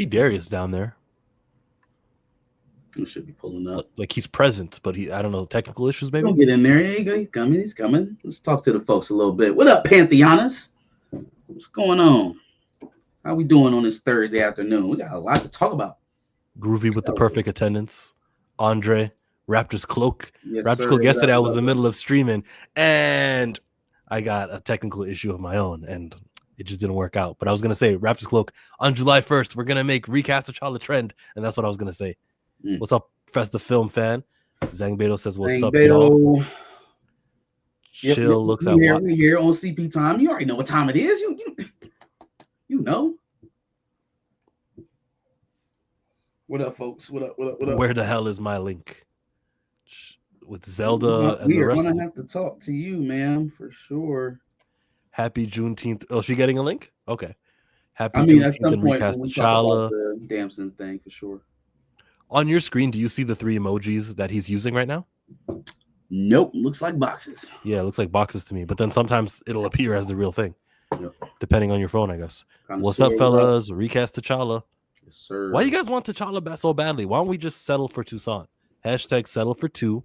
see Darius down there. He should be pulling up. Like he's present, but I don't know, technical issues maybe? Don't get in there. There you go. He's coming. He's coming. Let's talk to the folks a little bit. What up, Pantheanas? What's going on? How we doing on this Thursday afternoon? We got a lot to talk about. Groovy with the perfect attendance. Andre, Raptors Cloak. Yes, Raptors sir. Cloak yesterday I was in the middle of streaming and I got a technical issue of my own and it just didn't work out. But I was going to say, Raptors Cloak, on July 1st, we're going to make Recast a Child a trend. And that's what I was going to say. What's up, Festa Film fan? Zang Beto says, what's up, y'all? Chill looks at what? We're here on CP time. You already know what time it is. You know. What up, folks? What up? Where the hell is my link? With Zelda and we the are rest. Gonna have to talk to you, ma'am, for sure. Happy Juneteenth. Oh, she getting a link? Okay. Happy Juneteenth at some point when we talk about the Damson thing for sure. On your screen, do you see the 3 emojis that he's using right now? Nope. Looks like boxes. Yeah, it looks like boxes to me. But then sometimes it'll appear as the real thing. Yep. Depending on your phone, I guess. What's up, fellas? Recast T'Challa. Yes, sir. Why you guys want T'Challa so badly? Why don't we just settle for Toussaint? Hashtag settle for 2.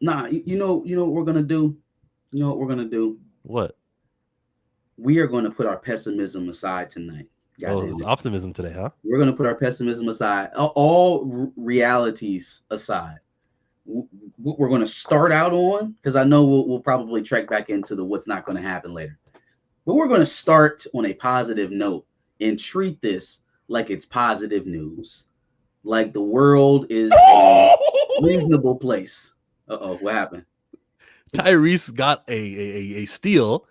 Nah, you know what we're gonna do? You know what we're gonna do? What? We are going to put our pessimism aside tonight. It's optimism today, huh? We're going to put our pessimism aside, all realities aside. What we're going to start out on, because I know we'll probably trek back into the what's not going to happen later. But we're going to start on a positive note and treat this like it's positive news, like the world is a reasonable place. What happened? Tyrese got a steal.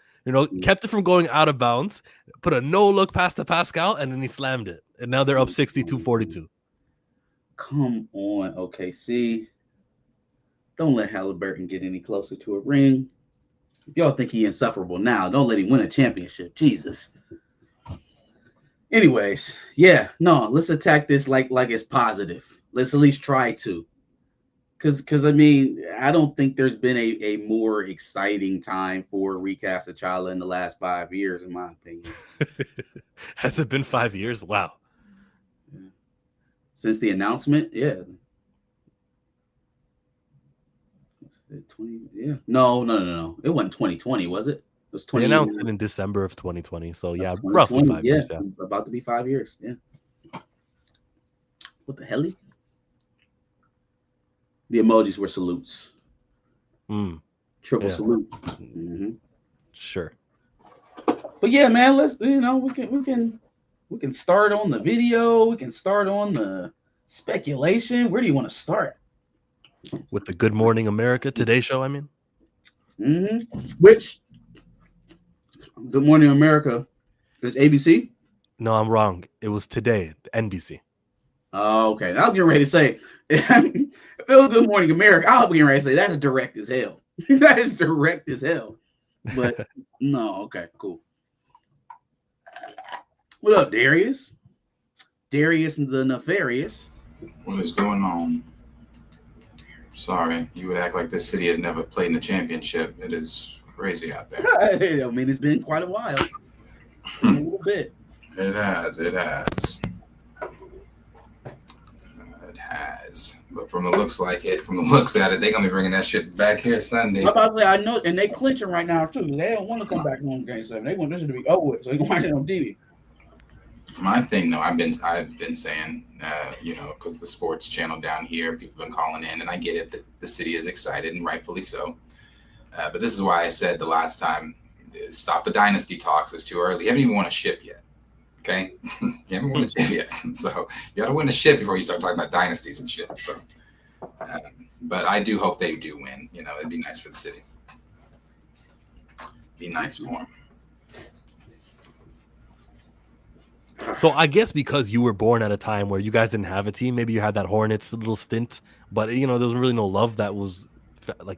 Kept it from going out of bounds, put a no-look pass to Pascal, and then he slammed it. And now they're up 62-42. Come on, OKC. Don't let Halliburton get any closer to a ring. If y'all think he's insufferable now, don't let him win a championship. Jesus. Anyways, let's attack this like it's positive. Let's at least try to. Because I mean, I don't think there's been a more exciting time for Recast T'Challa in the last 5 years, in my opinion. Has it been 5 years? Wow. Yeah. Since the announcement, yeah. 20, yeah. No. It wasn't 2020, was it? It was 20. They announced it in December of 2020. So yeah, roughly 5 years. Yeah, about to be 5 years. Yeah. What the hell? The emojis were salutes. Triple salute. Mm-hmm. Sure. But yeah, man, let's we can start on the video. We can start on the speculation. Where do you want to start? With the Good Morning America Today show, I mean. Mm-hmm. Which Good Morning America is ABC? No, I'm wrong. It was Today, NBC. Oh, okay. I was getting ready to say, if it was Good Morning America, I was getting ready to say that's direct as hell. That is direct as hell. But no, okay, cool. What up, Darius? Darius the Nefarious. What is going on? Sorry, you would act like this city has never played in a championship. It is crazy out there. I mean, it's been quite a while. A little bit. It has. But from the looks at it, they're gonna be bringing that shit back here Sunday. I know, and they clinching right now too. They don't want to come back on Game 7. They want this to be over with, so they can watch it on TV. My thing, though, I've been saying, because the sports channel down here, people have been calling in, and I get it that the city is excited, and rightfully so. But this is why I said the last time, stop the dynasty talks. It's too early. You haven't even won a ship yet. Okay, you haven't won a ship yet, so you got to win a ship before you start talking about dynasties and shit. So, but I do hope they do win. It'd be nice for the city. Be nice for them. So I guess because you were born at a time where you guys didn't have a team, maybe you had that Hornets little stint, but there was really no love that was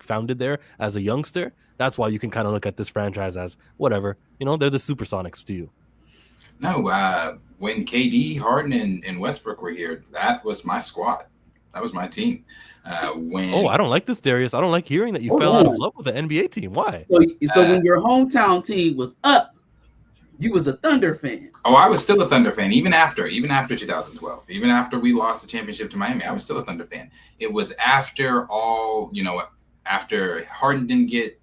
founded there as a youngster. That's why you can kind of look at this franchise as whatever. They're the Supersonics to you. No, when KD, Harden, and Westbrook were here, that was my squad. That was my team. I don't like this, Darius. I don't like hearing that you fell out of love with the NBA team. Why? So when your hometown team was up You was a Thunder fan. Oh, I was still a Thunder fan even after 2012, even after we lost the championship to Miami. I was still a Thunder fan. It was after all, after Harden didn't get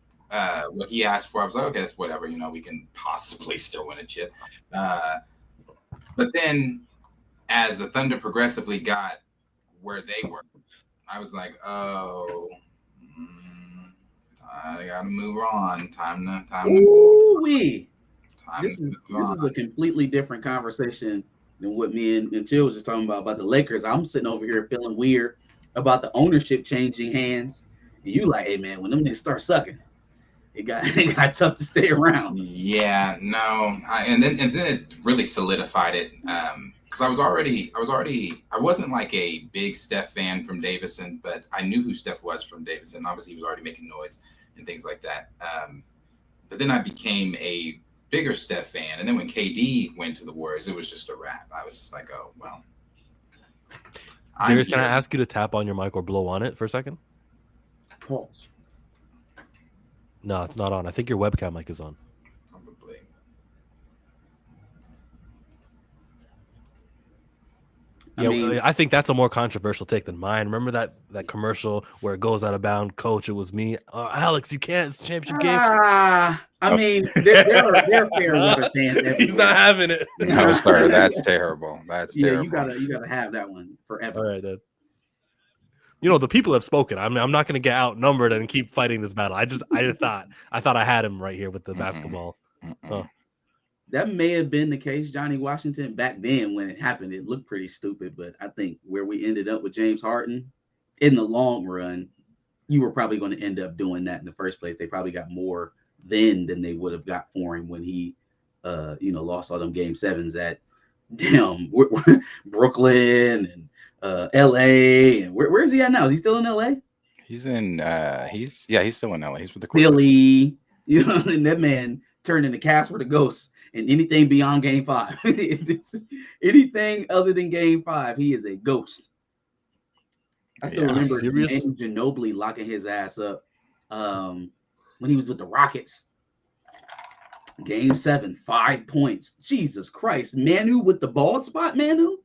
what he asked for. I was like, okay, that's whatever. We can possibly still win a chip. But then, as the Thunder progressively got where they were, I was like, oh. I gotta move on. Time to Ooh-wee. This is a completely different conversation than what me and Chill was just talking about the Lakers. I'm sitting over here feeling weird about the ownership changing hands. And you like, hey man, when them niggas start sucking, it got tough to stay around. Yeah, no, and then it really solidified it. Because I wasn't like a big Steph fan from Davison, but I knew who Steph was from Davison. Obviously, he was already making noise and things like that. But then I became a bigger Steph fan, and then when KD went to the Warriors, it was just a wrap. I was just like, oh well. Darius, can I ask you to tap on your mic or blow on it for a second? Pause. No, it's not on. I think your webcam mic is on. Probably. I think that's a more controversial take than mine. Remember that commercial where it goes out of bounds? Coach, it was me. Alex, you can't. It's a championship game. I mean, there are fair weather fans everywhere. He's not having it. No, sir, that's terrible. That's terrible. You gotta have that one forever. All right, then. The people have spoken. I'm not going to get outnumbered and keep fighting this battle. I just thought I had him right here with the basketball. Oh. That may have been the case, Johnny Washington, back then when it happened. It looked pretty stupid, but I think where we ended up with James Harden, in the long run, you were probably going to end up doing that in the first place. They probably got more then than they would have got for him when he, lost all them game sevens at Brooklyn and LA. And where is he at now? Is he still in LA? He's still in LA. He's with the Clippers. Philly. And that man turned into Casper the Ghost. And anything beyond Game 5, anything other than Game 5, he is a ghost. I still remember Ginobili locking his ass up when he was with the Rockets. Game 7, 5 points. Jesus Christ. Manu with the bald spot, Manu?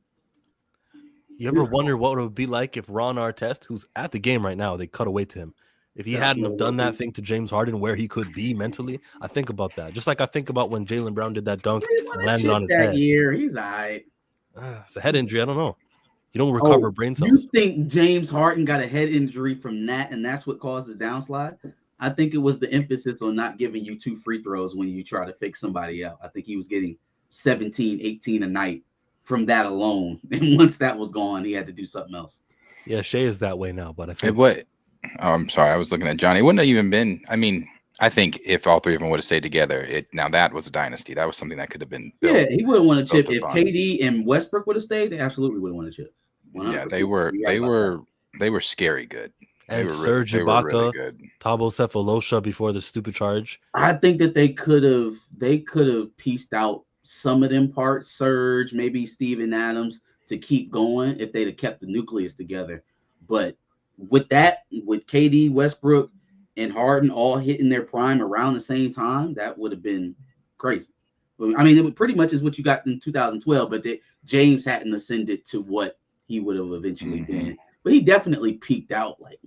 You ever wonder what it would be like if Ron Artest, who's at the game right now, they cut away to him? If he hadn't have done that thing to James Harden, where he could be mentally, I think about that. Just like I think about when Jaylen Brown did that dunk and landed on his head. Year, he's all right. It's a head injury. I don't know. You don't recover brain cells. You think James Harden got a head injury from that, and that's what caused the downslide? I think it was the emphasis on not giving you 2 free throws when you try to fix somebody out. I think he was getting 17, 18 a night from that alone. And once that was gone, he had to do something else. Yeah, Shea is that way now, but I think Oh, I'm sorry. I was looking at Johnny. It wouldn't have even been. I mean, I think if all three of them would have stayed together, that was a dynasty. That was something that could have been built. Yeah, he would have won a chip if KD and Westbrook would have stayed. They absolutely would have won a chip. 100%. Yeah, they were scary good. And Serge Ibaka, really Thabo Sefolosha before the stupid charge. I think that they could have pieced out some of them parts. Serge, maybe Steven Adams to keep going if they'd have kept the nucleus together, but. With KD, Westbrook, and Harden all hitting their prime around the same time, that would have been crazy. I mean, it pretty much is what you got in 2012, but James hadn't ascended to what he would have eventually been. But he definitely peaked out like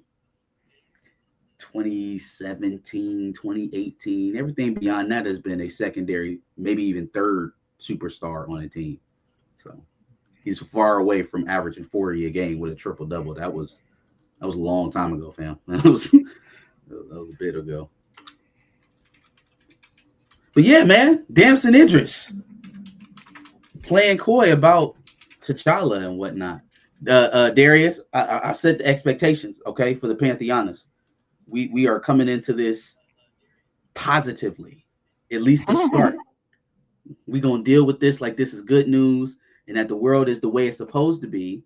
2017, 2018. Everything beyond that has been a secondary, maybe even third superstar on a team. So he's far away from averaging 40 a game with a triple-double. That was a long time ago, fam. That was a bit ago. But yeah, man, Damson Idris playing coy about T'Challa and whatnot. Darius, I set the expectations, okay, for the Pantheonists. We are coming into this positively, at least to start. We're going to deal with this like this is good news and that the world is the way it's supposed to be,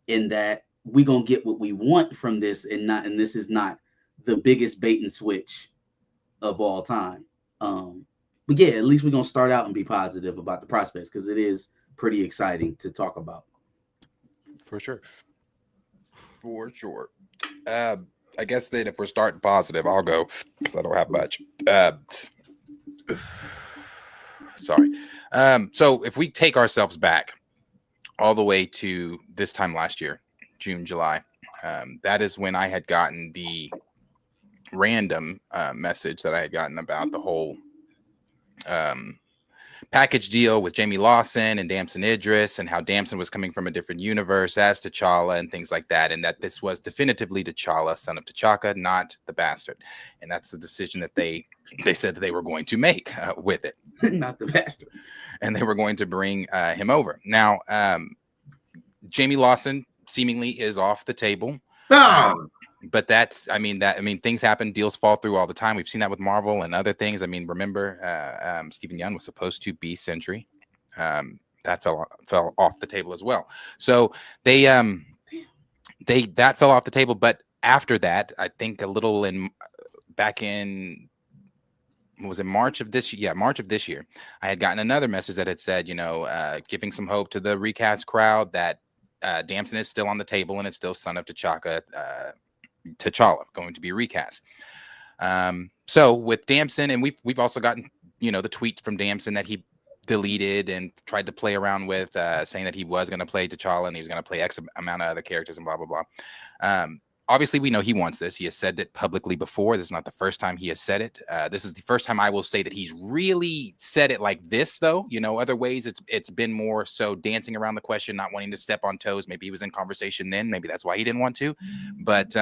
in that we're going to get what we want from this and this is not the biggest bait and switch of all time. But yeah, at least we're going to start out and be positive about the prospects because it is pretty exciting to talk about. For sure. I guess then if we're starting positive, I'll go because I don't have much. Sorry. So if we take ourselves back all the way to this time last year, June, July, that is when I had gotten the random message that I had gotten about the whole package deal with Jamie Lawson and Damson Idris, and how Damson was coming from a different universe as T'Challa and things like that, and that this was definitively T'Challa, son of T'Chaka, not the bastard. And that's the decision that they said that they were going to make with it. Not the bastard. And they were going to bring him over. Now, Jamie Lawson seemingly is off the table. But that's, things happen, deals fall through all the time. We've seen that with Marvel and other things. I mean, remember, Stephen Yeun was supposed to be Sentry. That fell off the table as well. So that fell off the table. But after that, I think a little back in, was it March of this year? Yeah, March of this year, I had gotten another message that had said, giving some hope to the recast crowd that Damson is still on the table and it's still son of T'Chaka, T'Challa going to be recast. So with Damson, and we've also gotten the tweets from Damson that he deleted and tried to play around with, saying that he was going to play T'Challa and he was going to play X amount of other characters and blah blah blah. Obviously, we know he wants this. He has said it publicly before. This is not the first time he has said it. This is the first time I will say that he's really said it like this, though. Other ways it's been more so dancing around the question, not wanting to step on toes. Maybe he was in conversation then. Maybe that's why he didn't want to. But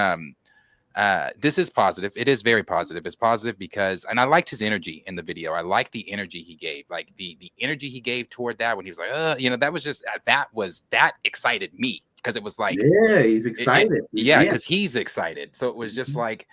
this is positive. It is very positive. It's positive because, and I liked his energy in the video. I liked the energy he gave, like the energy he gave toward that when he was like, that was just that excited me. Because it was like, yeah, he's excited. Because he's excited. So it was just like,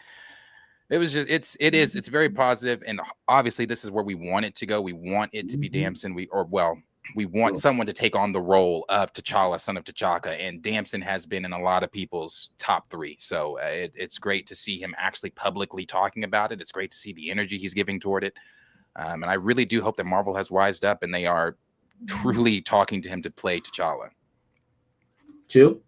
it's very positive. And obviously this is where we want it to go. We want it to be Damson. We want someone to take on the role of T'Challa, son of T'Chaka. And Damson has been in a lot of people's top 3. So it's great to see him actually publicly talking about it. It's great to see the energy he's giving toward it. And I really do hope that Marvel has wised up and they are truly talking to him to play T'Challa. Chill.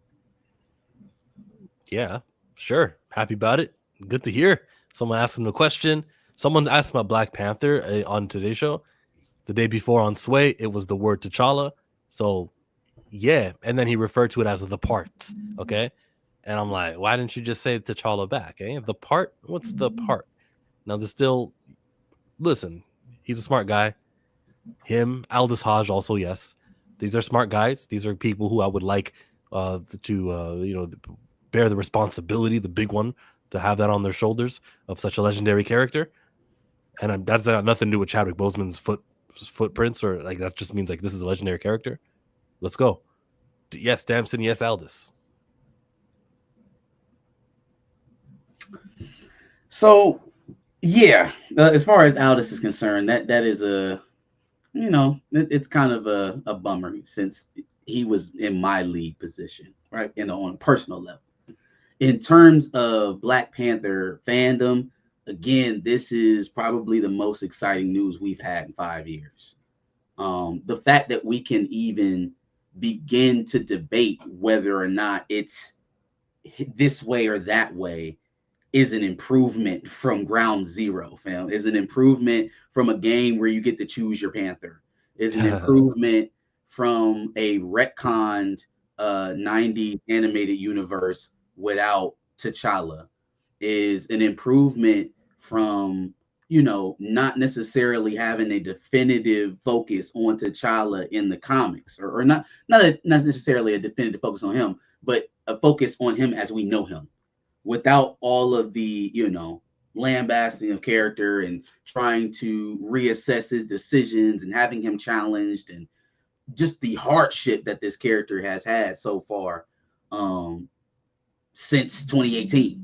Yeah, sure. Happy about it. Good to hear. Someone asked him a question. Someone asked about Black Panther on today's show. The day before on Sway, it was the word T'Challa. So, yeah. And then he referred to it as the parts. Okay. And I'm like, why didn't you just say T'Challa back? Eh? The part? What's the part? Now, there's still, listen, he's a smart guy. Him, Aldous Hodge also, yes. These are smart guys. These are people who I would like to bear the responsibility, the big one, to have that on their shoulders of such a legendary character. And that's got nothing to do with Chadwick Boseman's footprints, or like that just means like this is a legendary character. Let's go. Yes, Damson. Yes, Aldous. So, yeah, as far as Aldous is concerned, that is it's kind of a bummer since he was in my league position, right? On a personal level. In terms of Black Panther fandom, again, this is probably the most exciting news we've had in 5 years. The fact that we can even begin to debate whether or not it's this way or that way is an improvement from ground zero, fam. Is an improvement from a game where you get to choose your Panther. Is an improvement from a retconned 90s animated universe without T'Challa. Is an improvement from, not necessarily having a definitive focus on T'Challa in the comics, or not necessarily a definitive focus on him, but a focus on him as we know him, without all of the, lambasting of character and trying to reassess his decisions and having him challenged, and just the hardship that this character has had so far since 2018.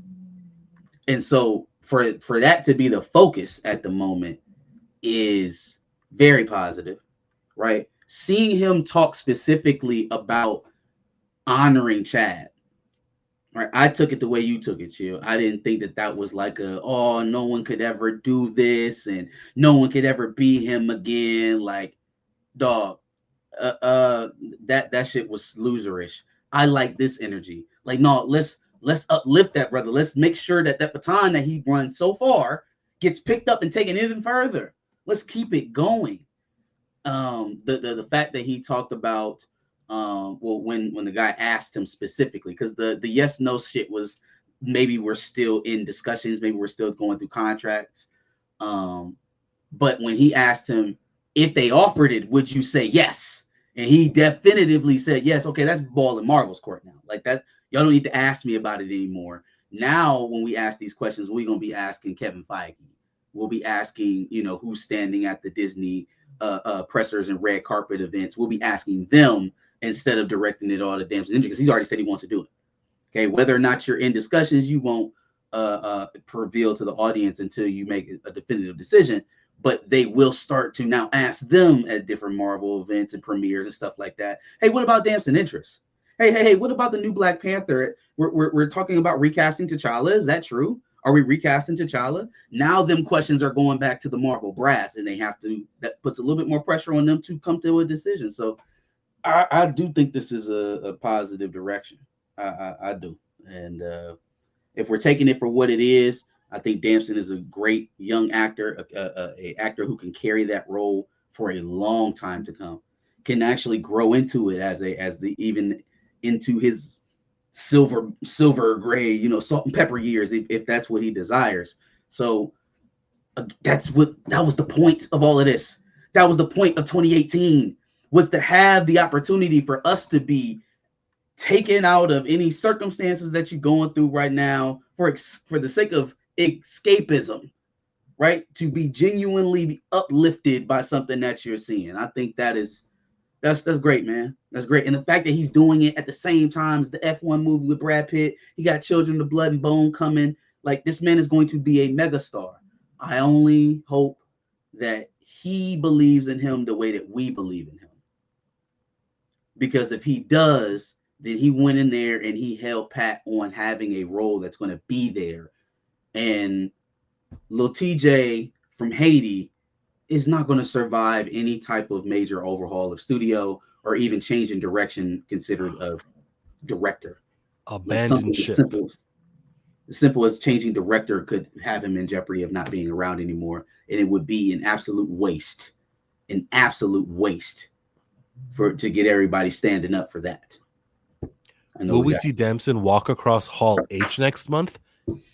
And so for that to be the focus at the moment is very positive, right? Seeing him talk specifically about honoring Chad, right? I took it the way you took it, Chill. I didn't think that was like no one could ever do this and no one could ever be him again. Like, dog, that shit was loserish. I like this energy. Like, no, let's uplift that, brother. Let's make sure that baton that he runs so far gets picked up and taken even further. Let's keep it going. the fact that he talked about well, when the guy asked him specifically, because the yes no shit was maybe we're still in discussions, maybe we're still going through contracts. But when he asked him if they offered it, would you say yes? And he definitively said yes. Okay, that's ball in Marvel's court now. Like that, y'all don't need to ask me about it anymore. Now, when we ask these questions, we're gonna be asking Kevin Feige. We'll be asking, who's standing at the Disney pressers and red carpet events. We'll be asking them instead of directing it all to Damson because he's already said he wants to do it. Okay, whether or not you're in discussions, you won't reveal to the audience until you make a definitive decision. But they will start to now ask them at different Marvel events and premieres and stuff like that. Hey, what about Damson Idris? Hey, what about the new Black Panther? We're talking about recasting T'Challa. Is that true? Are we recasting T'Challa? Now them questions are going back to the Marvel brass, and that puts a little bit more pressure on them to come to a decision. So I do think this is a positive direction. I do. And if we're taking it for what it is, I think Damson is a great young actor, a actor who can carry that role for a long time to come, can actually grow into it even into his silver gray, salt and pepper years, if that's what he desires. So that was the point of all of this. That was the point of 2018, was to have the opportunity for us to be taken out of any circumstances that you're going through right now for the sake of escapism, right? To be genuinely uplifted by something that you're seeing. I think that's great, man. That's great. And the fact that he's doing it at the same time as the F1 movie with Brad Pitt, he got Children of Blood and Bone coming. Like, this man is going to be a megastar. I only hope that he believes in him the way that we believe in him. Because if he does, then he went in there and he held pat on having a role that's going to be there. And Lil TJ from Haiti is not going to survive any type of major overhaul of studio or even change in direction considered a director. Abandon ship. As simple as changing director could have him in jeopardy of not being around anymore. And it would be an absolute waste to get everybody standing up for that. Will we see Damson walk across Hall H next month?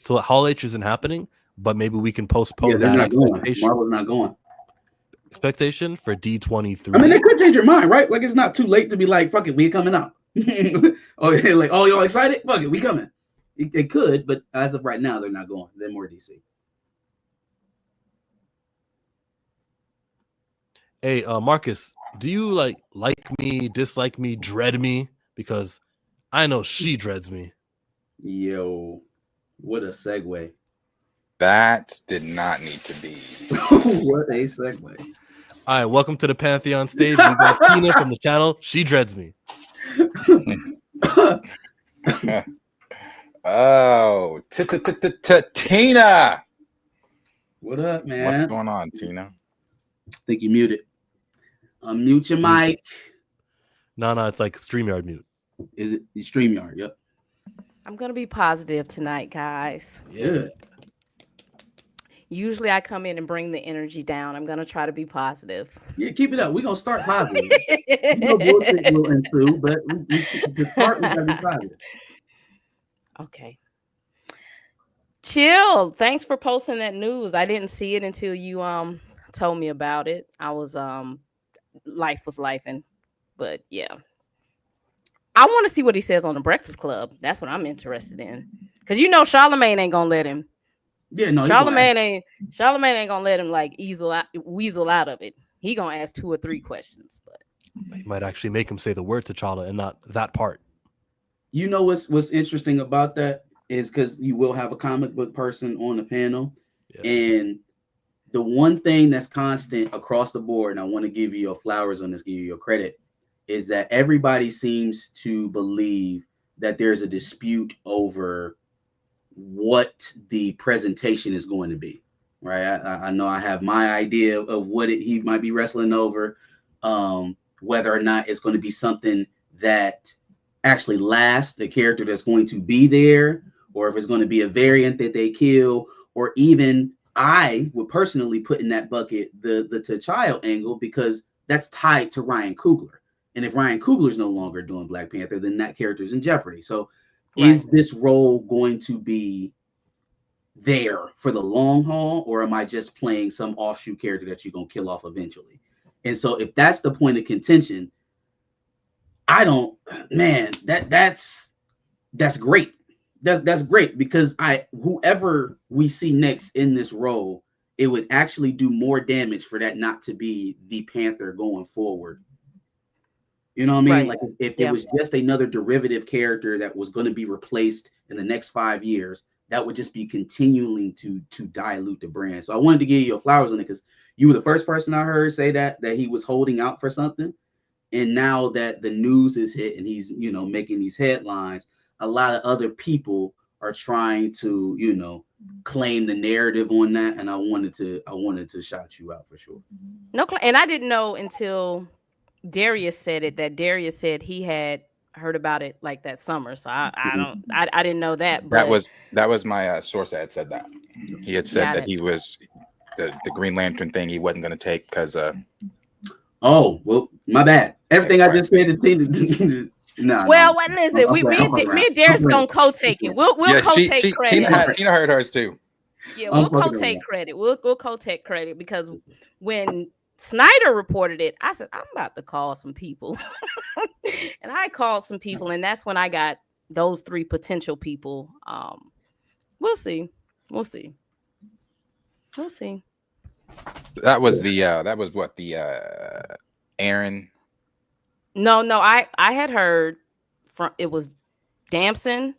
So Hall H isn't happening, but maybe we can postpone that expectation. Marvel's not going. Expectation for D23. I mean, they could change your mind, right? Like, it's not too late to be like, fuck it, we coming out. Oh, y'all excited? Fuck it, we coming. They could, but as of right now, they're not going. They're more DC. Hey, Marcus, do you like me, dislike me, dread me? Because I know she dreads me. Yo, what a segue. That did not need to be. What a segue. All right, welcome to the Pantheon stage. We got Tina from the channel. She dreads me. Oh, Tina. What up, man? What's going on, Tina? I think you muted. Unmute your mic. No, it's like StreamYard mute. Is it the StreamYard? Yep. I'm going to be positive tonight, guys. Yeah. Usually I come in and bring the energy down. I'm going to try to be positive. Yeah, keep it up. We're going to start positive. Bullshit will ensue, but the start, we got to be positive. Okay. Chill. Thanks for posting that news. I didn't see it until you told me about it. I was life was lifing, but yeah. I want to see what he says on the Breakfast Club. That's what I'm interested in. Because Charlamagne ain't gonna let him. Yeah, no. Charlamagne ain't gonna let him like weasel out of it. He gonna ask 2 or 3 questions, but he might actually make him say the word T'Challa and not that part. You know what's interesting about that is because you will have a comic book person on the panel, and the one thing that's constant across the board, and I want to give you your flowers on this, give you your credit, is that everybody seems to believe that there's a dispute over what the presentation is going to be, right? I know I have my idea of what he might be wrestling over, whether or not it's going to be something that actually lasts, the character that's going to be there, or if it's going to be a variant that they kill, or even I would personally put in that bucket the T'Challa angle, because that's tied to Ryan Coogler. And if Ryan Coogler's no longer doing Black Panther, then that character's in jeopardy. So is this role going to be there for the long haul, or am I just playing some offshoot character that you're going to kill off eventually? And so if that's the point of contention, that's great. That's great, because whoever we see next in this role, it would actually do more damage for that not to be the Panther going forward. You know what I mean? Right. Like if it was just another derivative character that was going to be replaced in the next 5 years, that would just be continuing to dilute the brand. So I wanted to give you your flowers on it, because you were the first person I heard say that he was holding out for something. And now that the news is hit and he's, making these headlines, a lot of other people are trying to, claim the narrative on that. And I wanted to shout you out for sure. No, and I didn't know until Darius said it, that Darius said he had heard about it like that summer. So I didn't know that. But that was my source that said that. He had said that he was the Green Lantern thing he wasn't going to take because oh, well, my bad. Everything I just said to no. Well, listen, me and Darius gonna co-take it. We'll co-take credit. Tina heard hers too. Yeah, we'll co-take credit. We'll co-take credit, because when Snyder reported it, I said, I'm about to call some people. And I called some people, and that's when I got those 3 potential people. We'll see. That was Aaron. No, I had heard from, it was Damson.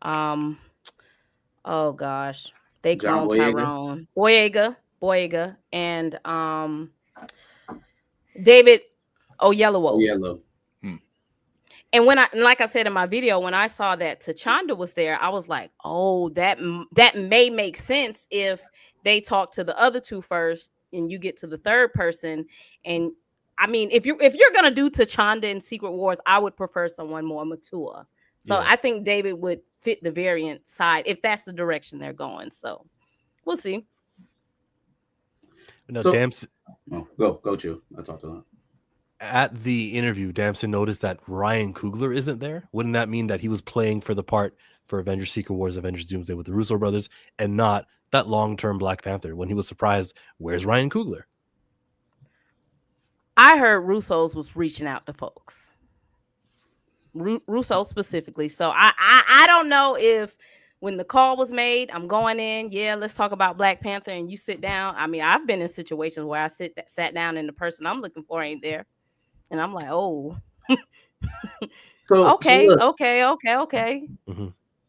Oh gosh, they call him Tyrone. Boyega, and David Oyelowo. And like I said in my video, when I saw that T'Challa was there, I was like, oh, that may make sense if they talk to the other 2 first, and you get to the 3rd person. And I mean, if you're gonna do T'Challa in Secret Wars, I would prefer someone more mature. So I think David would fit the variant side if that's the direction they're going. So we'll see. No, Damson. Oh, go, Joe. I talked to him. At the interview, Damson noticed that Ryan Coogler isn't there. Wouldn't that mean that he was playing for the part for Avengers Secret Wars, Avengers Doomsday with the Russo brothers, and not that long-term Black Panther? When he was surprised, where's Ryan Coogler? I heard Russo's was reaching out to folks. Russo specifically. So I don't know if when the call was made, I'm going in, let's talk about Black Panther, and you sit down. I mean, I've been in situations where I sat down and the person I'm looking for ain't there. And I'm like, oh. Okay. Mm-hmm.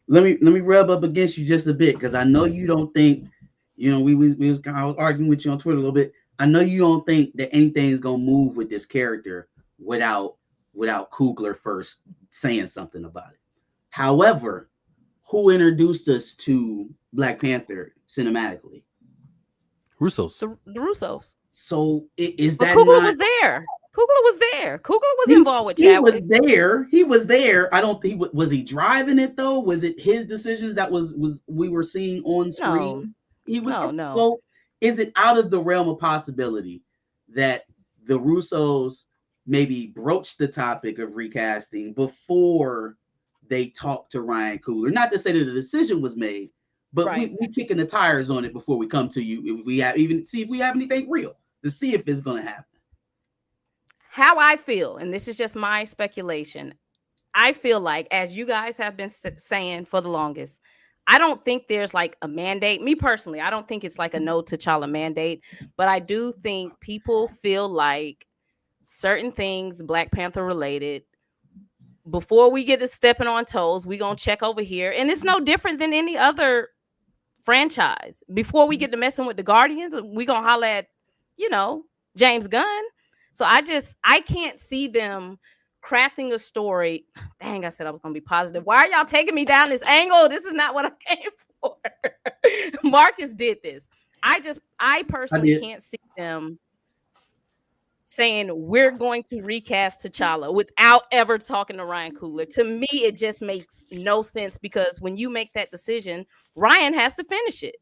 Let me rub up against you just a bit, because I know you don't think, we was kind of arguing with you on Twitter a little bit. I know you don't think that anything's gonna move with this character without Coogler first saying something about it. However, who introduced us to Black Panther cinematically? Russos. The Russos. So is that Coogler was there? Coogler was involved with Chadwick. He was there. I don't think was he driving it though? Was it his decisions that was we were seeing on screen? No. So is it out of the realm of possibility that the Russos maybe broached the topic of recasting before they talked to Ryan Coogler? Not to say that the decision was made, but we kicking the tires on it before we come to you. If we have anything real to see if it's going to happen. How I feel, and this is just my speculation, I feel like, as you guys have been saying for the longest, I don't think there's like a mandate. Me personally, I don't think it's like a no T'Challa mandate, but I do think people feel like certain things Black Panther related, before we get to stepping on toes, we're going to check over here. And it's no different than any other franchise. Before we get to messing with the Guardians, we're going to holler at, James Gunn. So I can't see them crafting a story. Dang, I said I was going to be positive. Why are y'all taking me down this angle? This is not what I came for. Marcus did this. I personally can't see them saying we're going to recast T'Challa without ever talking to Ryan Coogler. To me, it just makes no sense, because when you make that decision, Ryan has to finish it.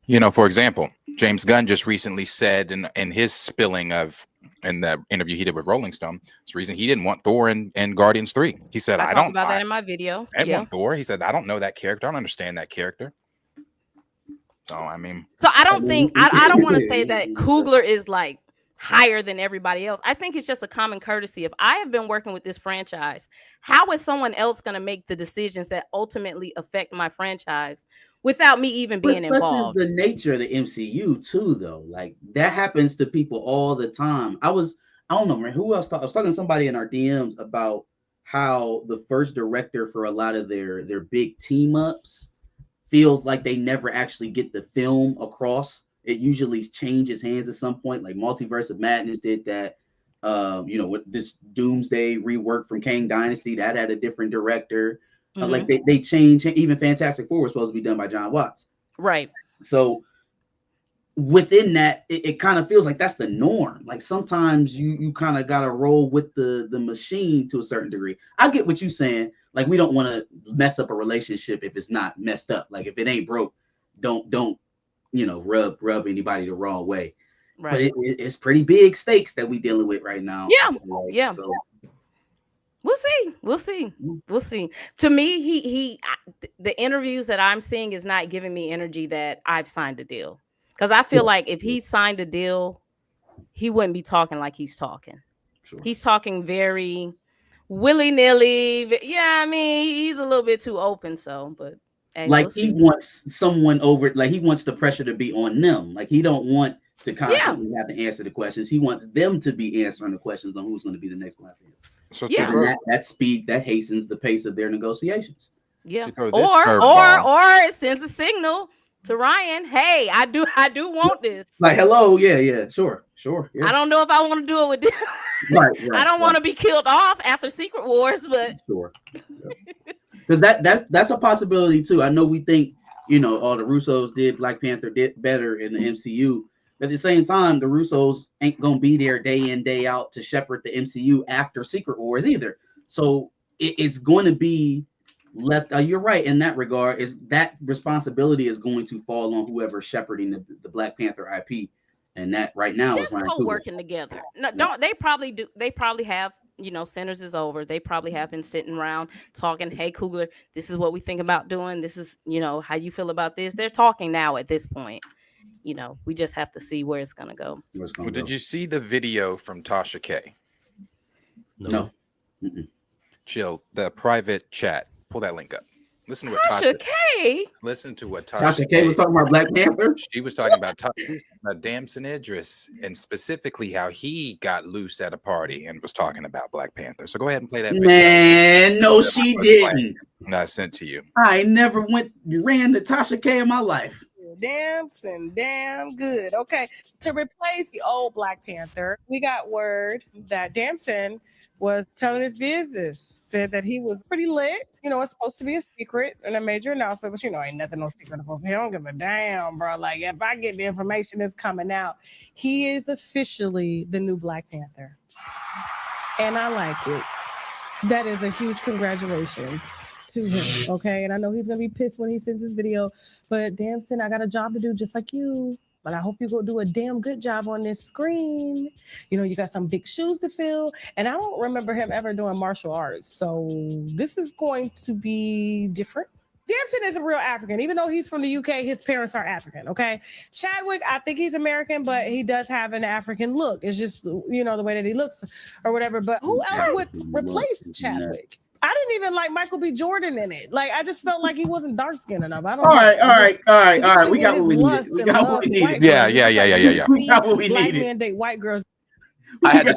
You know, for example, James Gunn just recently said in his spilling of in the interview he did with Rolling Stone, it's the reason he didn't want Thor in Guardians 3. He said, I talked about that in my video. I want Thor. He said, I don't know that character. I don't understand that character. So I mean, so I don't think I don't want to say that Coogler is like higher than everybody else. I think it's just a common courtesy. If I have been working with this franchise, how is someone else going to make the decisions that ultimately affect my franchise without me even being involved? Such is the nature of the MCU too, though. Like that happens to people all the time. I don't know, man. Who else? I was talking to somebody in our DMs about how the first director for a lot of their big team ups feels like they never actually get the film across. It usually changes hands at some point. Like Multiverse of Madness did that. With this Doomsday rework from Kang Dynasty, that had a different director. Like they change. Even Fantastic Four was supposed to be done by John Watts. Right. So within that, it kind of feels like that's the norm. Like sometimes you kind of gotta roll with the machine to a certain degree. I get what you're saying. Like we don't want to mess up a relationship if it's not messed up. Like if it ain't broke, don't rub anybody the wrong way. Right. But it's pretty big stakes that we dealing with right now. Yeah. Yeah. So. We'll see. To me, the interviews that I'm seeing is not giving me energy that I've signed a deal. Because I feel like if he signed a deal, he wouldn't be talking like he's talking. Sure. He's talking very willy-nilly. Yeah, I mean, he's a little bit too open. So, but hey, like he wants someone over, like he wants the pressure to be on them. Like he don't want to constantly have to answer the questions. He wants them to be answering the questions on who's going to be the next Black Panther. So that speed that hastens the pace of their negotiations. Yeah, or it sends a signal to Ryan, hey, I do want this. Like, hello, yeah, sure. Yeah. I don't know if I want to do it with this. Right. I don't want to be killed off after Secret Wars, but sure. Because that's a possibility too. I know we think, all the Russos did Black Panther did better in the MCU, but at the same time, the Russos ain't gonna be there day in, day out to shepherd the MCU after Secret Wars either. So it's going to be left. You're right in that regard. Is that responsibility is going to fall on whoever's shepherding the Black Panther IP, and that right now just is Ryan working together. No, don't they probably do? They probably have. Sinners is over. They probably have been sitting around talking. Hey, Coogler, this is what we think about doing. This is, how you feel about this. They're talking now at this point. We just have to see where it's gonna go. Did you see the video from Tasha K? No. Chill. The private chat. Pull that link up. Listen to what Tasha K. Listen to what Tasha K was talking about Black Panther. She was talking about Damson Idris and specifically how he got loose at a party and was talking about Black Panther. So go ahead and play that video. Man, no, she didn't. No, I sent to you. I never ran to Tasha K in my life. Damson, damn good. Okay, to replace the old Black Panther, we got word that Damson was telling his business, said that he was pretty lit. It's supposed to be a secret and a major announcement, but ain't nothing no secret about him. I don't give a damn, bro. Like, if I get the information that's coming out, he is officially the new Black Panther. And I like it. That is a huge congratulations to him, okay? And I know he's gonna be pissed when he sends this video, but Damson, I got a job to do just like you. But I hope you go do a damn good job on this screen. You got some big shoes to fill. And I don't remember him ever doing martial arts. So this is going to be different. Damson is a real African. Even though he's from the UK, his parents are African, okay? Chadwick, I think he's American, but he does have an African look. It's just, the way that he looks or whatever. But who else would replace Chadwick? I didn't even like Michael B. Jordan in it. Like, I just felt like he wasn't dark skinned enough. I don't know. All right. We got what we needed. Yeah. We got what we Black needed. men date white girls. I had to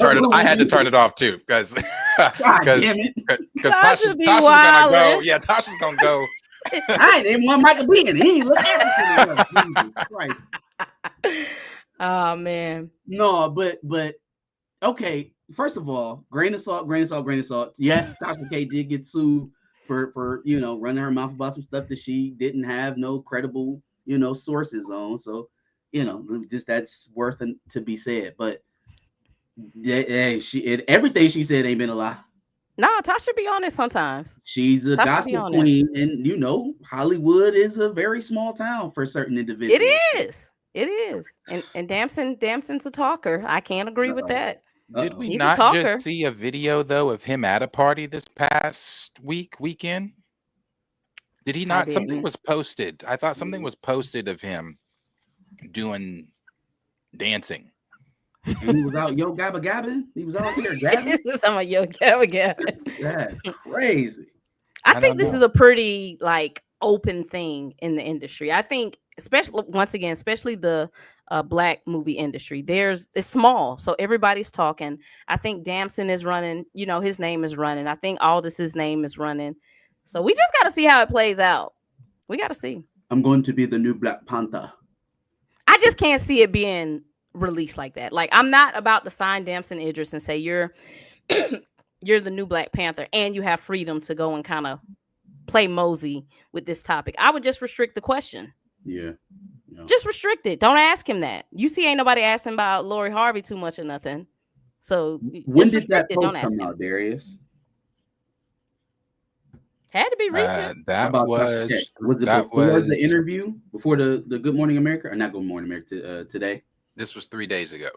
turn it off too because Tasha's gonna go. Yeah, Tasha's gonna go. I didn't want Michael B. in it. He looked African enough. Christ. Oh man. No, but okay. First of all, grain of salt. Yes, Tasha K did get sued for running her mouth about some stuff that she didn't have no credible, sources on. So, just that's worth to be said. But hey, everything she said ain't been a lie. Nah, Tasha be on it sometimes. She's a Tasha be gospel on it. queen, and you know, Hollywood is a very small town for certain individuals. It is. And Damson's a talker. I can't agree with that. Did we He's a not talker. just see a video though of him at a party this past weekend? Did he not? Something didn't. was posted. I thought something was posted of him doing dancing. And he was out yo gabba gabbing. He was out there gabbing. Some of your Gavin. That's crazy. I think this is a pretty like open thing in the industry. I think, especially the black movie industry. It's small, so everybody's talking. I think Damson is running. You know, his name is running. I think Aldis's name is running. So we just got to see how it plays out. We got to see. I'm going to be the new Black Panther. I just can't see it being released like that. Like, I'm not about to sign Damson Idris and say you're you're the new Black Panther and you have freedom to go and kind of play mosey with this topic. I would just restrict the question. Yeah. Just restrict it. Don't ask him that. You see, ain't nobody asking about Lori Harvey too much or nothing. So when did that post come out, Darius? Had to be recent. That was it before the interview, before the Good Morning America, or not Good Morning America today? This was 3 days ago.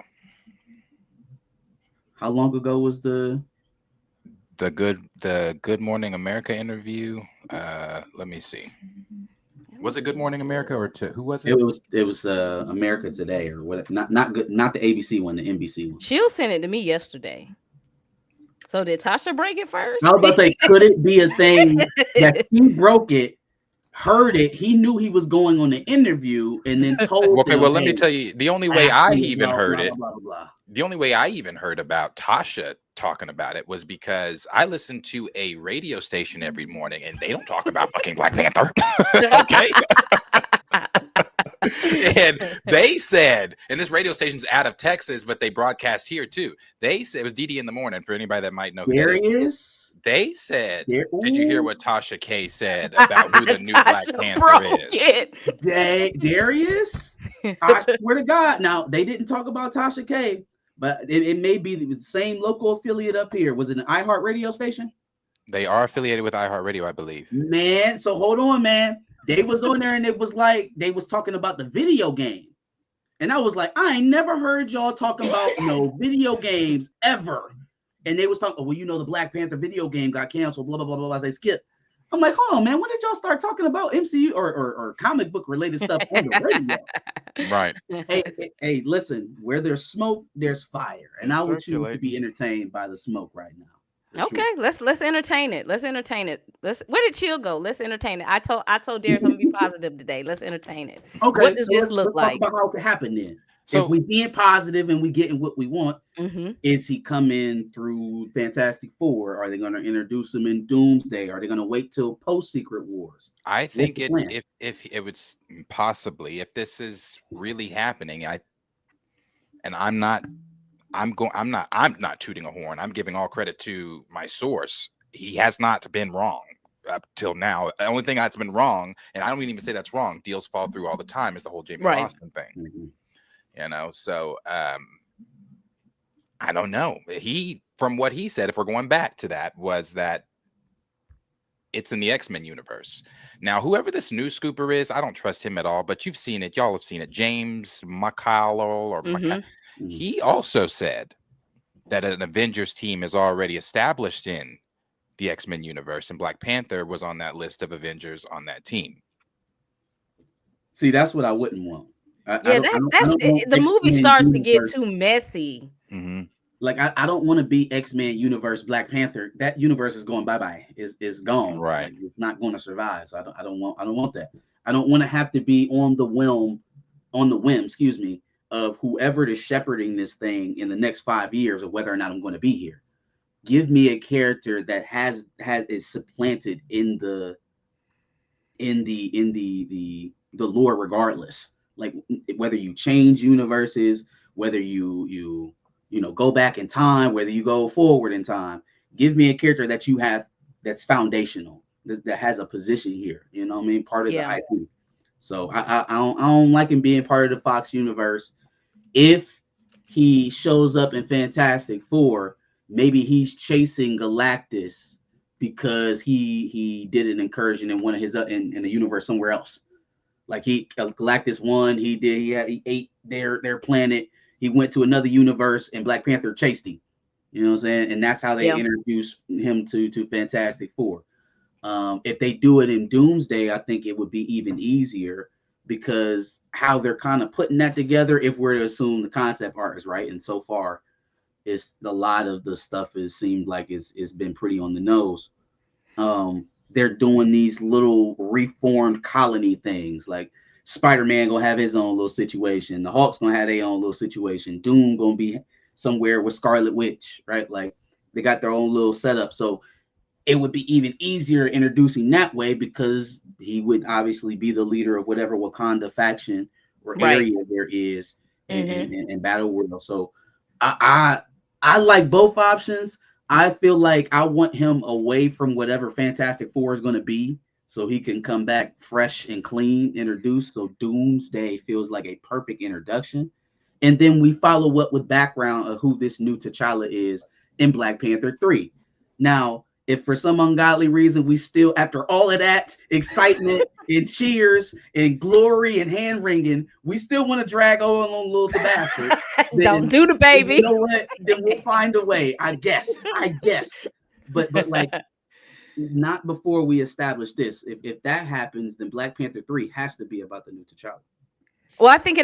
How long ago was the Good Morning America interview? Let me see. Was it Good Morning America or who was it? It was America Today or what? Not the ABC one, the NBC one. She'll send it to me yesterday. So did Tasha break it first? I was about to say, could it be a thing that he broke it, heard it, he knew he was going on the interview, and then told Okay, them, well, let me tell you, the only way I even heard it, blah, blah, blah. The only way I even heard about Tasha talking about it was because I listen to a radio station every morning, and they don't talk about fucking Black Panther. Okay. And they said, and this radio station's out of Texas, but they broadcast here too. They said it was DD in the morning for anybody that might know who there that is. They said, did you hear what Tasha K said about who the new Black Panther is? Darius, I swear to God. Now, they didn't talk about Tasha K, but it may be the same local affiliate up here. Was it an iHeart radio station? They are affiliated with iHeartRadio, I believe. Man, so hold on, man. They was on there and it was like they was talking about the video game. And I was like, I ain't never heard y'all talking about no video games ever. And they was talking, well, you know, the Black Panther video game got canceled, blah, blah, blah, blah, blah. They skipped. I'm like, hold on, man. When did y'all start talking about MCU or comic book related stuff on the radio? Right. Hey, listen, where there's smoke, there's fire. And I want you to be entertained by the smoke right now. Okay, sure. Let's entertain it. Let's entertain it. Where did Chill go? Let's entertain it. I told Darius I'm gonna be positive today. Let's entertain it. Okay, what does this look like? Talk about how it could happen then. So if we being positive and we getting what we want, is he coming through Fantastic Four? Are they going to introduce him in Doomsday? Are they going to wait till post Secret Wars? I think if it would possibly, if this is really happening, I'm not tooting a horn. I'm giving all credit to my source. He has not been wrong up till now. The only thing that's been wrong, and I don't even say that's wrong, deals fall through all the time, is the whole Jamie Austin thing. You know, so I don't know. From what he said, if we're going back to that, was that it's in the X-Men universe. Now, whoever this news scooper is, I don't trust him at all, but you've seen it. Y'all have seen it. James McCallum he also said that an Avengers team is already established in the X-Men universe, and Black Panther was on that list of Avengers on that team. See, that's what I wouldn't want. The movie starts to get too messy. Like I don't want to be X-Men universe Black Panther. That universe is going bye-bye. Is gone. Right. Like, it's not going to survive. So I don't want that. I don't want to have to be on the whim, of whoever is shepherding this thing in the next 5 years, or whether or not I'm going to be here. Give me a character that is supplanted in the lore regardless. Like whether you change universes, whether you go back in time, whether you go forward in time, give me a character that you have that's foundational, that has a position here. You know what I mean? Part of the IP. So I don't like him being part of the Fox universe. If he shows up in Fantastic Four, maybe he's chasing Galactus because he did an incursion in one of his in the universe somewhere else. Like Galactus won, he ate their planet. He went to another universe, and Black Panther chased him. You know what I'm saying? And that's how they introduced him to Fantastic Four. If they do it in Doomsday, I think it would be even easier because how they're kind of putting that together, if we're to assume the concept art is right, and so far, it's a lot of the stuff seemed like it's been pretty on the nose. They're doing these little reformed colony things, like Spider-Man gonna have his own little situation, the Hulk's gonna have their own little situation, Doom gonna be somewhere with Scarlet Witch, right? Like they got their own little setup. So it would be even easier introducing that way because he would obviously be the leader of whatever Wakanda faction or area there is in Battle World. So I like both options. I feel like I want him away from whatever Fantastic Four is going to be so he can come back fresh and clean, introduced. So Doomsday feels like a perfect introduction. And then we follow up with background of who this new T'Challa is in Black Panther 3. Now, if for some ungodly reason we still, after all of that excitement and cheers and glory and hand wringing, we still want to drag on little Tabasco. Don't do the baby. You know what? Then we'll find a way. I guess. But like, not before we establish this. If that happens, then Black Panther 3 has to be about the new T'Challa. Well, I think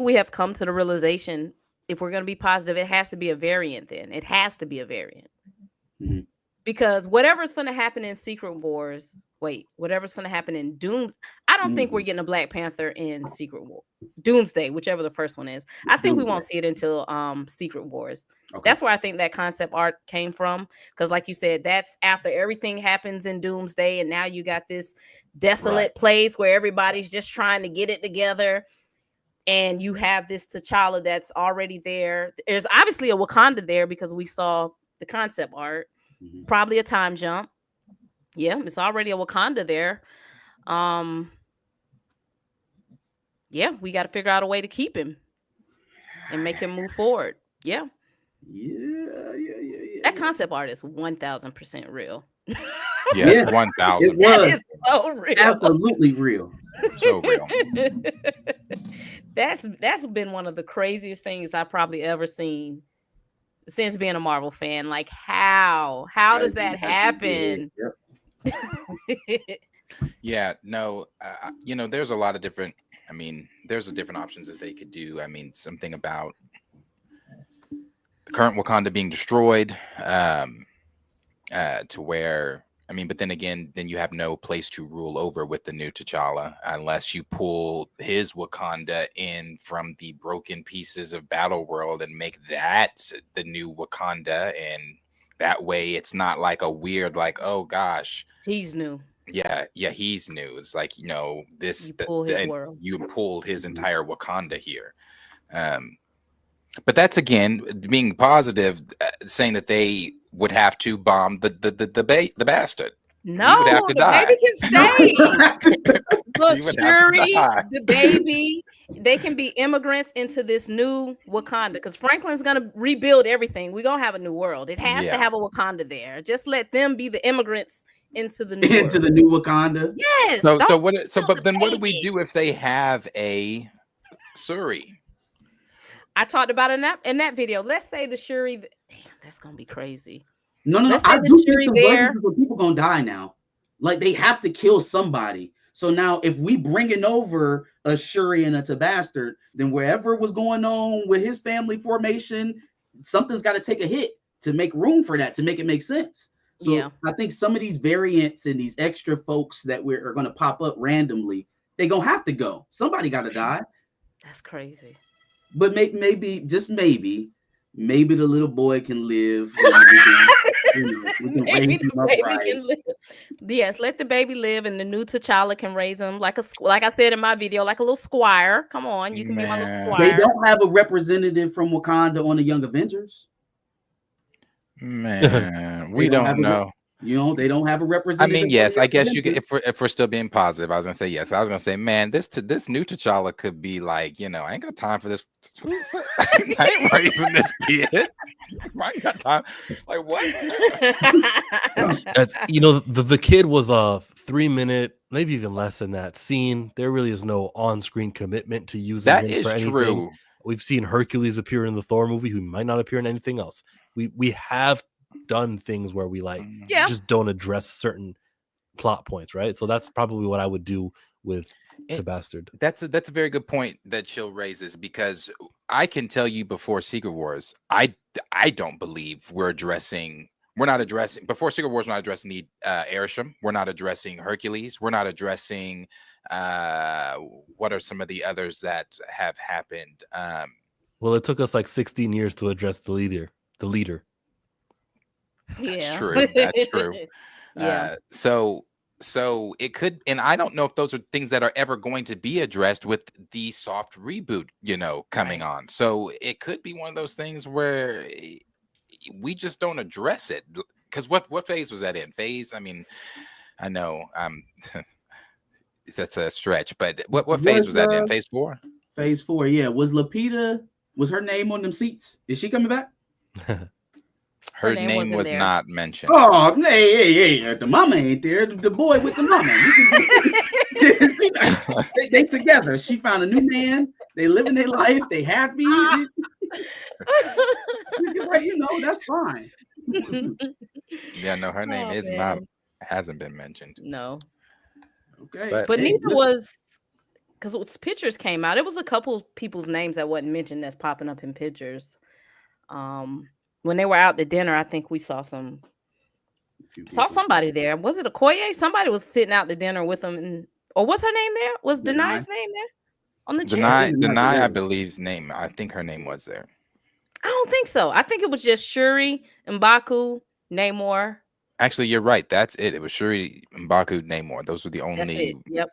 we have come to the realization, if we're going to be positive, it has to be a variant. Then it has to be a variant. Mm-hmm. Because whatever's going to happen in whatever's going to happen in Doom, I don't think we're getting a Black Panther in Secret War, Doomsday, whichever the first one is. I think we won't see it until Secret Wars. Okay. That's where I think that concept art came from. Because like you said, that's after everything happens in Doomsday, and now you got this desolate place where everybody's just trying to get it together. And you have this T'Challa that's already there. There's obviously a Wakanda there because we saw the concept art. Probably a time jump. Yeah, it's already a Wakanda there. Yeah, we got to figure out a way to keep him and make him move forward. Yeah. That concept art is 1,000% real. Yeah, 1,000. It was. That is so real. Absolutely real. So real. That's been one of the craziest things I've probably ever seen since being a Marvel fan. Like how does that happen? Yeah, no, there's a lot of different, there's different options that they could do. Something about the current Wakanda being destroyed, to where, but then again, then you have no place to rule over with the new T'Challa unless you pull his Wakanda in from the broken pieces of Battle World and make that the new Wakanda. And that way it's not like a weird, like, oh gosh, he's new. Yeah, he's new. It's like, you pulled his entire Wakanda here. But that's, again, being positive, saying that they would have to bomb the bastard. No, he would have to die. Baby can stay. Look, Shuri, the baby, they can be immigrants into this new Wakanda because Franklin's going to rebuild everything. We're going to have a new world. It has to have a Wakanda there. Just let them be the immigrants into the new into the new Wakanda. Yes. But then what do we do if they have a Shuri? I talked about in that video. Let's say the Shuri. Damn, that's gonna be crazy. No. I do think people gonna die now. Like they have to kill somebody. So now, if we bringing over a Shuri and a Tabastard, then wherever was going on with his family formation, something's got to take a hit to make room for that, to make it make sense. So I think some of these variants and these extra folks that are going to pop up randomly, they're gonna have to go. Somebody got to die. That's crazy. But maybe, just maybe the little boy can live. Yes, let the baby live, and the new T'Challa can raise him like I said in my video, like a little squire. Come on, you can be my little squire. They don't have a representative from Wakanda on the Young Avengers. Man, we don't know. You know, they don't have a I representative. mean, yes, I guess you could. If we're still being positive, I was gonna say yes. I was gonna say, man, this new T'Challa could be like, I ain't got time for this. I ain't raising this kid. I ain't got time. Like what? That's the kid was a 3-minute, maybe even less than that scene. There really is no on-screen commitment to using That him is for anything. true. We've seen Hercules appear in the Thor movie, who might not appear in anything else. We have done things where we just don't address certain plot points, right? So that's probably what I would do with the Bastard. That's a very good point that Chill raises, because I can tell you before Secret Wars, I don't believe we're not addressing before Secret Wars. We're not addressing the Arishem. We're not addressing Hercules. We're not addressing what are some of the others that have happened. Well, it took us like 16 years to address the leader. That's true. That's true. Yeah. So it could, and I don't know if those are things that are ever going to be addressed with the soft reboot, coming on. So it could be one of those things where we just don't address it. Because what phase was that in? I mean, I know that's a stretch, but what phase was that in? Phase 4? Phase 4, yeah. Was her name on them seats? Is she coming back? Her name was not mentioned. Oh, hey, the mama ain't there. The boy with the mama. they together. She found a new man. They living their life. They happy. Right, that's fine. Yeah, no, her name hasn't been mentioned. No. Okay. But neither was, because pictures came out. It was a couple people's names that wasn't mentioned that's popping up in pictures. When they were out to dinner, I think we saw somebody there. Was it Okoye? Somebody was sitting out to dinner with them, or what's her name there? Was Denai's name there on the chair? Denai, I believe's name. I think her name was there. I don't think so. I think it was just Shuri, M'Baku, Namor. Actually, you're right. That's it. It was Shuri, M'Baku, Namor. Those were the only. That's it. Yep.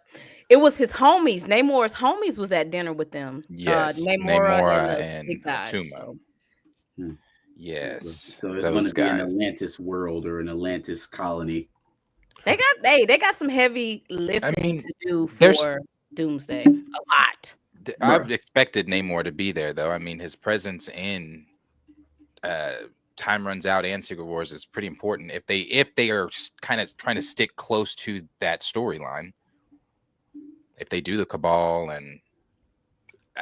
It was his homies. Namor's homies was at dinner with them. Yes, Namora and Tuma. So. Yes, so it's going to be an Atlantis world or an Atlantis colony. They got some heavy lifting to do for Doomsday. A lot. I've expected Namor to be there, though. I mean, his presence in Time Runs Out and Secret Wars is pretty important. If they are kind of trying to stick close to that storyline, if they do the Cabal, and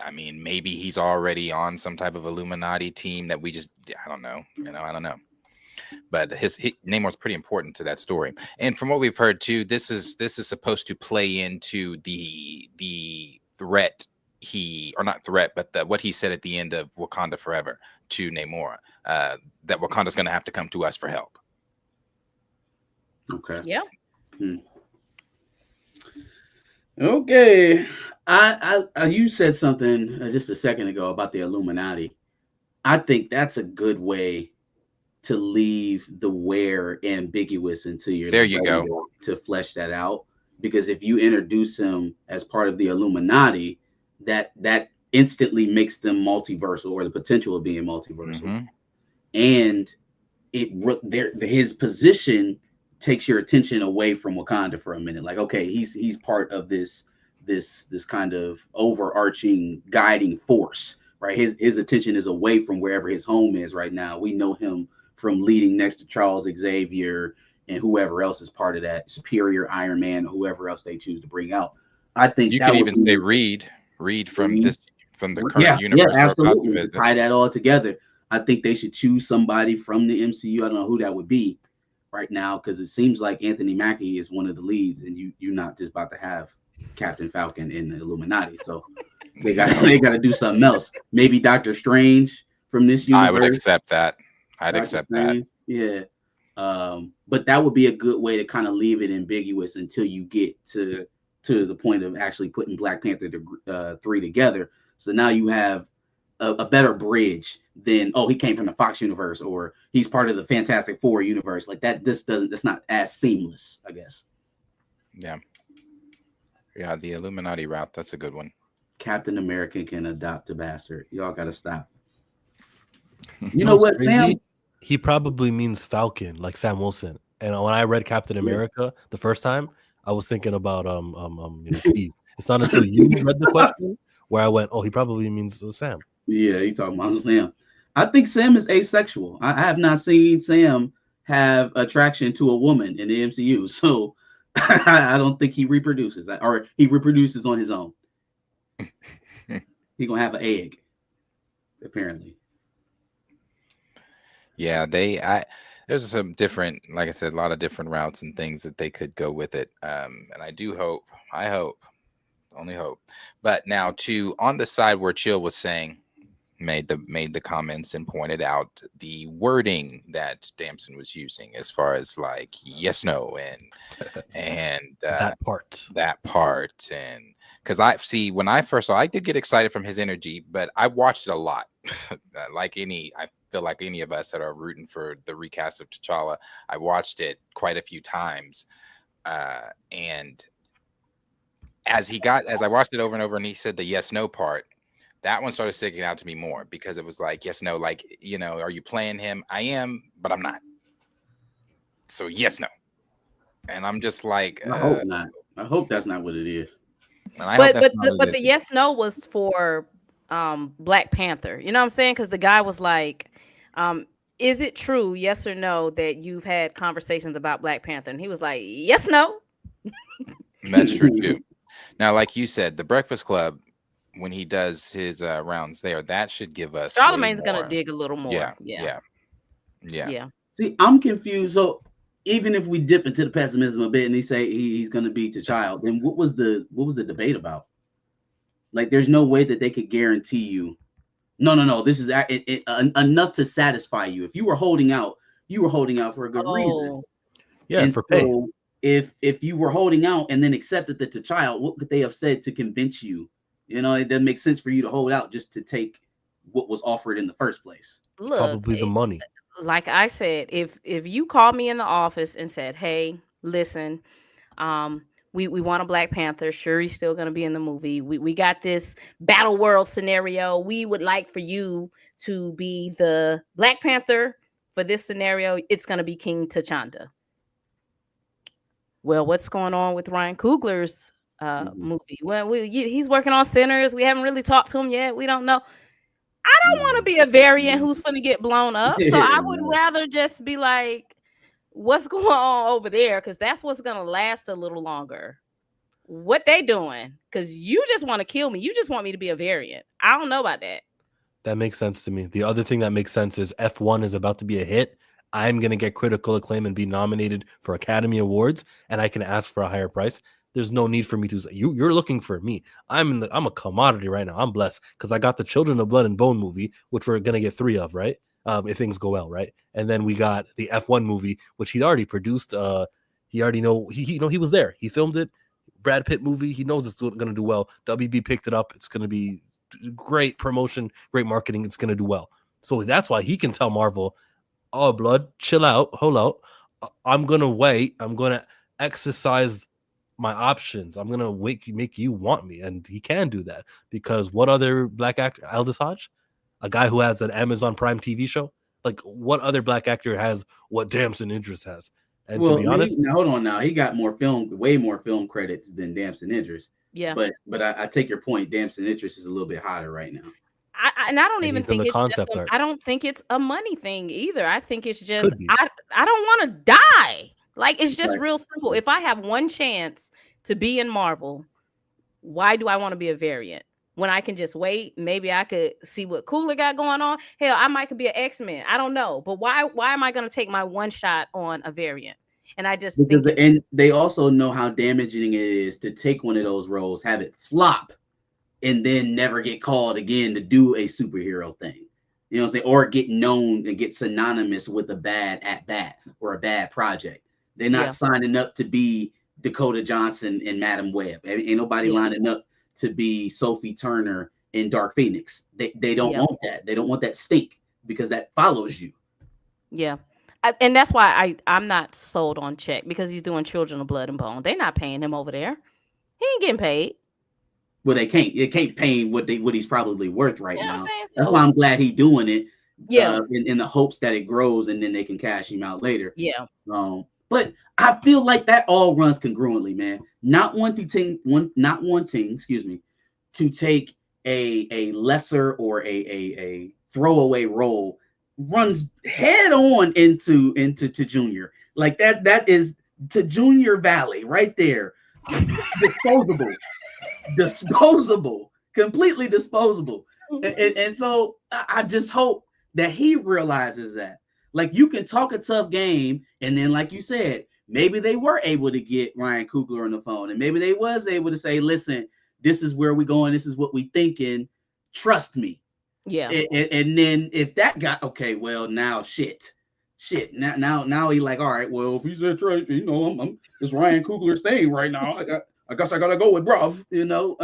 I mean, maybe he's already on some type of Illuminati team that I don't know. I don't know. But Namor's pretty important to that story. And from what we've heard too, this is supposed to play into the threat what he said at the end of Wakanda Forever to Namor, that Wakanda's going to have to come to us for help. Okay. Yeah. Okay. I you said something just a second ago about the Illuminati. I think that's a good way to leave the where ambiguous until you're there. You go to flesh that out, because if you introduce him as part of the Illuminati, that instantly makes them multiversal, or the potential of being multiversal, and his position takes your attention away from Wakanda for a minute. Like, okay, he's part of this kind of overarching guiding force, right? His attention is away from wherever his home is right now. We know him from leading next to Charles Xavier and whoever else is part of that, Superior Iron Man, or whoever else they choose to bring out. I think you could even say Reed from the current universe. Yeah, absolutely. To tie that all together, I think they should choose somebody from the MCU. I don't know who that would be right now, because it seems like Anthony Mackie is one of the leads, and you're not just about to have Captain Falcon in the Illuminati. So they got to do something else. Maybe Doctor Strange from this universe. I would accept that. Accept that. Yeah. But that would be a good way to kind of leave it ambiguous until you get to the point of actually putting Black Panther 3 together. So now you have a better bridge than, he came from the Fox universe, or he's part of the Fantastic Four universe. Like that, that's not as seamless, I guess. Yeah, the Illuminati route, that's a good one. Captain America can adopt a bastard. Y'all gotta stop. You know what, Sam? He probably means Falcon, like Sam Wilson. And when I read Captain America the first time, I was thinking about Steve. It's not until you read the question where I went, oh, he probably means Sam. Yeah, he talking about Sam. I think Sam is asexual. I have not seen Sam have attraction to a woman in the MCU, so I don't think he reproduces, or he reproduces on his own. He gonna have an egg, apparently. Yeah, there's some different, like I said, a lot of different routes and things that they could go with it. And I only hope. But now on the side where Chill was saying, made the comments and pointed out the wording that Damson was using as far as like yes, no, and that part, and because when I first saw, I did get excited from his energy, but I watched it a lot. I feel like any of us that are rooting for the recast of T'Challa, I watched it quite a few times, and as I watched it over and over, and he said the yes no part, that one started sticking out to me more because it was like yes no, like, you know, are you playing him? I am, but I'm not. So yes no, and I'm just like, I hope not. I hope that's not what it is. But the yes no was for Black Panther. You know what I'm saying? Because the guy was like, is it true, yes or no, that you've had conversations about Black Panther? And he was like, yes, no. That's true too. Now, like you said, the Breakfast Club, when he does his rounds there, that should give us. Charlemagne's gonna dig a little more. Yeah. See, I'm confused. So even if we dip into the pessimism a bit, and he say he's gonna be T'Challa, then what was the debate about? Like, there's no way that they could guarantee you. No. This is enough to satisfy you. If you were holding out, for a good reason. Yeah, and for pay. So if you were holding out and then accepted the T'Challa, what could they have said to convince you? You know, it doesn't make sense for you to hold out just to take what was offered in the first place. Look, probably the money. Like I said, if you called me in the office and said, "Hey, listen, we want a Black Panther. Shuri's still going to be in the movie. We got this battle world scenario. We would like for you to be the Black Panther for this scenario. It's going to be King T'Challa." Well, what's going on with Ryan Coogler's movie? Well, he's working on Sinners. We haven't really talked to him yet. We don't know. I don't want to be a variant who's going to get blown up. So I would rather just be like, what's going on over there? Because that's what's going to last a little longer. What they doing? Because you just want to kill me. You just want me to be a variant. I don't know about that. That makes sense to me. The other thing that makes sense is F1 is about to be a hit. I'm going to get critical acclaim and be nominated for Academy Awards, and I can ask for a higher price. There's no need for me to say, you're looking for me. I'm a commodity right now. I'm blessed because I got the Children of Blood and Bone movie, which we're going to get 3 of, right? If things go well, right? And then we got the F1 movie, which he's already produced. He already he was there. He filmed it. Brad Pitt movie. He knows it's going to do well. WB picked it up. It's going to be great promotion, great marketing. It's going to do well. So that's why he can tell Marvel, "Oh, blood, chill out, hold out. I'm going to wait. I'm going to exercise my options. I'm going to make you want me." And he can do that because what other Black actor? Aldous Hodge, a guy who has an Amazon Prime TV show. Like, what other Black actor has what Damson Idris has? And to be honest, hold on now. He got way more film credits than Damson Idris. Yeah. But I take your point. Damson Idris is a little bit hotter right now. I don't even think it's just I don't think it's a money thing either. I think it's just I don't want to die. Like, it's just real simple. If I have one chance to be in Marvel, why do I want to be a variant? When I can just wait, maybe I could see what Coogler got going on. Hell, I might could be an X-Men. I don't know. But why am I going to take my one shot on a variant? And I just think and they also know how damaging it is to take one of those roles, have it flop, and then never get called again to do a superhero thing. You know what I'm saying? Or get known and get synonymous with a bad at-bat or a bad project. They're not signing up to be Dakota Johnson and Madam Web. Ain't nobody lining up to be Sophie Turner in Dark Phoenix. They don't want that. They don't want that stink because that follows you. Yeah. And that's why I'm not sold on Check, because he's doing Children of Blood and Bone. They're not paying him over there. He ain't getting paid. Well, they can't pay him what he's probably worth right now. That's why I'm glad he's doing it. Yeah. In the hopes that it grows and then they can cash him out later. Yeah. But I feel like that all runs congruently, man. Not wanting, excuse me, to take a lesser or a throwaway role runs head on into to Junior. Like that is to Junior Valley right there. disposable, completely disposable. And so I just hope that he realizes that. Like, you can talk a tough game, and then, like you said, maybe they were able to get Ryan Coogler on the phone, and maybe they was able to say, listen, this is where we're going, this is what we thinking, trust me. Yeah. And then if that got okay, well, now shit. Now he like, all right, well, if he said trade, you know, it's Ryan Coogler's thing right now. I guess I gotta go with bruv, you know.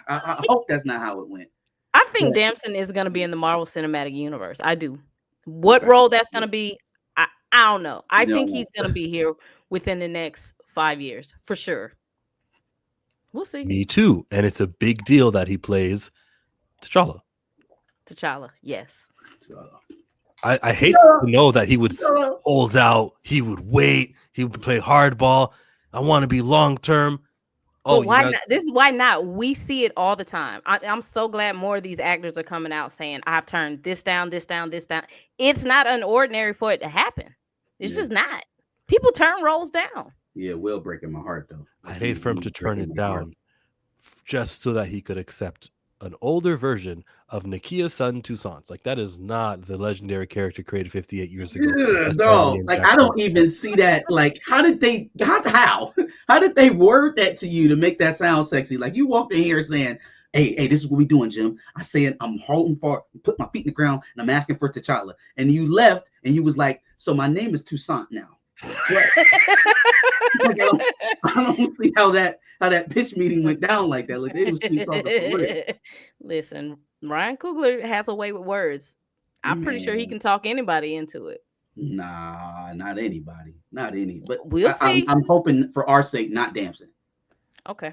I hope that's not how it went. I think Damson is gonna be in the Marvel Cinematic Universe. I do. What role that's gonna be, I don't know. I think he's gonna be here within the next 5 years for sure. We'll see. Me too. And it's a big deal that he plays T'Challa. T'Challa, yes. I hate to know that he would hold out, he would wait, he would play hardball. I want to be long term. Oh, why not? This is why not. We see it all the time. I'm so glad more of these actors are coming out saying, I've turned this down, this down, this down. It's not unordinary for it to happen. It's just not. People turn roles down. Yeah, Will breaking my heart, though. I'd hate for him to turn it down just so that he could accept an older version of Nakia's son Toussaint. Like, that is not the legendary character created 58 years ago. Yeah, no, like, I don't even see that. Like, how did they word that to you to make that sound sexy? Like, you walked in here saying, hey, this is what we doing, Jim. I said I'm holding for, put my feet in the ground, and I'm asking for T'Challa. And you left, and you was like, so my name is Toussaint now. Like, I don't see how that pitch meeting went down like that. Like, they was Listen, Ryan Coogler has a way with words. I'm pretty sure he can talk anybody into it. Nah, not anybody. Not any. But we'll see. I'm hoping for our sake, not Damson. Okay.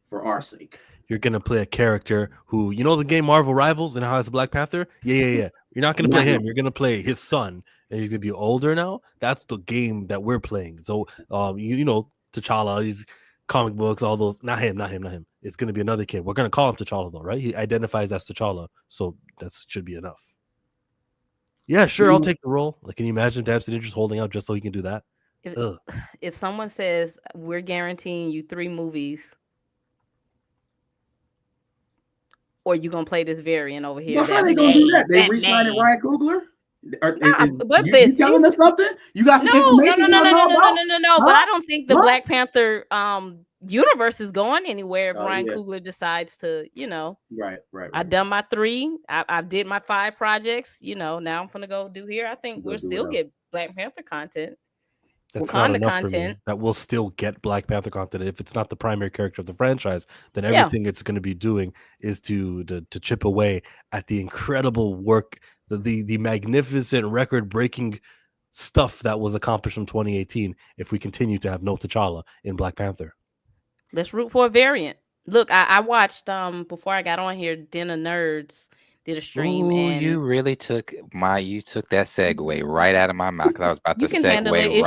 For our sake. You're gonna play a character who, you know, the game Marvel Rivals and how it's a Black Panther. Yeah. You're not gonna play him. You're gonna play his son, and he's gonna be older now. That's the game that we're playing. So, you know, T'Challa, he's comic books, all those. Not him. It's gonna be another kid. We're gonna call him T'Challa though, right? He identifies as T'Challa, so that should be enough. Yeah, sure, I'll take the role. Like, can you imagine Damson Idris holding out just so he can do that? If someone says we're guaranteeing you 3 movies, or you gonna play this variant over here? Well, how they gonna do that? They re-signed Ryan Coogler. But you telling us something? You got some information? No. But I don't think the Black Panther universe is going anywhere if Ryan Coogler decides to, you know. Right. I've done my 3. I did my 5 projects. You know, now I'm gonna go do here. I think we'll still get Black Panther content. That's not enough for me. That we'll still get Black Panther content. If it's not the primary character of the franchise, then everything it's going to be doing is to chip away at the incredible work, the magnificent record-breaking stuff that was accomplished from 2018. If we continue to have no T'Challa in Black Panther, let's root for a variant. Look, I watched before I got on here, Den of Nerds did a stream. Ooh, and you really took that segue right out of my mouth, because I was about to segue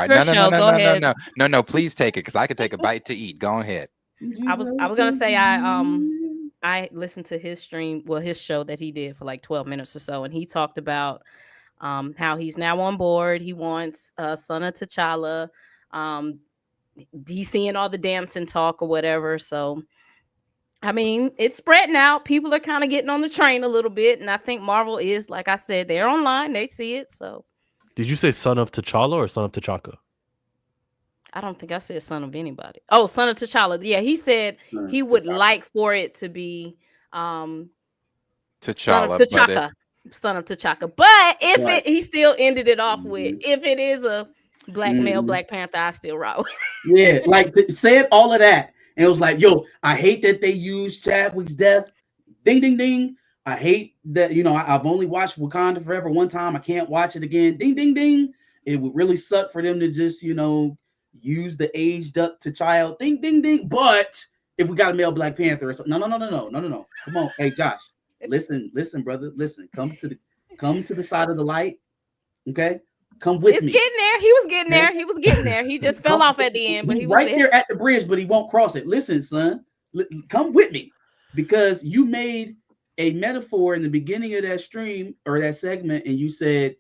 right. No, please take it, because I could take a bite to eat. Go ahead. I was gonna say I listened to his stream, his show that he did for like 12 minutes or so, and he talked about how he's now on board. He wants son of T'Challa. He's seeing all the Damson talk or whatever. So I mean, it's spreading out. People are kind of getting on the train a little bit, and I think Marvel is, like I said, they're online. They see it. So, did you say son of T'Challa or son of T'Chaka? I don't think I said son of anybody. Oh, son of T'Challa. Yeah, he said he would like for it to be T'Challa, son of T'Chaka. But if he still ended it off with, if it is a black male Black Panther, I still rock. Yeah, like said all of that. And it was like, yo, I hate that they used Chadwick's death. Ding, ding, ding. I hate that, you know, I've only watched Wakanda Forever one time. I can't watch it again. Ding, ding, ding. It would really suck for them to just, you know, use the aged up to child. Ding, ding, ding. But if we got a male Black Panther or something, no. Come on. Hey, Josh, listen, brother. Listen, come to the side of the light. Okay. Come with It's me. getting there. He was getting there. He was getting there. He just fell off at the end, but he was right there at the bridge, but he won't cross it. Listen, son, come with me, because you made a metaphor in the beginning of that stream or that segment, and you said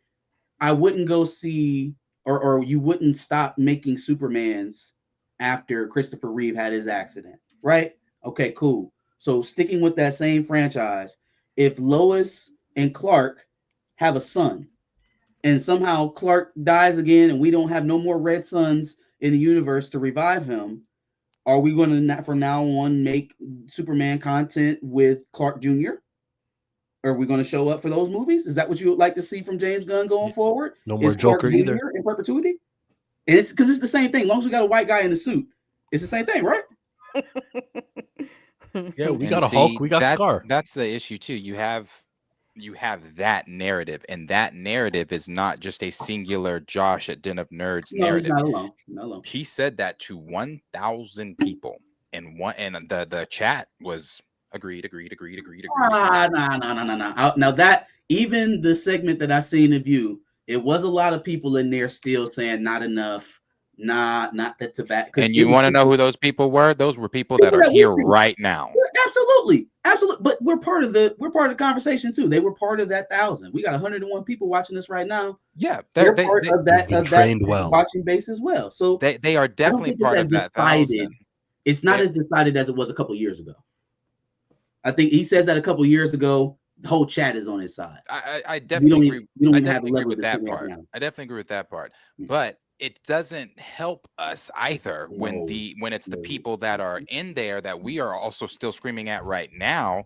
I wouldn't go see, or you wouldn't stop making Supermans after Christopher Reeve had his accident, right? Okay, cool. So sticking with that same franchise, if Lois and Clark have a son, and somehow Clark dies again, and we don't have no more red suns in the universe to revive him, are we going to from now on make Superman content with Clark Jr.? Are we going to show up for those movies? Is that what you would like to see from James Gunn going forward? No more Clark Joker Jr. either in perpetuity. And it's because it's the same thing. As long as we got a white guy in the suit, it's the same thing, right? Yeah, we And got a see, Hulk, we got Scar. That's the issue too. You have that narrative, and that narrative is not just a singular Josh at Den of Nerds narrative. He's not alone. Not alone. He said that to 1,000 people, and the chat was agreed. Nah. Now that even the segment that I seen of you, it was a lot of people in there still saying not enough, not that tobacco. And you want to know who those people were? Those were people that are here right now. Absolutely. But we're part of the conversation too. They were part of that 1,000. We got 101 people watching this right now. Yeah, they're part of that trained well watching base as well. So they are definitely part of that 1,000. It's not as decided as it was a couple years ago. I think he says that a couple years ago, the whole chat is on his side. I definitely agree. I definitely agree with that part. I definitely agree with that part. But it doesn't help us either when it's the people that are in there that we are also still screaming at right now,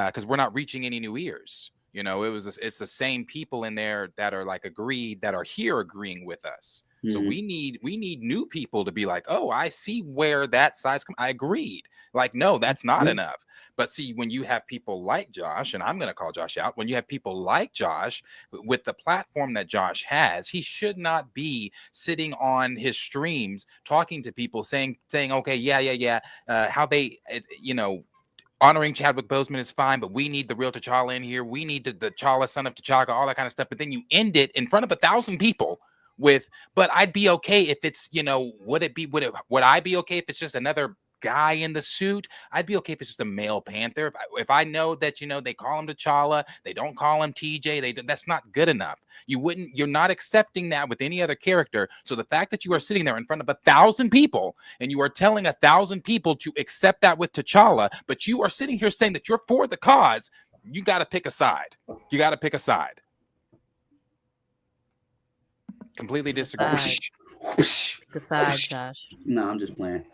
because we're not reaching any new ears. You know, it's the same people in there that are like agreed, that are here agreeing with us. So we need new people to be like, oh, I see where that side's come. I agreed. Like, no, that's not enough. But see, when you have people like Josh, and I'm going to call Josh out, when you have people like Josh with the platform that Josh has, he should not be sitting on his streams talking to people saying, okay, yeah, how they, honoring Chadwick Boseman is fine, but we need the real T'Challa in here. We need the T'Challa, son of T'Chaka, all that kind of stuff. But then you end it in front of 1,000 people with, but I'd be okay if it's, would I be okay if it's just another guy in the suit? I'd be okay if it's just a male Panther. If I know that, they call him T'Challa, they don't call him TJ, that's not good enough. You're not accepting that with any other character. So the fact that you are sitting there in front of 1,000 people and you are telling 1,000 people to accept that with T'Challa, but you are sitting here saying that you're for the cause, you got to pick a side. You got to pick a side. Completely disagree. Pick a side, Josh. No, I'm just playing.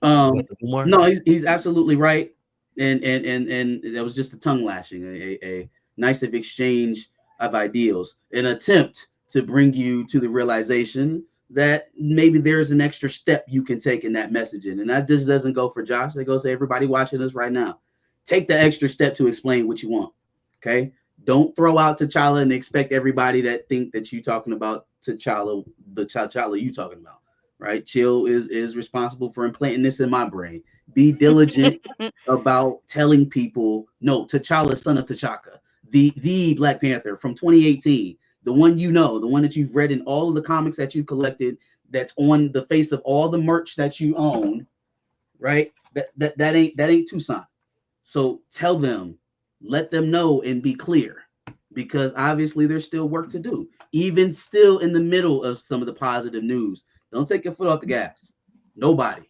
No, he's absolutely right, and that was just a tongue lashing, a nice exchange of ideals, an attempt to bring you to the realization that maybe there's an extra step you can take in that messaging, and that just doesn't go for Josh. That goes to everybody watching us right now. Take the extra step to explain what you want. Okay, don't throw out T'Challa and expect everybody that think that you talking about T'Challa, the T'Challa you talking about. Right, Chill is responsible for implanting this in my brain. Be diligent about telling people, no, T'Challa, son of T'Chaka, the Black Panther from 2018, the one the one that you've read in all of the comics that you've collected, that's on the face of all the merch that you own, right? That ain't Tucson. So tell them, let them know, and be clear, because obviously there's still work to do, even still in the middle of some of the positive news. Don't take your foot off the gas. Nobody.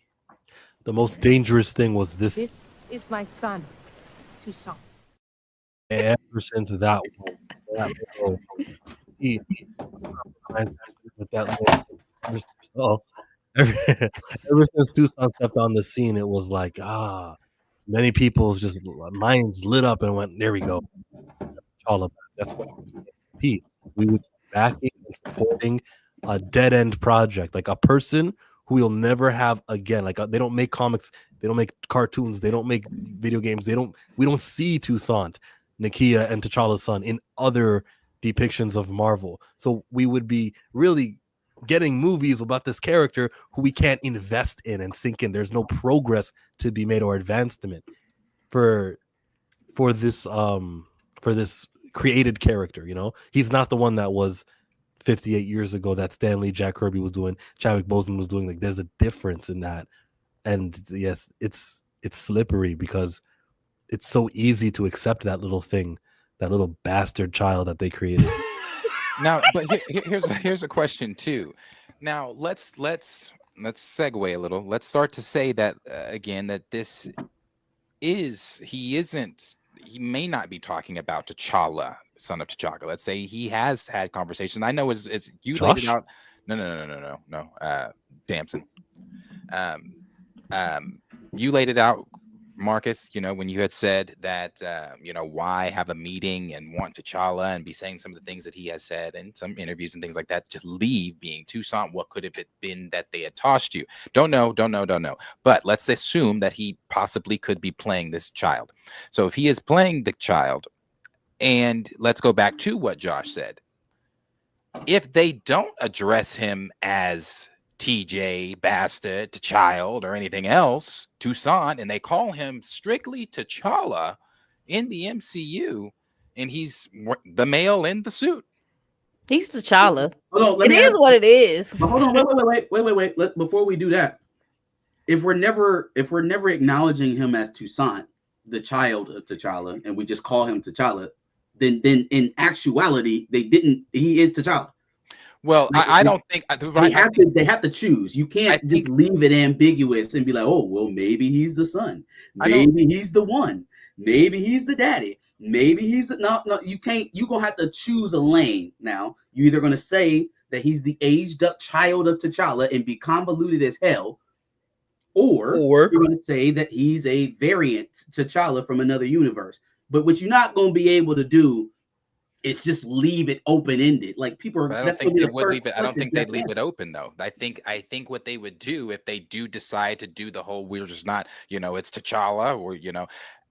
The most dangerous thing was this. This is my son, Tucson. Ever since that little, ever since Tucson stepped on the scene, it was like, many people's just minds lit up and went, there we go. All of that. That's P. We would be backing and supporting a dead end project, like a person who we'll never have again. Like they don't make comics, they don't make cartoons, they don't make video games. We don't see Toussaint, Nakia, and T'Challa's son in other depictions of Marvel. So we would be really getting movies about this character who we can't invest in and sink in. There's no progress to be made or advancement for this created character. He's not the one that was 58 years ago that Stan Lee, Jack Kirby was doing, Chadwick Boseman was doing. Like, there's a difference in that. And yes, it's slippery because it's so easy to accept that little thing, that little bastard child that they created. Now, but here's a question too. Now let's segue a little. Let's start to say that again, that he may not be talking about T'Challa, son of T'Chaka. Let's say he has had conversations. I know it's you Josh? laid it out. No. Damson. You laid it out, Marcus, when you had said that, why have a meeting and want T'Challa and be saying some of the things that he has said in some interviews and things like that, just leave being Toussaint. What could have it been that they had tossed you? Don't know. But let's assume that he possibly could be playing this child. So if he is playing the child, and let's go back to what Josh said, if they don't address him as TJ, Bastard, T'Child, or anything else, Toussaint, and they call him strictly T'Challa in the MCU, and he's the male in the suit. He's T'Challa. Hold on, it is what it is. Hold on, wait. Before we do that, if we're never acknowledging him as Toussaint, the child of T'Challa, and we just call him T'Challa, then in actuality, he is T'Challa. Well, I don't think they have to choose. You can't just leave it ambiguous and be like, oh, well, maybe he's the son, maybe he's the one, maybe he's the daddy, maybe he's the no. You can't. You're gonna have to choose a lane now. You're either gonna say that he's the aged up child of T'Challa and be convoluted as hell, or you're gonna say that he's a variant T'Challa from another universe. But what you're not gonna be able to do, it's just leave it open-ended. Like people are. I don't think they would leave it. I don't think they'd leave it open though. I think what they would do if they do decide to do the whole we're just not, it's T'Challa or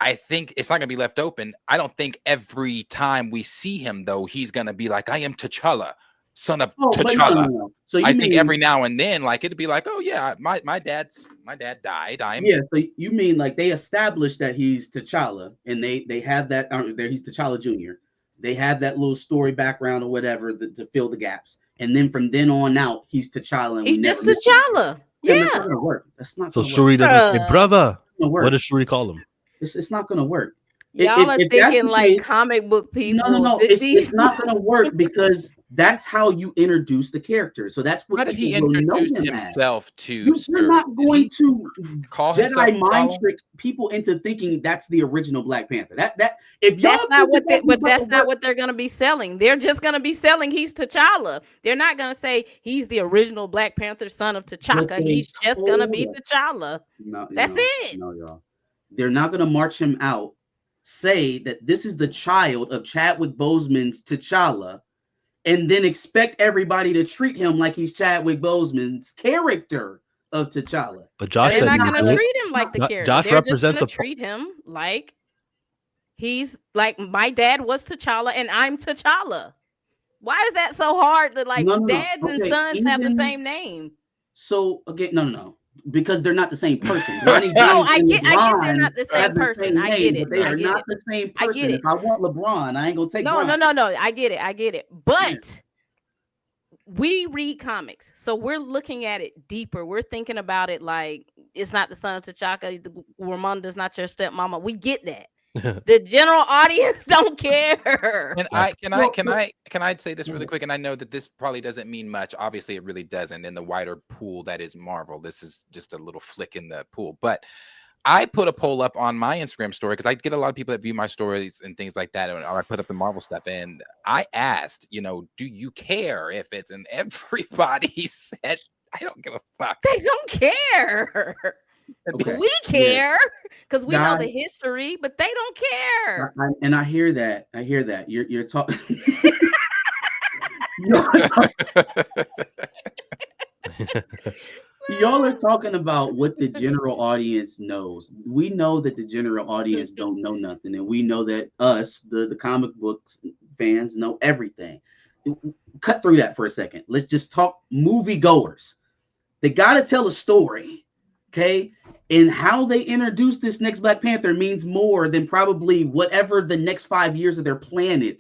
I think it's not gonna be left open. I don't think every time we see him though, he's gonna be like, I am T'Challa, son of T'Challa. No. So I think every now and then, like it'd be like, oh yeah, my dad died. So you mean like they established that he's T'Challa and they have that he's T'Challa Jr. They have that little story background or whatever to fill the gaps. And then from then on out, he's T'Challa. And he's just T'Challa. Yeah. That's not going to work. That's not so Shuri doesn't say, brother. What does Shuri call him? It's not going to work. Y'all are thinking like comic book people. No. It's not going to work because that's how you introduce the character. So that's what. How did he introduce himself to? You're not going to call Jedi mind trick people into thinking that's the original Black Panther. That's not what they're going to be selling. They're just going to be selling he's T'Challa. They're not going to say he's the original Black Panther, son of T'Chaka. He's just going to be T'Challa. That's it. No, y'all. They're not going to march him out. Say that this is the child of Chadwick Boseman's T'Challa, and then expect everybody to treat him like he's Chadwick Boseman's character of T'Challa. But Josh they're said not going to treat him like the character. Josh they're represents just treat him like he's like my dad was T'Challa and I'm T'Challa. Why is that so hard that dads and sons have the same name? So again, no. Because they're not the same person. I get they're not the same person. I get it. They are not the same person. If I want LeBron, I ain't gonna take. No. I get it. But we read comics, so we're looking at it deeper. We're thinking about it like it's not the son of T'Chaka. Ramonda's not your stepmama. We get that. The general audience don't care. And can I say this really quick? And I know that this probably doesn't mean much. Obviously, it really doesn't in the wider pool that is Marvel. This is just a little flick in the pool. But I put a poll up on my Instagram story because I get a lot of people that view my stories and things like that. And I put up the Marvel stuff, and I asked, do you care if it's? And everybody said, I don't give a fuck. They don't care. Okay. We care because we know the history, but they don't care. And I hear that. You're talking. Y'all are talking about what the general audience knows. We know that the general audience don't know nothing, and we know that us, the comic books fans, know everything. Cut through that for a second. Let's just talk moviegoers. They got to tell a story. Okay, and how they introduce this next Black Panther means more than probably whatever the next 5 years of their plan is.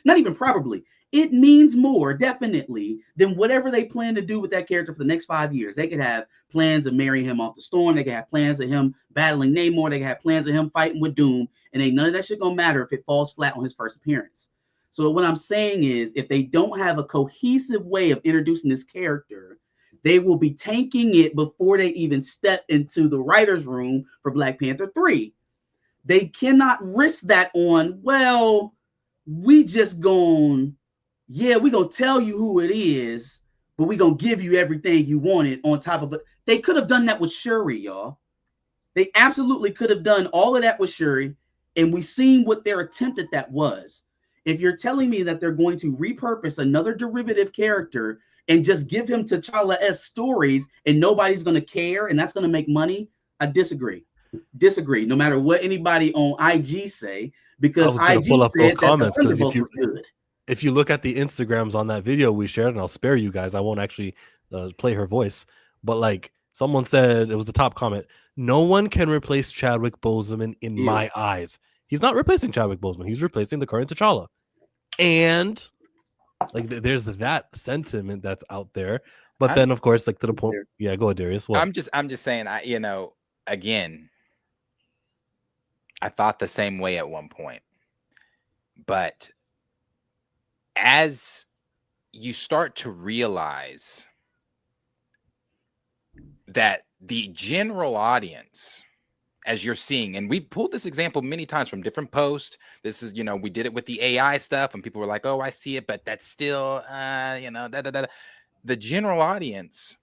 Not even probably. it means more, definitely, than whatever they plan to do with that character for the next 5 years. They could have plans of marrying him off the storm. They could have plans of him battling Namor. They could have plans of him fighting with Doom. And ain't none of that shit gonna matter if it falls flat on his first appearance. So what I'm saying is, if they don't have a cohesive way of introducing this character, they will be tanking it before they even step into the writer's room for Black Panther 3. They cannot risk that on, well, we just we're gonna tell you who it is, but we're gonna give you everything you wanted on top of it. They could have done that with Shuri, y'all. They absolutely could have done all of that with Shuri, and we seen what their attempt at that was. If you're telling me that they're going to repurpose another derivative character and just give him T'Challa-esque stories and nobody's going to care and that's going to make money, I disagree. No matter what anybody on IG say, because IG pull up said those comments, that the Thunderbolt was good. If you look at the Instagrams on that video we shared, and I'll spare you guys, I won't actually play her voice, but like someone said, it was the top comment, no one can replace Chadwick Boseman in my eyes. He's not replacing Chadwick Boseman. He's replacing the current T'Challa. And like there's that sentiment that's out there. But then of course, like to the point, yeah, go ahead, Darius. What? I'm just saying, again, I thought the same way at one point. But as you start to realize that the general audience, as you're seeing, and we've pulled this example many times from different posts. This is, we did it with the AI stuff, and people were like, "Oh, I see it," but that's still, The general audience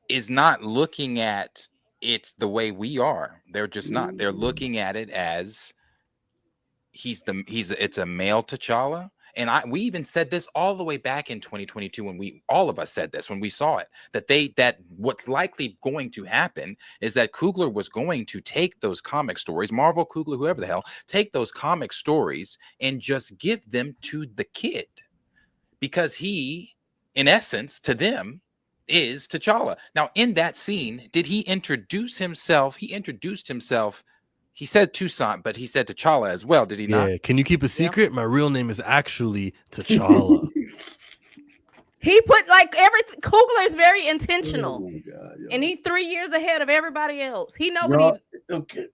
is not looking at it the way we are. They're just not. They're looking at it as it's a male T'Challa. And we even said this all the way back in 2022 when all of us said this when we saw it, that what's likely going to happen is that Coogler was going to take those comic stories, Marvel, Coogler, whoever the hell, take those comic stories and just give them to the kid, because he, in essence, to them, is T'Challa. Now, in that scene, did he introduce himself? He introduced himself. He said Toussaint, but he said T'Challa as well. Did he not? Yeah. Can you keep a secret? Yeah. My real name is actually T'Challa. He put like everything. Coogler is very intentional. Oh my God, and he's 3 years ahead of everybody else. He knows what he. Okay.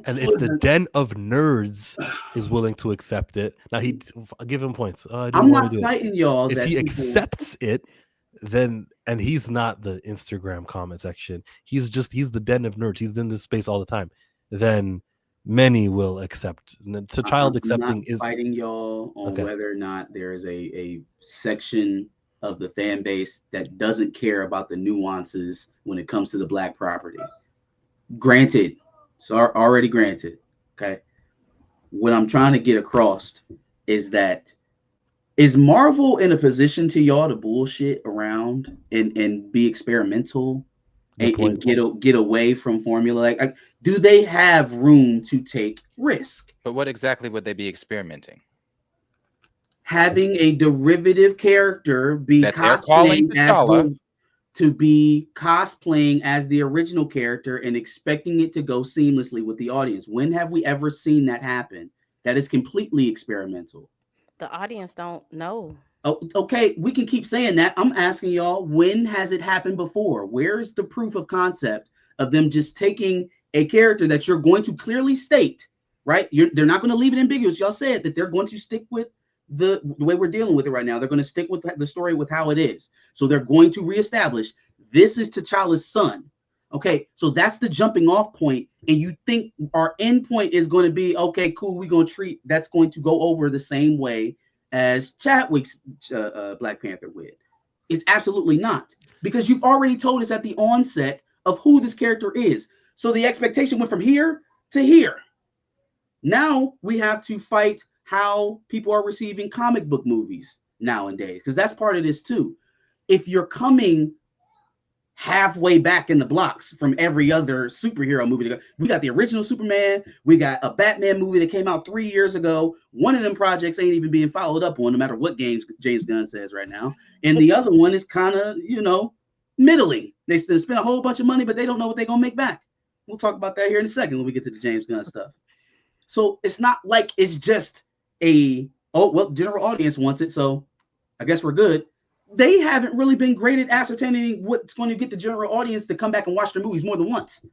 And if the Den of Nerds is willing to accept it, now I'll give him points. I'm not fighting y'all. If he accepts it, then, and he's not the Instagram comment section. He's the Den of Nerds. He's in this space all the time. Then many will accept. Accepting is fighting y'all on whether or not there is a section of the fan base that doesn't care about the nuances when it comes to the Black property. Granted, so already granted. Okay, what I'm trying to get across is that is Marvel in a position to y'all to bullshit around and be experimental and get away from formula? Like, do they have room to take risk? But what exactly would they be experimenting? Having a derivative character be cosplaying as the original character and expecting it to go seamlessly with the audience. When have we ever seen that happen? That is completely experimental. The audience don't know. Oh, okay, we can keep saying that. I'm asking y'all, when has it happened before? Where's the proof of concept of them just taking a character that you're going to clearly state, right? They're not going to leave it ambiguous. Y'all said that they're going to stick with the way we're dealing with it right now. They're going to stick with the story with how it is. So they're going to reestablish this is T'Challa's son. Okay, so that's the jumping off point. And you think our end point is going to be, okay, cool, we're going to treat that's going to go over the same way as Chadwick's Black Panther would. It's absolutely not, because you've already told us at the onset of who this character is. So the expectation went from here to here. Now we have to fight how people are receiving comic book movies nowadays, because that's part of this too. If you're coming halfway back in the blocks from every other superhero movie, we got the original Superman, we got a Batman movie that came out 3 years ago. One of them projects ain't even being followed up on, no matter what James Gunn says right now. And the other one is kind of, middling. They spend a whole bunch of money, but they don't know what they're gonna make back. We'll talk about that here in a second when we get to the James Gunn stuff. So it's not like it's just a oh, well, general audience wants it, so I guess we're good. They haven't really been great at ascertaining what's going to get the general audience to come back and watch their movies more than once.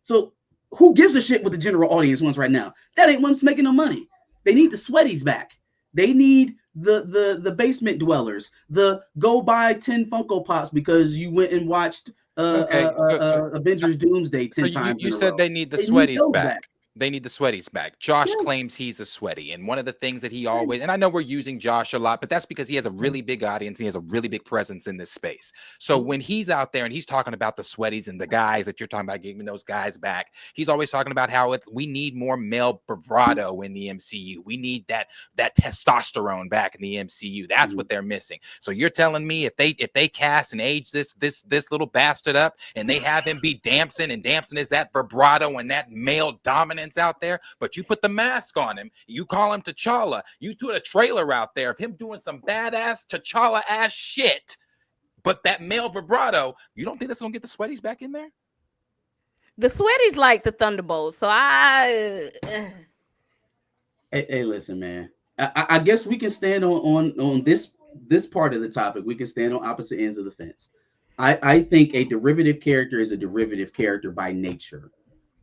So who gives a shit what the general audience wants right now? That ain't what's making no money. They need the sweaties back. They need the basement dwellers, the go buy 10 Funko Pops because you went and watched Avengers Doomsday 10 times. You said they need the sweaties back. They need the sweaties back. Josh claims he's a sweaty. And one of the things that he always, and I know we're using Josh a lot, but that's because he has a really big audience. He has a really big presence in this space. So when he's out there and he's talking about the sweaties and the guys that you're talking about, giving those guys back, he's always talking about how we need more male bravado in the MCU. We need that testosterone back in the MCU. That's what they're missing. So you're telling me if they cast and age this little bastard up and they have him be Damson, and Damson is that vibrato and that male dominance out there, but you put the mask on him, you call him T'Challa, you do a trailer out there of him doing some badass T'Challa ass shit, but that male vibrato, you don't think that's gonna get the sweaties back in there? The sweaties like the Thunderbolts, so hey, listen, man, I guess we can stand on this part of the topic. We can stand on opposite ends of the fence. I think a derivative character is a derivative character by nature.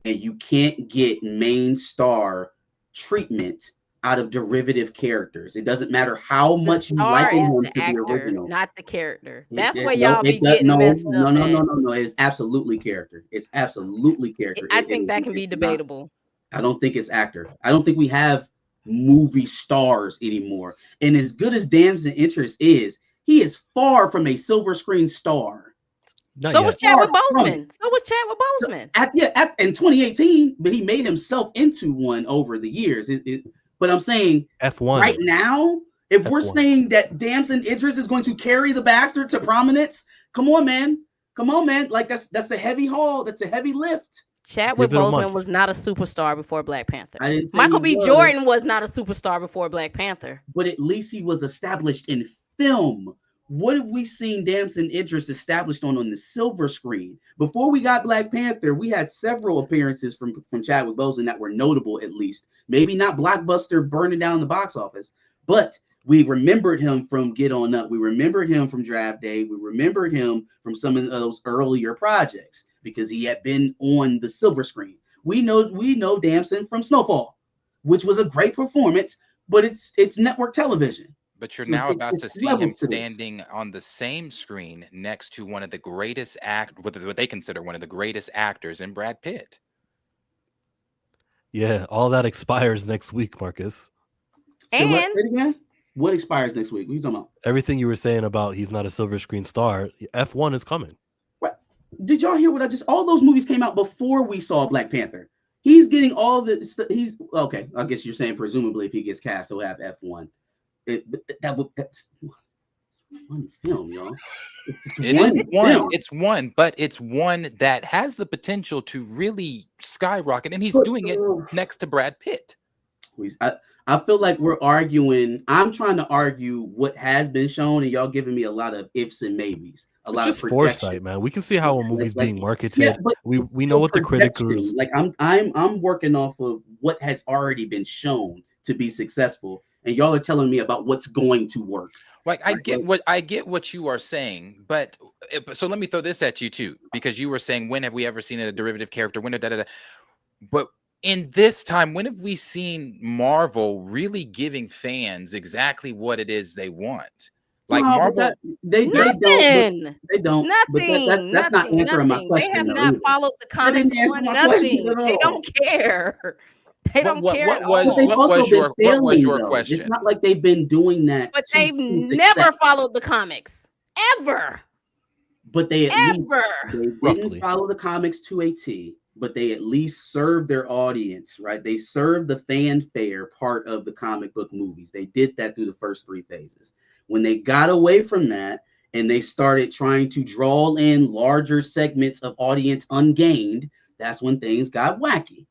And you can't get main star treatment out of derivative characters. It doesn't matter how much you like them to the original, not the character. That's where y'all be getting messed up. No. It's absolutely character. It's absolutely character. I think that can be debatable. I don't think it's actor. I don't think we have movie stars anymore. And as good as Damson Idris is, he is far from a silver screen star. So was Chadwick Boseman. In 2018, but he made himself into one over the years. But I'm saying F1 right now, if we're saying that Damson Idris is going to carry the bastard to prominence, come on, man. Like that's a heavy haul. That's a heavy lift. Chadwick Boseman was not a superstar before Black Panther. Michael B. Jordan was not a superstar before Black Panther. But at least he was established in film. What have we seen Damson Idris established on the silver screen? Before we got Black Panther, we had several appearances from Chadwick Boseman that were notable, at least. Maybe not blockbuster burning down the box office, but we remembered him from Get On Up. We remembered him from Draft Day. We remembered him from some of those earlier projects because he had been on the silver screen. We know Damson from Snowfall, which was a great performance, but it's network television. But you're now about to see him standing on the same screen next to one of the greatest what they consider one of the greatest actors in Brad Pitt. Yeah, all that expires next week, Marcus. And what expires next week? What are you talking about? Everything you were saying about he's not a silver screen star, F1 is coming. What? Did y'all hear what all those movies came out before we saw Black Panther? He's getting all this. He's okay. I guess you're saying presumably if he gets cast, he'll have F1. That's one film, y'all. It's one, but it's one that has the potential to really skyrocket, and he's doing it next to Brad Pitt. I feel like we're arguing. I'm trying to argue what has been shown, and y'all giving me a lot of ifs and maybes. It's just foresight, man. We can see how a movie's being marketed. Yeah, we know what the critics like. I'm working off of what has already been shown to be successful. And y'all are telling me about what's going to work. Like I get what you are saying, but so let me throw this at you too, because you were saying when have we ever seen a derivative character? But in this time, when have we seen Marvel really giving fans exactly what it is they want? Like Marvel, they don't. Nothing. That's not answering my question. They have not followed the comments on nothing. They don't care. They don't care. What was your question? It's not like they've been doing that. But they've never followed the comics. Ever. But they didn't follow the comics to a T, but they at least served their audience, right? They served the fanfare part of the comic book movies. They did that through the first 3 phases. When they got away from that and they started trying to draw in larger segments of audience ungained, that's when things got wacky.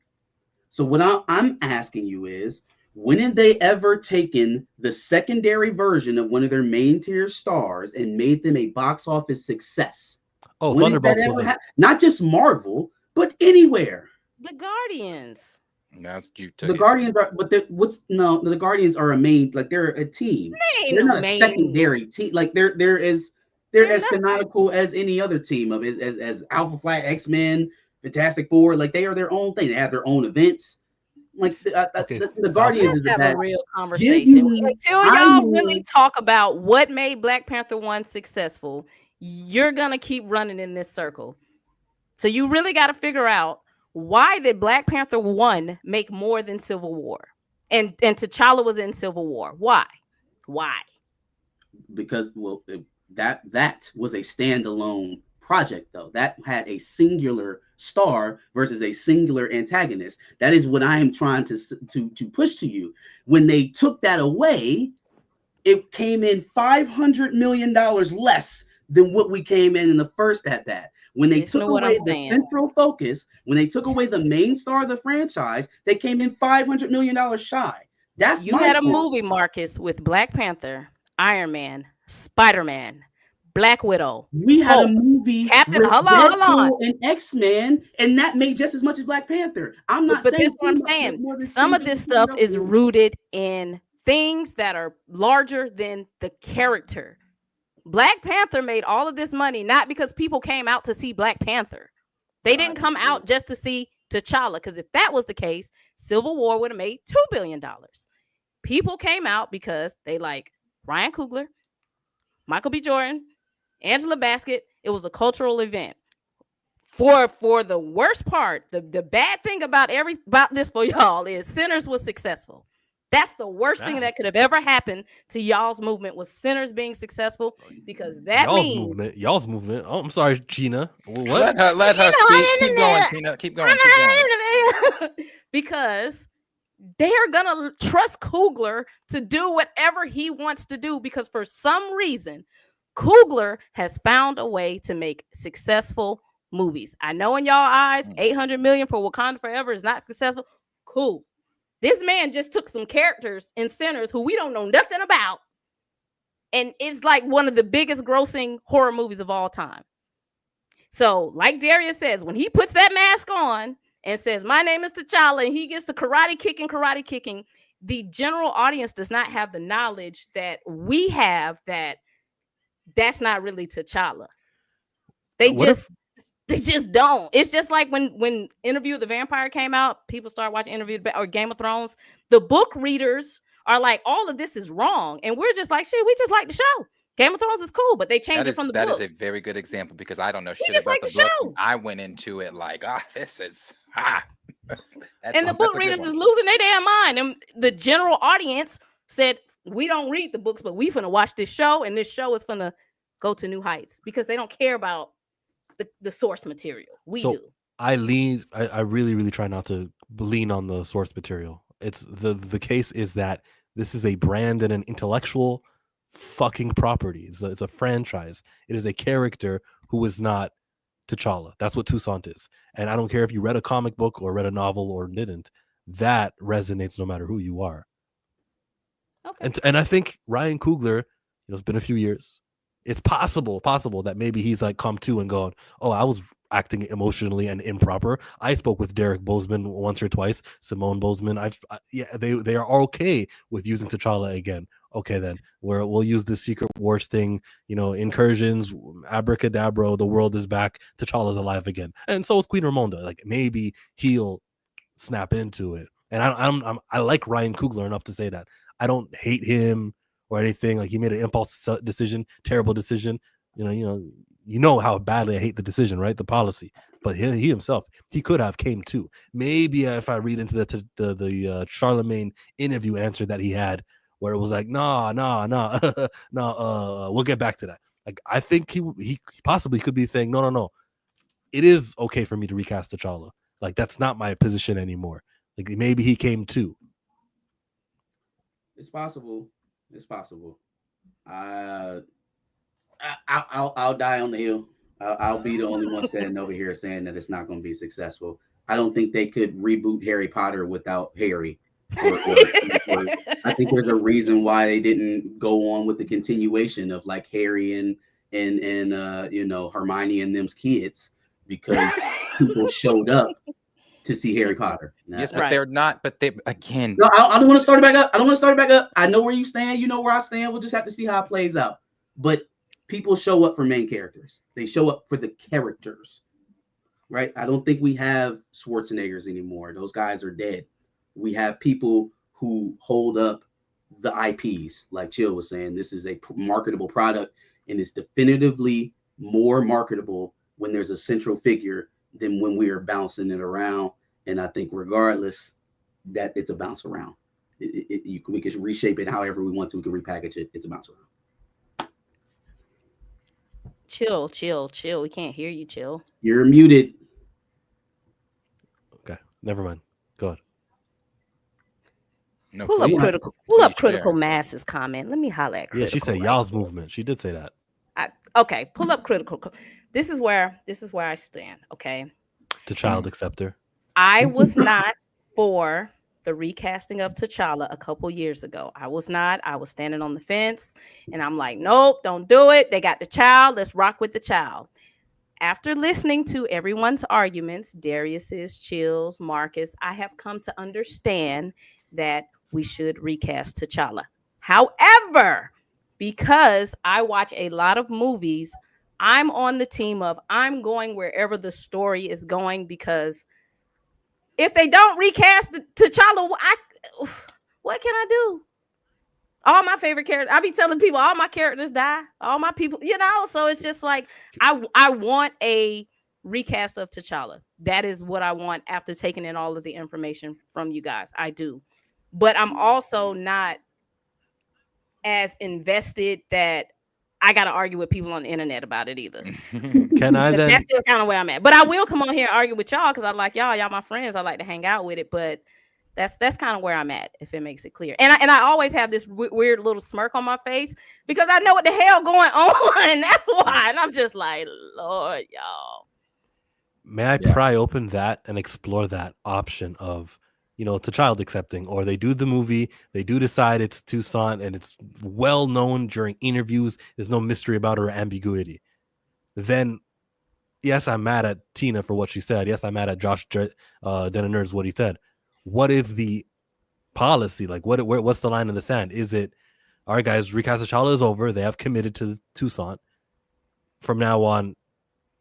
So what I'm asking you is, when have they ever taken the secondary version of one of their main tier stars and made them a box office success? Oh, Thunderbolts was not just Marvel, but anywhere. The Guardians. That's you. The Guardians are, but the Guardians are a main, like they're a team. They're not a secondary team. Like they're as canonical as any other team of as Alpha Flight, X-Men, Fantastic Four. Like they are their own thing. They have their own events. Like the Guardians is have a real conversation. Until y'all really talk about what made Black Panther 1 successful, you're gonna keep running in this circle. So you really got to figure out, why did Black Panther 1 make more than Civil War? And T'Challa was in Civil War. Why? Because that was a standalone project, though. That had a singular star versus a singular antagonist. That is what I am trying to push to you. When they took that away, it came in $500 million less than what we came in the first at that. When they took away the central focus, when they took away the main star of the franchise, they came in $500 million shy. That's you had a movie, Marcus, with Black Panther, Iron Man, Spider-Man, Black Widow. We had a movie, Captain, hold on, and X-Men, and that made just as much as Black Panther. I'm not saying, but that's what I'm saying. Some of this stuff is rooted in things that are larger than the character. Black Panther made all of this money not because people came out to see Black Panther. They didn't come out just to see T'Challa, because if that was the case, Civil War would have made $2 billion. People came out because they like Ryan Coogler, Michael B. Jordan, Angela Bassett. It was a cultural event. For the worst part, the bad thing about this for y'all is Sinners was successful. That's the worst thing that could have ever happened to y'all's movement, was Sinners being successful, because that y'all's movement. Oh, I'm sorry, Gina. What? Let her speak. Keep going, Gina. Keep going. Because they are gonna trust Coogler to do whatever he wants to do, because for some reason, Coogler has found a way to make successful movies. I know in y'all eyes, $800 million for Wakanda Forever is not successful. Cool. This man just took some characters in Sinners who we don't know nothing about, and it's like one of the biggest grossing horror movies of all time. So, like Darius says, when he puts that mask on and says, "My name is T'Challa," and he gets to karate kicking, the general audience does not have the knowledge that we have, that's not really T'Challa. They just don't. It's just like when Interview with the Vampire came out, people started watching or Game of Thrones. The book readers are like, all of this is wrong, and we're just like, shit, we just like the show. Game of Thrones is cool, but they changed it from the books. That is a very good example, because I don't know shit about the books. I went into it like, this is and the book readers is losing their damn mind. And the general audience said, we don't read the books, but we finna watch this show, and this show is finna go to new heights, because they don't care about the source material. We do. I really, really try not to lean on the source material. It's the case is that this is a brand and an intellectual fucking property. It's a franchise. It is a character who is not T'Challa. That's what Toussaint is. And I don't care if you read a comic book or read a novel or didn't. That resonates no matter who you are. Okay. And I think Ryan Coogler, it's been a few years. It's possible that maybe he's like come to and gone, oh, I was acting emotionally and improper. I spoke with Derek Bozeman once or twice, Simone Bozeman. They are okay with using T'Challa again. Okay, then we'll use the Secret Wars thing, incursions, abracadabra, the world is back, T'Challa's alive again, and so is Queen Ramonda. Like maybe he'll snap into it. And I like Ryan Coogler enough to say that I don't hate him or anything. Like he made an impulse decision, terrible decision. You know how badly I hate the decision, right? The policy. But he himself, he could have came to. Maybe if I read into the Charlemagne interview answer that he had, where it was like, no, we'll get back to that. Like I think he possibly could be saying, no. It is okay for me to recast T'Challa. Like that's not my position anymore. Like maybe he came to. It's possible. I'll die on the hill. I'll be the only one sitting over here saying that it's not going to be successful. I don't think they could reboot Harry Potter without Harry. Or I think there's a reason why they didn't go on with the continuation of like Harry and Hermione and them's kids, because people showed up to see Harry Potter. Yes, but they're not. But they again. No, I don't want to start it back up. I don't want to start it back up. I know where you stand. You know where I stand. We'll just have to see how it plays out. But people show up for main characters. They show up for the characters, right? I don't think we have Schwarzeneggers anymore. Those guys are dead. We have people who hold up the IPs, like Chill was saying. This is a marketable product, and it's definitively more marketable when there's a central figure than when we are bouncing it around. And I think regardless that it's a bounce around, we can reshape it however we want to. We can repackage it. It's a bounce around. Chill. We can't hear you, Chill. You're muted. Okay, never mind. Go ahead. No, Pull please. up Please critical share. mass's comment. Let me holler at critical. Yeah, she said y'all's movement. She did say that. Okay, pull up critical. This is where I stand. Okay. T'Challa acceptor. I was not for the recasting of T'Challa a couple years ago. I was not. I was standing on the fence, and I'm like, nope, don't do it. They got the child. Let's rock with the child. After listening to everyone's arguments, Darius's, Chill's, Marcus, I have come to understand that we should recast T'Challa. However, because I watch a lot of movies, I'm on the team of I'm going wherever the story is going, because if they don't recast T'Challa, what can I do? All my favorite characters, I be telling people all my characters die, all my people, so it's just like I want a recast of T'Challa. That is what I want after taking in all of the information from you guys. I do. But I'm also not as invested that I got to argue with people on the internet about it either. Can I then? That's just kind of where I'm at. But I will come on here and argue with y'all because I like y'all. Y'all my friends. I like to hang out with it. But that's kind of where I'm at, if it makes it clear. And I always have this weird little smirk on my face because I know what the hell going on. That's why. And I'm just like, Lord, y'all. May I pry open that and explore that option of, T'Challa accepting, or they do the movie, they do decide it's Toussaint, and it's well known during interviews. There's no mystery about it or ambiguity. Then, yes, I'm mad at Tina for what she said. Yes, I'm mad at Josh Denner's what he said. What is the policy? Like, what's the line in the sand? Is it, all right, guys, recast T'Challa is over. They have committed to Toussaint. From now on,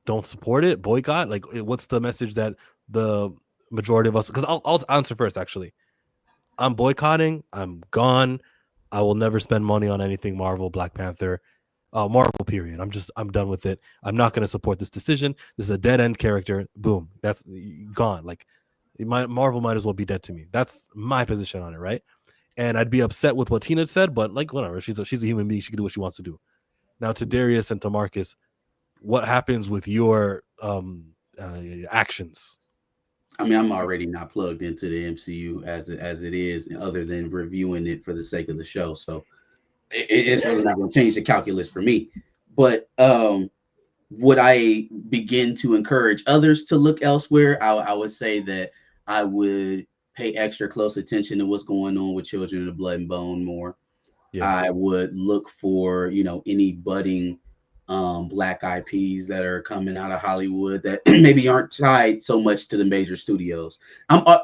don't support it, boycott. Like, what's the message that the majority of us? Because I'll answer first. Actually, I'm boycotting. I'm gone. I will never spend money on anything Marvel, Black Panther, Marvel. Period. I'm done with it. I'm not going to support this decision. This is a dead end character. Boom. That's gone. Like, Marvel might as well be dead to me. That's my position on it, right? And I'd be upset with what Tina said, but like, whatever. She's a human being. She can do what she wants to do. Now, to Darius and to Marcus, what happens with your actions? I mean, I'm already not plugged into the MCU as it is, other than reviewing it for the sake of the show. So it's really not going to change the calculus for me. But would I begin to encourage others to look elsewhere? I would say that I would pay extra close attention to what's going on with Children of Blood and Bone more. Yeah. I would look for, any budding Black IPs that are coming out of Hollywood that maybe aren't tied so much to the major studios.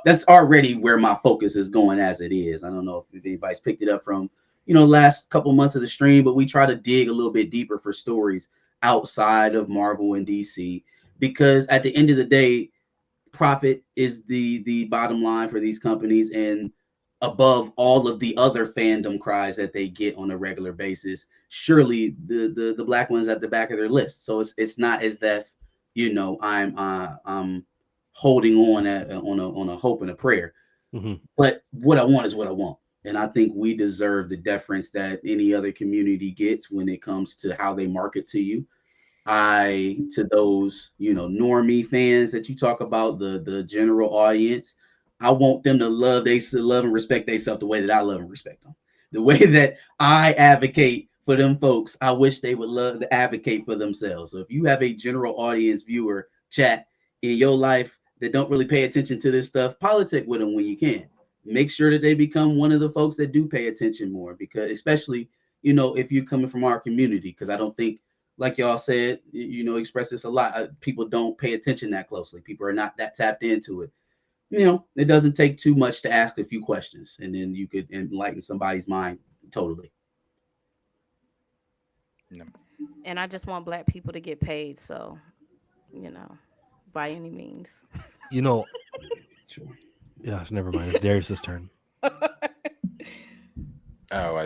That's already where my focus is going as it is. I don't know if anybody's picked it up from, last couple months of the stream, but we try to dig a little bit deeper for stories outside of Marvel and DC, because at the end of the day, profit is the bottom line for these companies, and above all of the other fandom cries that they get on a regular basis, surely the Black ones at the back of their list. So it's not as if I'm holding on a hope and a prayer. Mm-hmm. But what I want is what I want, and I think we deserve the deference that any other community gets when it comes to how they market to you. To those normie fans that you talk about, the general audience, I want them to love and respect themselves the way that I love and respect them. The way that I advocate for them folks, I wish they would love to advocate for themselves. So if you have a general audience viewer chat in your life that don't really pay attention to this stuff, politic with them when you can. Make sure that they become one of the folks that do pay attention more, because especially, if you're coming from our community, because I don't think, like y'all said, express this a lot, people don't pay attention that closely. People are not that tapped into it. it doesn't take too much to ask a few questions, and then you could enlighten somebody's mind totally. And I just want black people to get paid, so by any means. Sure. Yeah, never mind. It's Darius's turn.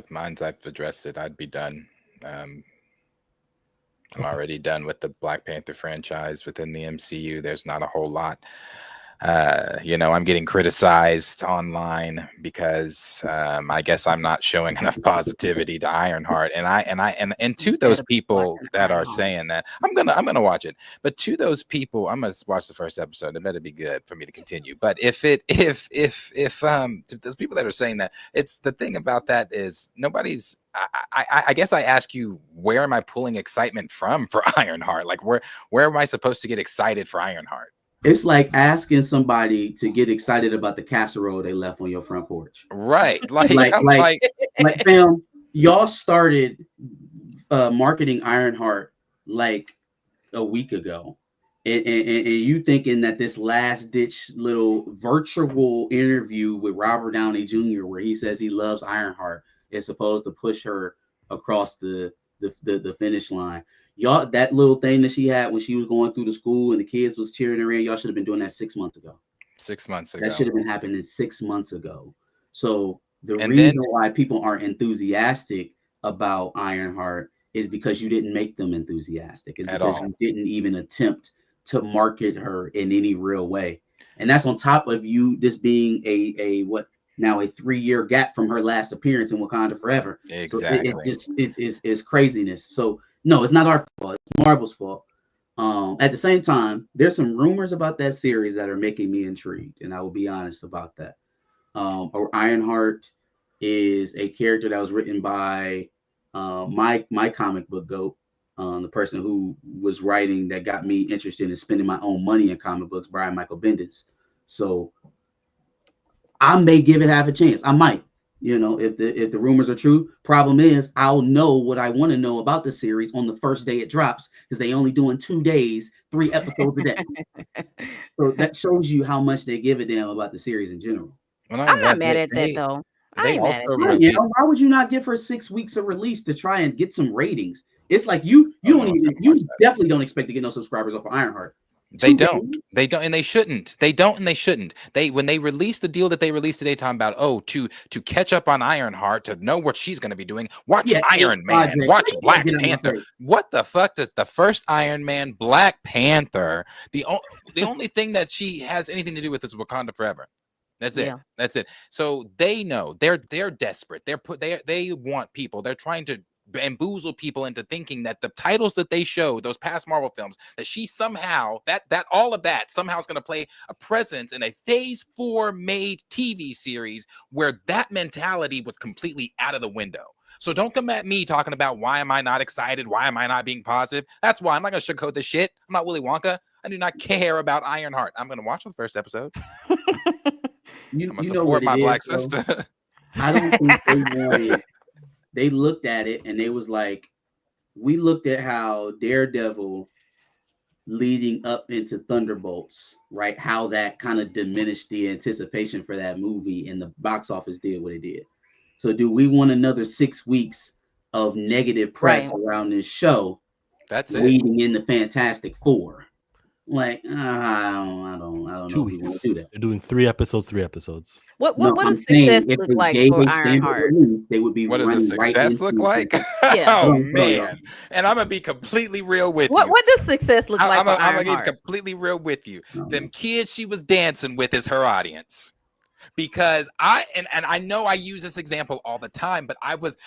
Mine's, I've addressed it. I'd be done. I'm already done with the Black Panther franchise within the MCU. There's not a whole lot. I'm getting criticized online because I guess I'm not showing enough positivity to Ironheart, and to those people that are saying that, I'm gonna watch it. But to those people, I'm gonna watch the first episode. It better be good for me to continue. But if to those people that are saying that, it's the thing about that is nobody's. I guess I ask you, where am I pulling excitement from for Ironheart? Like where am I supposed to get excited for Ironheart? It's like asking somebody to get excited about the casserole they left on your front porch. Right. Like fam, y'all started marketing Ironheart like a week ago. And you thinking that this last ditch little virtual interview with Robert Downey Jr., where he says he loves Ironheart, is supposed to push her across the finish line. Y'all, that little thing that she had when she was going through the school and the kids was cheering her in, y'all should have been doing that 6 months ago. 6 months ago. That should have been happening 6 months ago. So the reason why people aren't enthusiastic about Ironheart is because you didn't make them enthusiastic. It's because you didn't even attempt to market her in any real way. And that's on top of you, this being a 3-year gap from her last appearance in Wakanda Forever. Exactly. So it's craziness. So no, it's not our fault. It's Marvel's fault. At the same time, there's some rumors about that series that are making me intrigued, and I will be honest about that. Ironheart is a character that was written by my comic book goat, the person who was writing that got me interested in spending my own money in comic books, Brian Michael Bendis. So I may give it half a chance. I might. If the rumors are true. Problem is, I'll know what I want to know about the series on the first day it drops, because they only doing 2 days, 3 episodes a day. So that shows you how much they give a damn about the series in general. I'm not mad at that though. Why would you not give her 6 weeks of release to try and get some ratings? It's like you definitely don't expect to get no subscribers off of Ironheart. They don't, and they shouldn't. When they released the deal that they released today, talking about to catch up on Ironheart, to know what she's going to be doing. Watch Iron Man, watch Black Panther. What the fuck does the first Iron Man, Black Panther? The only thing that she has anything to do with is Wakanda Forever. That's it. That's it. So they know they're desperate. They want people. They're trying to bamboozle people into thinking that the titles that they show, those past Marvel films, that she somehow that all of that somehow is going to play a presence in a Phase 4 made TV series where that mentality was completely out of the window. So don't come at me talking about why am I not excited? Why am I not being positive? That's why I'm not going to sugarcoat this shit. I'm not Willy Wonka. I do not care about Ironheart. I'm going to watch the first episode. I'm going to support my black sister. I don't think they wanted. They looked at it and they was like, we looked at how Daredevil leading up into Thunderbolts, right? How that kind of diminished the anticipation for that movie, and the box office did what it did. So do we want another 6 weeks of negative press around this show? That's leading into Fantastic Four. Like, I don't know. 2 weeks. If we want to do that. They're doing 3 episodes. What does success look like for Ironheart? They would be. What does the success look like? Oh man! And I'm gonna be completely real with you. What does success look like? I'm gonna get completely real with you. Them kids she was dancing with is her audience. Because I know I use this example all the time, but I was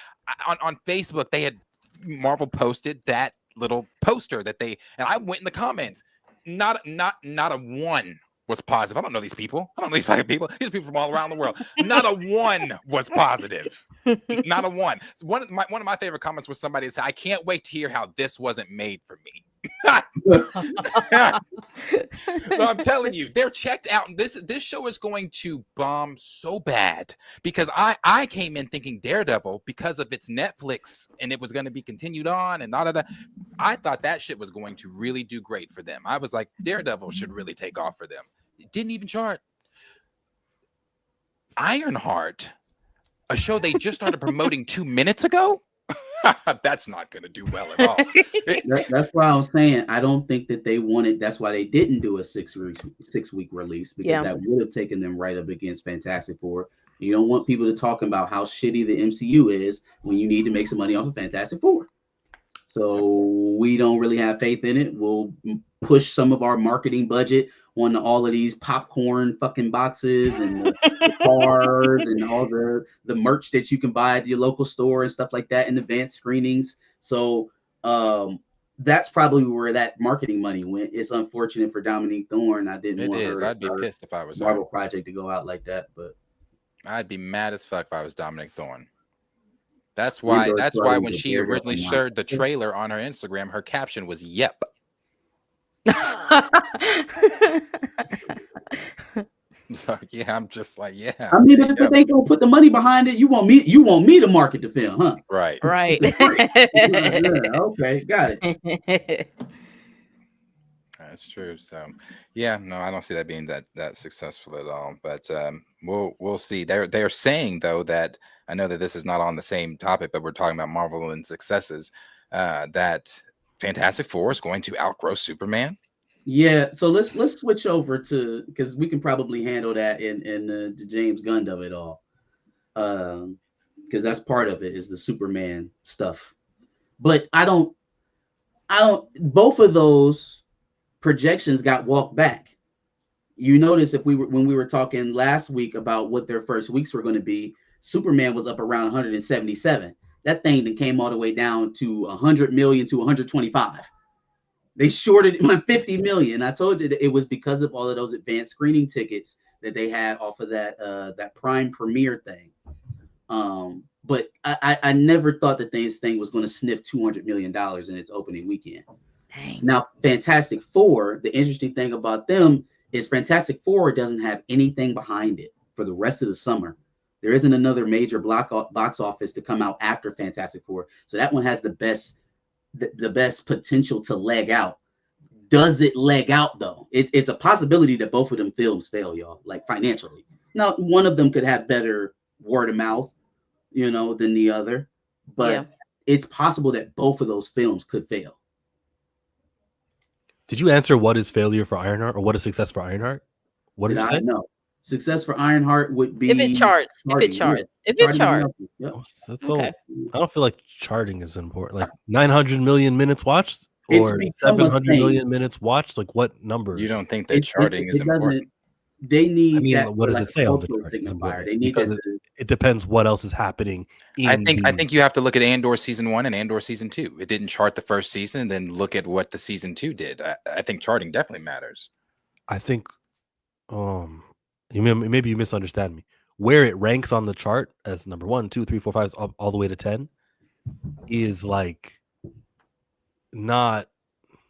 on Facebook. They had Marvel posted that little poster and I went in the comments. Not a one was positive. I don't know these people. I don't know these fucking people. These people from all around the world. Not a one was positive. Not a one. One of my favorite comments was somebody that said, "I can't wait to hear how this wasn't made for me." So I'm telling you, they're checked out. This show is going to bomb so bad because I came in thinking Daredevil, because of its Netflix and it was going to be continued on and I thought that shit was going to really do great for them. I was like, Daredevil should really take off for them. It didn't even chart. Ironheart, a show they just started promoting 2 minutes ago. That's not going to do well at all. That's why I was saying I don't think that they wanted. That's why they didn't do a 6-week release, because that would have taken them right up against Fantastic Four. You don't want people to talk about how shitty the MCU is when you need to make some money off of Fantastic Four. So we don't really have faith in it. We'll push some of our marketing budget on all of these popcorn fucking boxes and the cars and all the merch that you can buy at your local store and stuff like that in advanced screenings. So that's probably where that marketing money went. It's unfortunate for Dominique Thorne. I didn't want her. I'd be pissed if I was Marvel project to go out like that, but I'd be mad as fuck if I was Dominique Thorne. That's why when she originally shared the trailer on her Instagram, her caption was "Yep." So yeah, I'm just like, yeah. I mean, if they don't put the money behind it, you want me to market the film, huh? Right. Yeah, okay, got it. That's true. So yeah, no, I don't see that being that successful at all. But we'll see. They're saying though that, I know that this is not on the same topic, but we're talking about Marvel and successes, that Fantastic Four is going to outgrow Superman. Yeah, so let's switch over to, because we can probably handle that in the James Gunn of it all, because that's part of it is the Superman stuff. But I don't. Both of those projections got walked back. You notice when we were talking last week about what their first weeks were going to be, Superman was up around 177. That thing that came all the way down to 100 million to 125. They shorted 50 million. I told you that it was because of all of those advanced screening tickets that they had off of that Prime Premiere thing. But I never thought that this thing was going to sniff $200 million in its opening weekend. Dang. Now, Fantastic Four, the interesting thing about them is Fantastic Four doesn't have anything behind it for the rest of the summer. There isn't another major box office to come out after Fantastic Four. So that one has the best potential to leg out. Does it leg out though? It's a possibility that both of them films fail, y'all, like financially. Now, one of them could have better word of mouth, than the other, but it's possible that both of those films could fail. Did you answer what is failure for Ironheart or what is success for Ironheart? What did you say? No. Success for Ironheart would be if it charts. Yep. That's okay. I don't feel like charting is important. Like 900 million minutes watched or 700 million minutes watched. Like what number? You don't think that charting is important? They need. I mean, what does it say on the chart? They need because it depends what else is happening. I think you have to look at Andor season 1 and Andor season 2. It didn't chart the first season, and then look at what the season 2 did. I think charting definitely matters. I think, maybe you misunderstand me. Where it ranks on the chart as number 1, 2, 3, 4, 5, all the way to 10, is like not,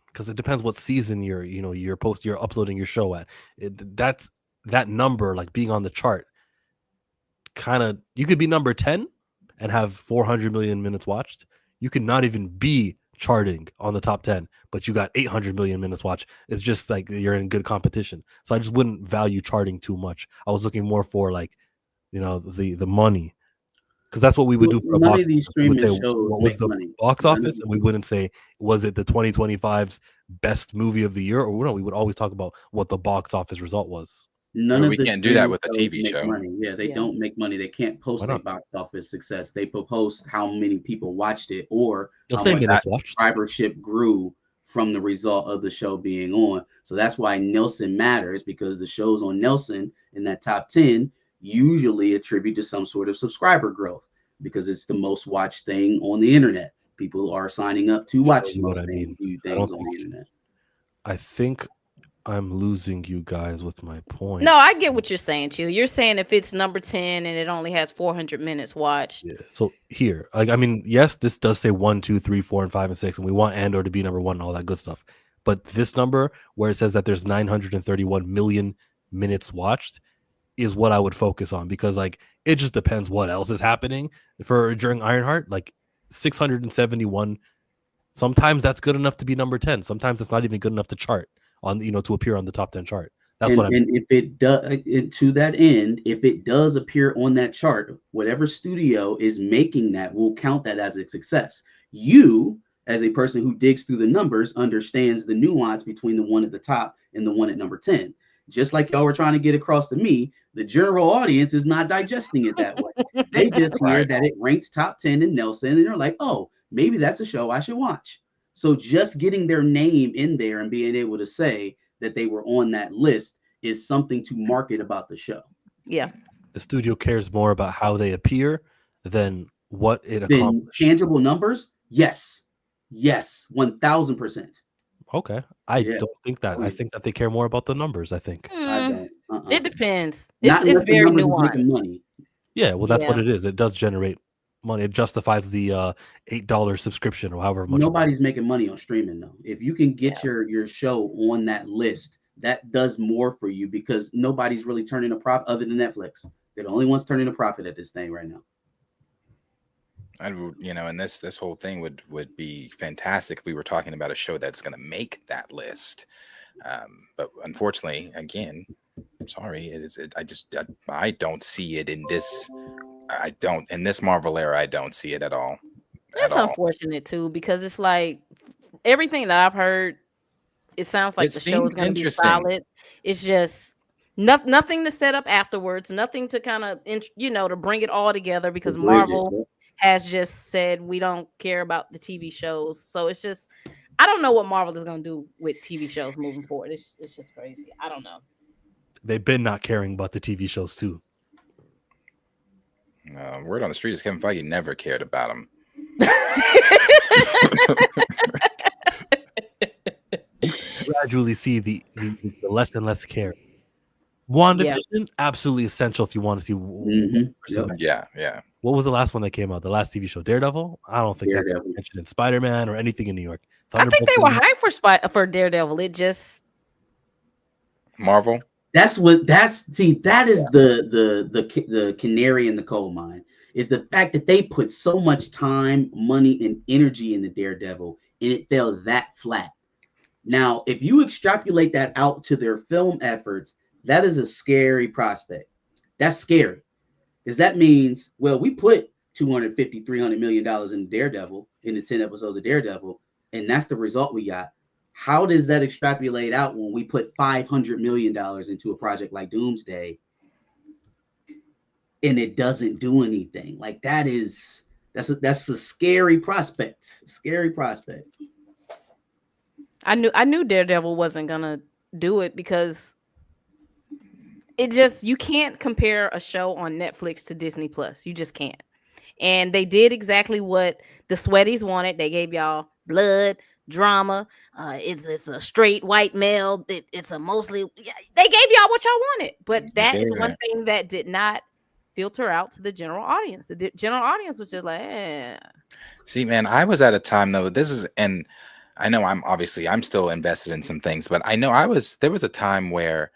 because it depends what season you're uploading your show at. That's that number, like being on the chart, kind of, you could be number 10 and have 400 million minutes watched. You could not even be charting on the top 10, but you got 800 million minutes watched. It's just like you're in good competition. So I just wouldn't value charting too much. I was looking more for like, the money, because that's what we would do for a box office. We would say, what was the box office? And we wouldn't say, was it the 2025's best movie of the year? Or no, we would always talk about what the box office result was. We can't do that with a TV show. Money. Yeah, they don't make money. They can't post a box office success. They post how many people watched it or how much subscribership grew from the result of the show being on. So that's why Nielsen matters, because the shows on Nielsen in that top 10 usually attribute to some sort of subscriber growth, because it's the most watched thing on the internet. People are signing up to watch things on the internet. I think I'm losing you guys with my point. No, I get what you're saying, Chill. You're saying if it's number 10 and it only has 400 minutes watched. Yeah. So here, yes, this does say 1, 2, 3, 4, and 5 and 6, and we want Andor to be number 1 and all that good stuff. But this number, where it says that there's 931 million minutes watched, is what I would focus on, because like it just depends what else is happening during Ironheart. Like 671. Sometimes that's good enough to be number 10. Sometimes it's not even good enough to chart on, to appear on the top 10 chart. That's what I mean. And if it does, to that end, if it does appear on that chart, whatever studio is making that will count that as a success. You, as a person who digs through the numbers, understands the nuance between the one at the top and the one at number 10. Just like y'all were trying to get across to me, the general audience is not digesting it that way. They just hear Right. that it ranks top 10 in Nelson, and they're like, oh, maybe that's a show I should watch. So just getting their name in there and being able to say that they were on that list is something to market about the show. Yeah. The studio cares more about how they appear than what it Then accomplished. tangible numbers, yes, 1000%. Okay, I Yeah. don't think that. I think that they care more about the numbers. I think. I don't. It depends. Not It's unless the very numbers is making nuanced. money. Yeah, well, that's what Yeah. it is. It does generate money. It justifies the $8 subscription or however much. Nobody's making money on streaming though. If you can get your show on that list, that does more for you because nobody's really turning a profit other than Netflix. They're the only ones turning a profit at this thing right now. And and this whole thing would be fantastic if we were talking about a show that's going to make that list. But unfortunately, again, sorry, I don't see it in this. I don't in this Marvel era. I don't see it at all. It's unfortunate too because it's like everything that I've heard. It sounds like It the show is seemed going to be interesting. solid. It's just nothing to set up afterwards. Nothing to kind of to bring it all together because Marvel has just said we don't care about the TV shows. So it's just I don't know what Marvel is going to do with TV shows moving forward. It's just crazy. I don't know. They've been not caring about the TV shows too. Word on the street is Kevin Feige never cared about them. Gradually see the less and less care. WandaVision, absolutely essential if you want to see. Yeah. What was the last one that came out? The last TV show, Daredevil? I don't think that's mentioned in Spider-Man or anything in New York. I think they were hyped for Daredevil. It just Marvel. That is the canary in the coal mine is the fact that they put so much time, money, and energy into Daredevil, and it fell that flat. Now, if you extrapolate that out to their film efforts, that is a scary prospect. That's scary because that means, well, we put $250-300 million in Daredevil in the 10 episodes of Daredevil, and that's the result we got. How does that extrapolate out when we put $500 million into a project like Doomsday and it doesn't do anything? Like that's a scary prospect. Scary prospect. I knew Daredevil wasn't gonna do it because you can't compare a show on Netflix to Disney Plus. You just can't. And they did exactly what the Sweaties wanted. They gave y'all blood, drama. It's a straight white male. It's a mostly. They gave y'all what y'all wanted, but that is one thing that did not filter out to the general audience. The general audience was just like, eh. See, man, I was at a time though. And I know I'm still invested in some things, but I know there was a time where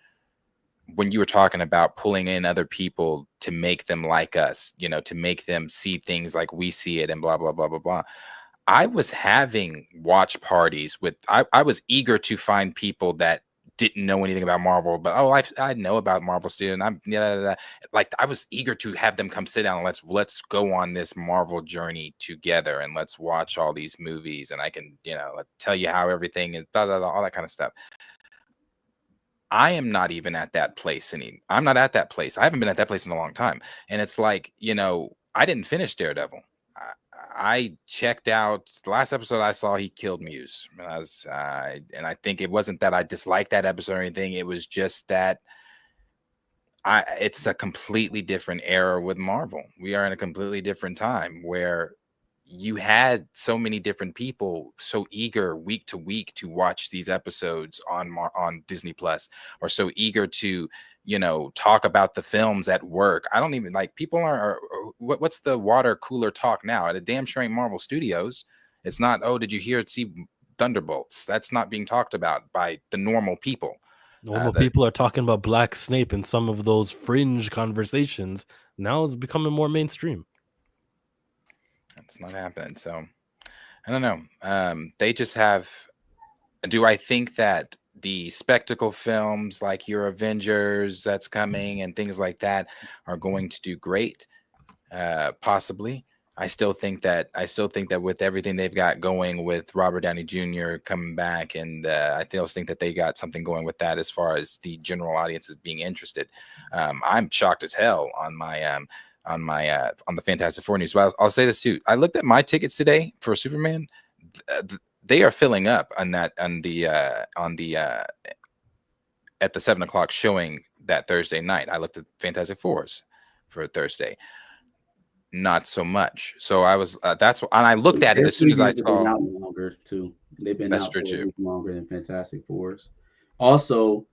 when you were talking about pulling in other people to make them like us, to make them see things like we see it and blah, blah, blah, blah, blah. I was having watch parties I was eager to find people that didn't know anything about Marvel, but I know about Marvel Studio, and like I was eager to have them come sit down and let's go on this Marvel journey together and let's watch all these movies and I can tell you how everything is all that kind of stuff. I am not even at that place I'm not at that place. I haven't been at that place in a long time, and it's like I didn't finish Daredevil. I checked out the last episode I saw. He killed Muse, and I think it wasn't that I disliked that episode or anything. It was just that it's a completely different era with Marvel. We are in a completely different time where you had so many different people so eager week to week to watch these episodes on Disney Plus, or so eager to talk about the films at work. I don't even like people what's the water cooler talk now at a damn sure ain't Marvel Studios. It's not, oh, did you see Thunderbolts? That's not being talked about by the normal people. Normal people are talking about Black Snape in some of those fringe conversations. Now it's becoming more mainstream. It's not happening. So I don't know. They just have. Do I think that the spectacle films like your Avengers that's coming and things like that are going to do great. Possibly. I still think that with everything they've got going with Robert Downey Jr. coming back, and I still think that they got something going with that as far as the general audiences being interested. I'm shocked as hell on the Fantastic Four news. But I'll say this too. I looked at my tickets today for Superman. They are filling up at the 7:00 showing that Thursday night. I looked at Fantastic Fours for Thursday. Not so much. So I was and I looked at it as soon as I saw. Out longer too. They've been That's out true too. Longer than Fantastic Fours. Also,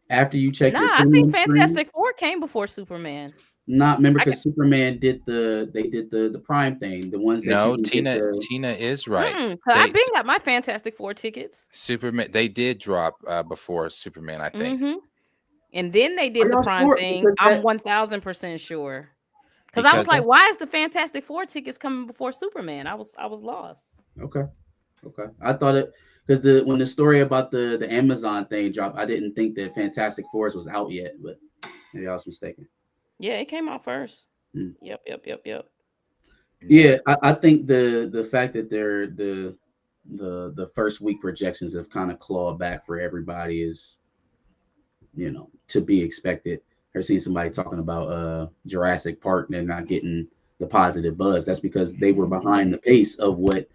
after you check, I think Fantastic Four came before Superman. Not remember because Superman did the Prime thing. The ones that no, Tina is right. I've been got my Fantastic Four tickets. Superman, they did drop before Superman, I think. And then they did the Prime thing. I'm 1000% sure. Because I was like, why is the Fantastic Four tickets coming before Superman? I was lost. Okay. I thought it because when the story about the Amazon thing dropped, I didn't think that Fantastic Four was out yet, but maybe I was mistaken. Yeah, it came out first. Yep. Yeah, I think the fact that they're the first week projections have kind of clawed back for everybody is, to be expected. I've seen somebody talking about Jurassic Park and they're not getting the positive buzz. That's because they were behind the pace of what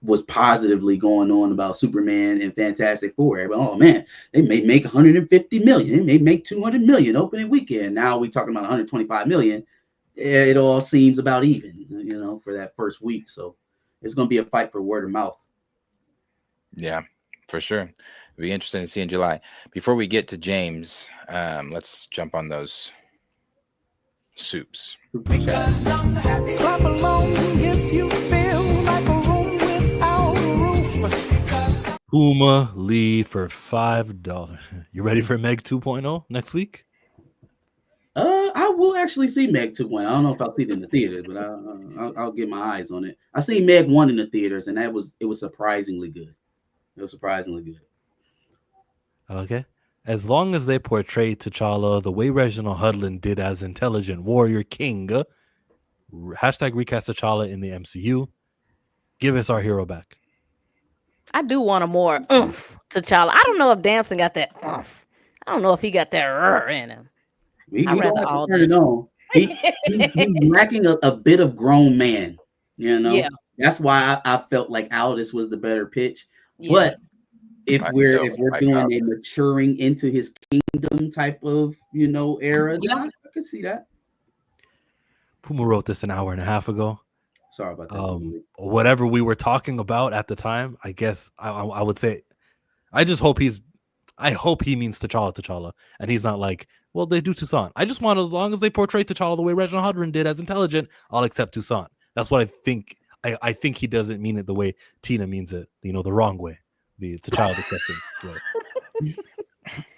was positively going on about Superman and Fantastic Four. Oh man, they may make 150 million, they may make 200 million opening weekend. Now we talking about 125 million. It all seems about even, for that first week. So it's going to be a fight for word of mouth. Yeah, for sure. It'll be interesting to see in July. Before we get to James, let's jump on those soups. Clap along if you feel like a room without a roof. Puma Lee for $5. You ready for Meg 2.0 next week? I will actually see Meg 2.0. I don't know if I'll see it in the theaters, but I'll get my eyes on it. I seen Meg 1 in the theaters, and it was surprisingly good. It was surprisingly good. Okay. As long as they portray T'Challa the way Reginald Hudlin did as intelligent warrior king, hashtag recast T'Challa in the MCU. Give us our hero back. I do want a more T'Challa. I don't know if Damson got that I don't know if he got that in him. I'd rather all this. He's lacking a bit of grown man, Yeah. That's why I felt like Aldis was the better pitch. Yeah. But if we're doing a maturing into his kingdom type of era, I can see that. Puma wrote this an hour and a half ago. Sorry about that. Whatever we were talking about at the time, I guess I would say, I hope he means T'Challa, and he's not like, well, they do Toussaint. I just want, as long as they portray T'Challa the way Reginald Hudlin did as intelligent, I'll accept Toussaint. That's what I think. I think he doesn't mean it the way Tina means it, the wrong way, the T'Challa accepting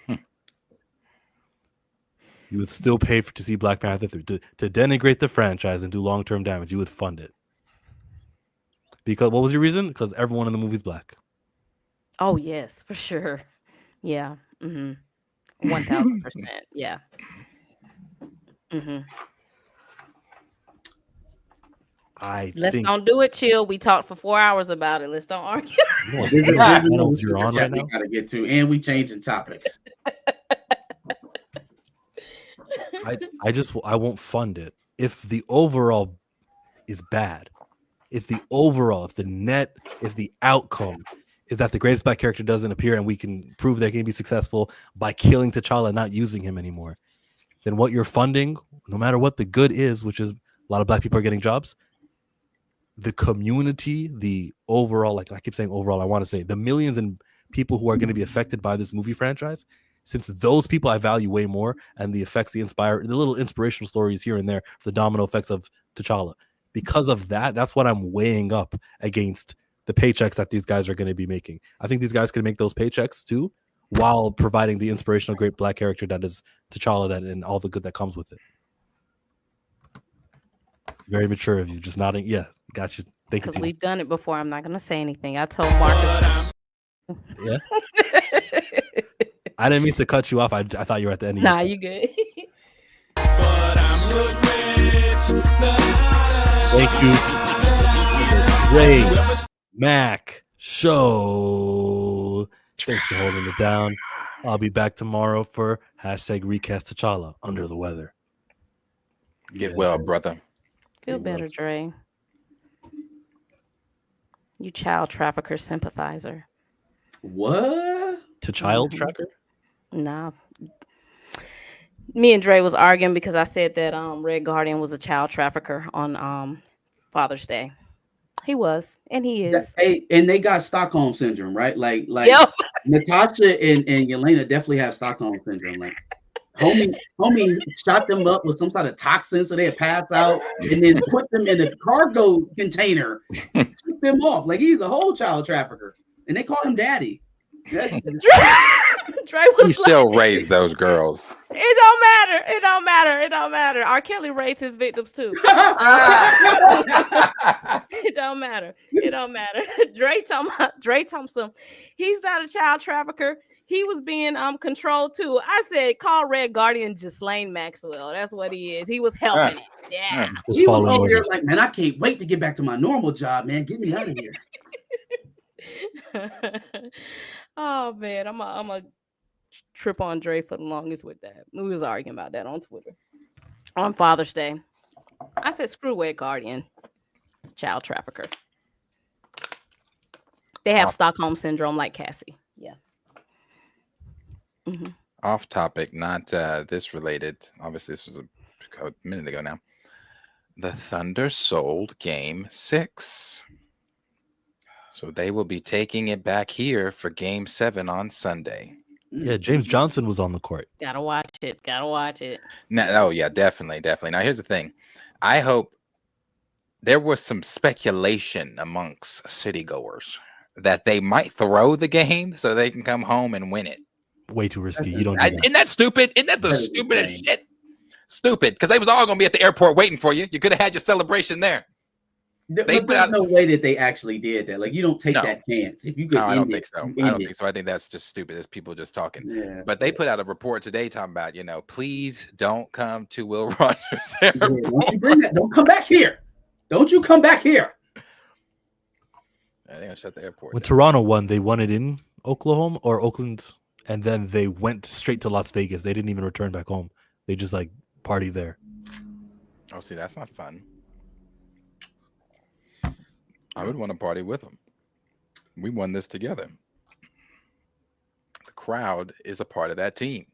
way. You would still pay to see Black Panther 3. To denigrate the franchise and do long-term damage, you would fund it. Because what was your reason? Because everyone in the movie's black. Oh yes, for sure. Yeah. 1000%. Yeah. Let's don't do it. Chill. We talked for 4 hours about it. Let's don't argue. You're on right now. Gotta get to, and we changing topics. I won't fund it if the overall is bad. If the outcome is that the greatest black character doesn't appear and we can prove they can be successful by killing T'Challa and not using him anymore, then what you're funding, no matter what the good is, which is a lot of black people are getting jobs, the community, the overall, like I keep saying overall, I want to say the millions and people who are going to be affected by this movie franchise, since those people I value way more, and the effects they inspire, the little inspirational stories here and there, the domino effects of T'Challa. Because of that, that's what I'm weighing up against the paychecks that these guys are going to be making. I think these guys can make those paychecks too, while providing the inspirational, great black character that is T'Challa, that and all the good that comes with it. Very mature of you, just nodding. Yeah, got you. Thank you. Because we've done it before. I'm not going to say anything. I told Marcus. Yeah. I didn't mean to cut you off. I thought you were at the end of Nah, your you good. Thank you. Dre Mac Show. Thanks for holding it down. I'll be back tomorrow for #Recast T'Challa. Under the weather. Get well, brother. Feel better, Dre. You child trafficker sympathizer. What? To child tracker? Nah. Me and Dre was arguing because I said that Red Guardian was a child trafficker on Father's Day. He was, and he is. And they got Stockholm syndrome, right? Like Yep. Natasha and Yelena definitely have Stockholm syndrome. Like homie shot them up with some sort of toxin so they'd pass out, and then put them in a cargo container, took them off. Like he's a whole child trafficker, and they call him daddy. Dre was He still raised those girls. It don't matter. It don't matter. It don't matter. R. Kelly raised his victims too. It don't matter. It don't matter. Dre Thompson, he's not a child trafficker. He was being controlled too. I said, call Red Guardian Ghislaine Maxwell. That's what he is. He was helping it. Yeah. He was over there like, man, I can't wait to get back to my normal job, man. Get me out of here. Oh man, I'm a trip on Dre for the longest with that. We was arguing about that on Twitter on Father's Day. I said, screw Red Guardian, child trafficker. They have Stockholm syndrome like Cassie. Yeah. Mm-hmm. Off topic, not this related. Obviously, this was a minute ago now. The Thunder sold Game 6. So they will be taking it back here for Game 7 on Sunday. Yeah, James Johnson was on the court. Gotta watch it. Gotta watch it. No, yeah, definitely. Now, here's the thing. I hope there was some speculation amongst citygoers that they might throw the game so they can come home and win it. Way too risky. You don't. Isn't that stupid? Isn't that the stupidest shit? Stupid, because they was all gonna be at the airport waiting for you. You could have had your celebration there. There's no way that they actually did that. Like, you don't take that chance. If you could, I don't think so. I don't think so. I think that's just stupid. It's people just talking. Yeah. But they put out a report today talking about, please don't come to Will Rogers Airport. Don't you bring that? Don't come back here. Don't you come back here. They're gonna shut the airport. When Toronto won, they won it in Oklahoma or Oakland, and then they went straight to Las Vegas. They didn't even return back home. They just party there. Oh, see, that's not fun. I would want to party with them. We won this together. The crowd is a part of that team.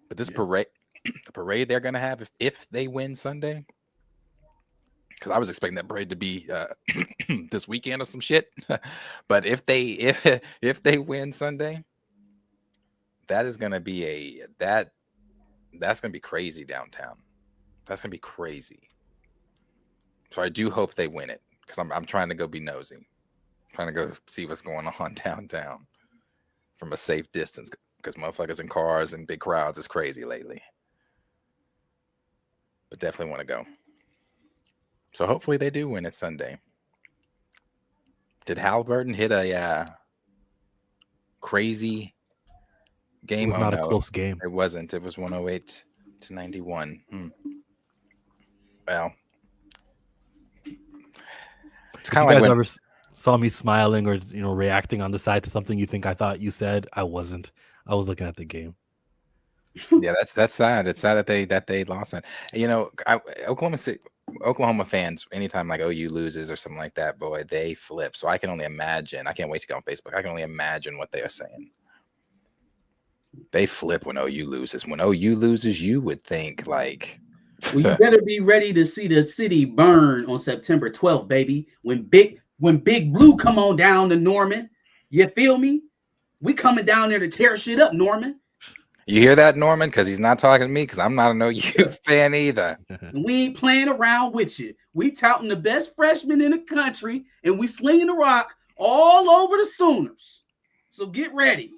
But this parade, the parade they're going to have if they win Sunday, because I was expecting that parade to be this weekend or some shit. But if they win Sunday, that is going to be that's going to be crazy downtown. That's going to be crazy. So I do hope they win it, because I'm trying to go be nosy. I'm trying to go see what's going on downtown from a safe distance, because motherfuckers in cars and big crowds is crazy lately. But definitely want to go. So hopefully they do win it Sunday. Did Halliburton hit a crazy game? It was not a close game. It wasn't. It was 108-91. Well, it's kind of like you guys ever saw me smiling or reacting on the side to something you think I thought you said. I wasn't. I was looking at the game. Yeah, that's sad. It's sad that they lost that. Oklahoma fans, anytime like OU loses or something like that, boy, they flip. So I can only imagine. I can't wait to go on Facebook. I can only imagine what they are saying. They flip when OU loses. When OU loses, you would think like. Well, you better be ready to see the city burn on September 12th, baby. When Big Blue come on down to Norman, you feel me? We coming down there to tear shit up, Norman. You hear that, Norman? Because he's not talking to me, because I'm not an OU fan either. And we ain't playing around with you. We touting the best freshman in the country, and we slinging the rock all over the Sooners. So get ready.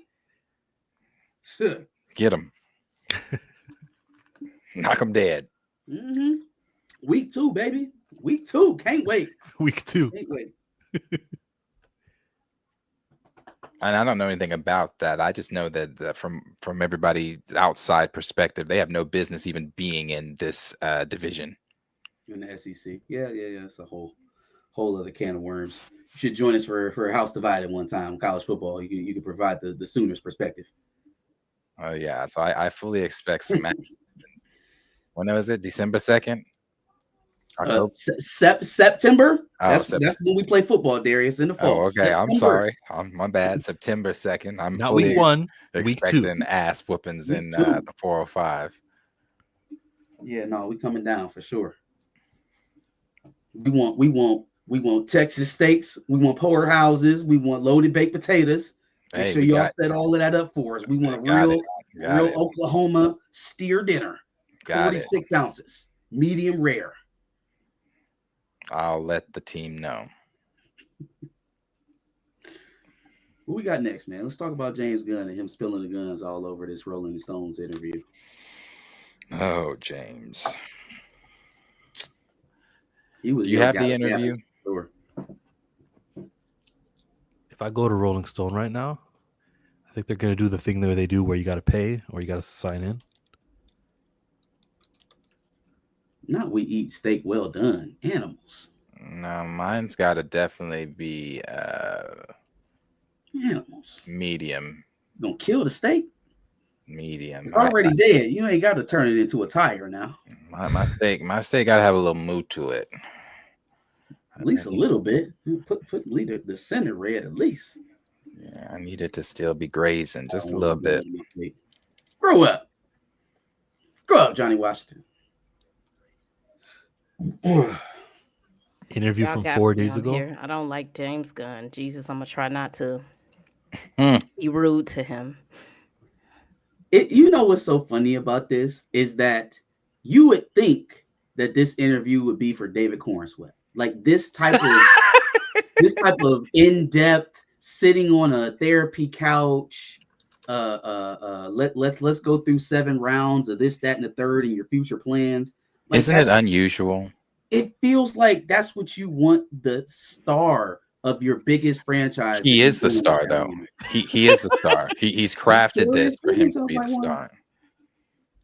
Sure. Get them. Knock them dead. Mm-hmm. Week 2, baby. Week 2. Can't wait. Week 2. Can't wait. And I don't know anything about that. I just know that from everybody's outside perspective, they have no business even being in this division. In the SEC. Yeah. It's a whole other can of worms. You should join us for a House Divided one time, college football. You can provide the Sooners perspective. Oh yeah. So I fully expect some action. When was it? December 2nd? September. Oh, That's when we play football, Darius, in the fall. Oh, okay. September. I'm sorry. My bad. September 2nd. I'm Not fully week 1, week 2. expecting ass whoopings in the 405. Yeah, no, we coming down for sure. We want Texas steaks. We want porterhouses. We want loaded baked potatoes. Make sure y'all set all of that up for us. We want a real Oklahoma steer dinner. 46 ounces, medium rare. I'll let the team know. What we got next, man? Let's talk about James Gunn and him spilling the guns all over this Rolling Stones interview. Oh, James. Do you have the interview? Sure. If I go to Rolling Stone right now, I think they're going to do the thing that they do where you got to pay or you got to sign in. Not we eat steak well done. Animals. No, mine's got to definitely be animals. Medium. You gonna kill the steak? Medium. It's already dead. You ain't got to turn it into a tire now. My steak got to have a little mood to it. At least a little bit. Put the center red at least. Yeah, I need it to still be grazing just a little bit. Grow up, Johnny Washington. Interview from 4 days ago. Here. I don't like James Gunn. Jesus, I'm gonna try not to be rude to him. You know what's so funny about this is that you would think that this interview would be for David Cornsweet, like this type of in-depth, sitting on a therapy couch. Let's go through 7 rounds of this, that, and the third, and your future plans. Like, isn't it unusual? It feels like that's what you want the star of your biggest franchise. He is the star, though. He is the star. He's crafted this for him to be the star.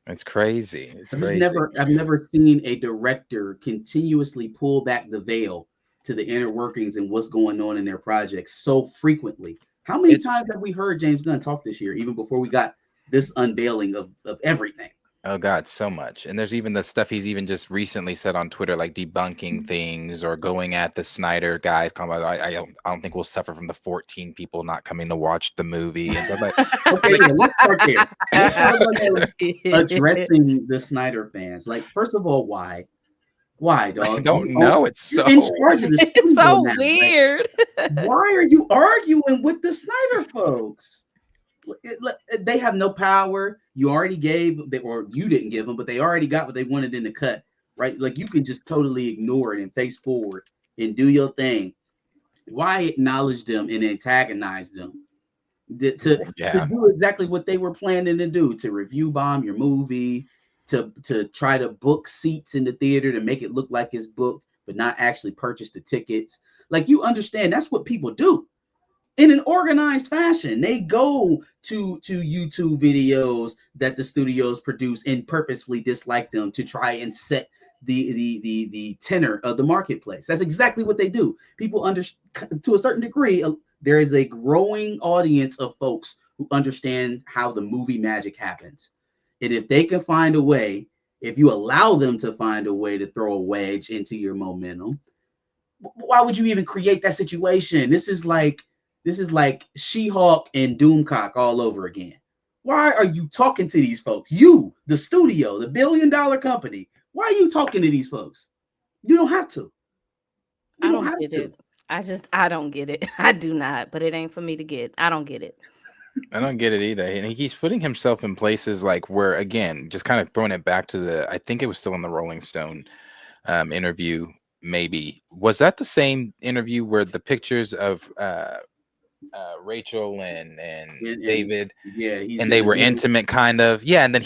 It's crazy. I've never seen a director continuously pull back the veil to the inner workings and what's going on in their projects so frequently. How many times have we heard James Gunn talk this year, even before we got this unveiling of everything? Oh God, so much. And there's even the stuff he's even just recently said on Twitter, like debunking things or going at the Snyder guys. I don't think we'll suffer from the 14 people not coming to watch the movie and stuff like. Okay, let's start there. Let's start addressing the Snyder fans. Like, first of all, why? Why, dog? I don't know. It's so it's so weird. Like, why are you arguing with the Snyder folks? They have no power. You already gave, or you didn't give them, but they already got what they wanted in the cut, right? Like, you can just totally ignore it and face forward and do your thing. Why acknowledge them and antagonize them? To do exactly what they were planning to do, to review bomb your movie, to try to book seats in the theater to make it look like it's booked, but not actually purchase the tickets. Like, you understand that's what people do. In an organized fashion, they go to YouTube videos that the studios produce and purposefully dislike them to try and set the tenor of the marketplace. That's exactly what they do. People to a certain degree, there is a growing audience of folks who understand how the movie magic happens. And if they can find a way, if you allow them to find a way to throw a wedge into your momentum, why would you even create that situation? This is like She-Hulk and Doomcock all over again. Why are you talking to these folks? You, the studio, the $1 billion company. Why are you talking to these folks? You don't have to. I don't get it. I don't get it. I do not, but it ain't for me to get. I don't get it. I don't get it either. And he keeps putting himself in places like where, again, just kind of throwing it back to I think it was still in the Rolling Stone interview, maybe. Was that the same interview where the pictures of Rachel and David, and they were intimate kind of, and then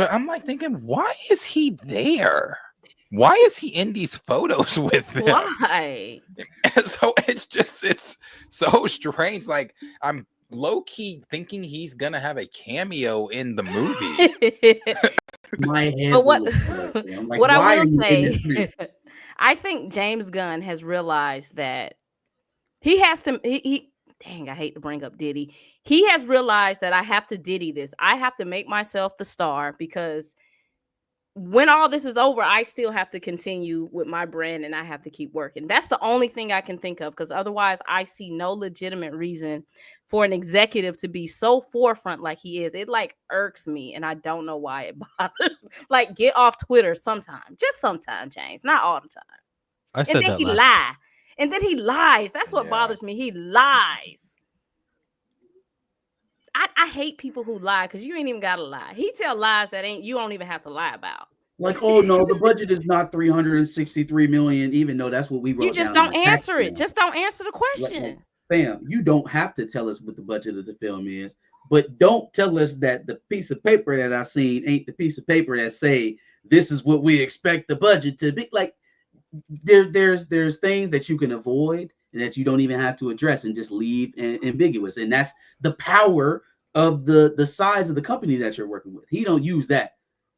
I'm like thinking, why is he there? Why is he in these photos with them? Why? So it's so strange. Like, I'm low key thinking he's gonna have a cameo in the movie. My head. But what I'm like, what I why are will you in this say, movie? I think James Gunn has realized that he has to. He dang, I hate to bring up Diddy. He has realized that I have to Diddy this. I have to make myself the star because when all this is over, I still have to continue with my brand and I have to keep working. That's the only thing I can think of because otherwise I see no legitimate reason for an executive to be so forefront like he is. It like irks me and I don't know why it bothers me. Like get off Twitter sometime. Just sometime, James. Not all the time. I And said then that he last. lie. And then he lies. That's what Yeah. bothers me. He lies. I hate people who lie because you ain't even gotta lie. He tell lies that ain't you don't even have to lie about. Like, oh no, the budget is not 363 million, even though that's what we wrote You just down. don't answer it. Just don't answer the question. Fam, you don't have to tell us what the budget of the film is, but don't tell us that the piece of paper that I seen ain't the piece of paper that say this is what we expect the budget to be. Like, there's things that you can avoid and that you don't even have to address and just leave ambiguous. And that's the power of the size of the company that you're working with. He don't use that.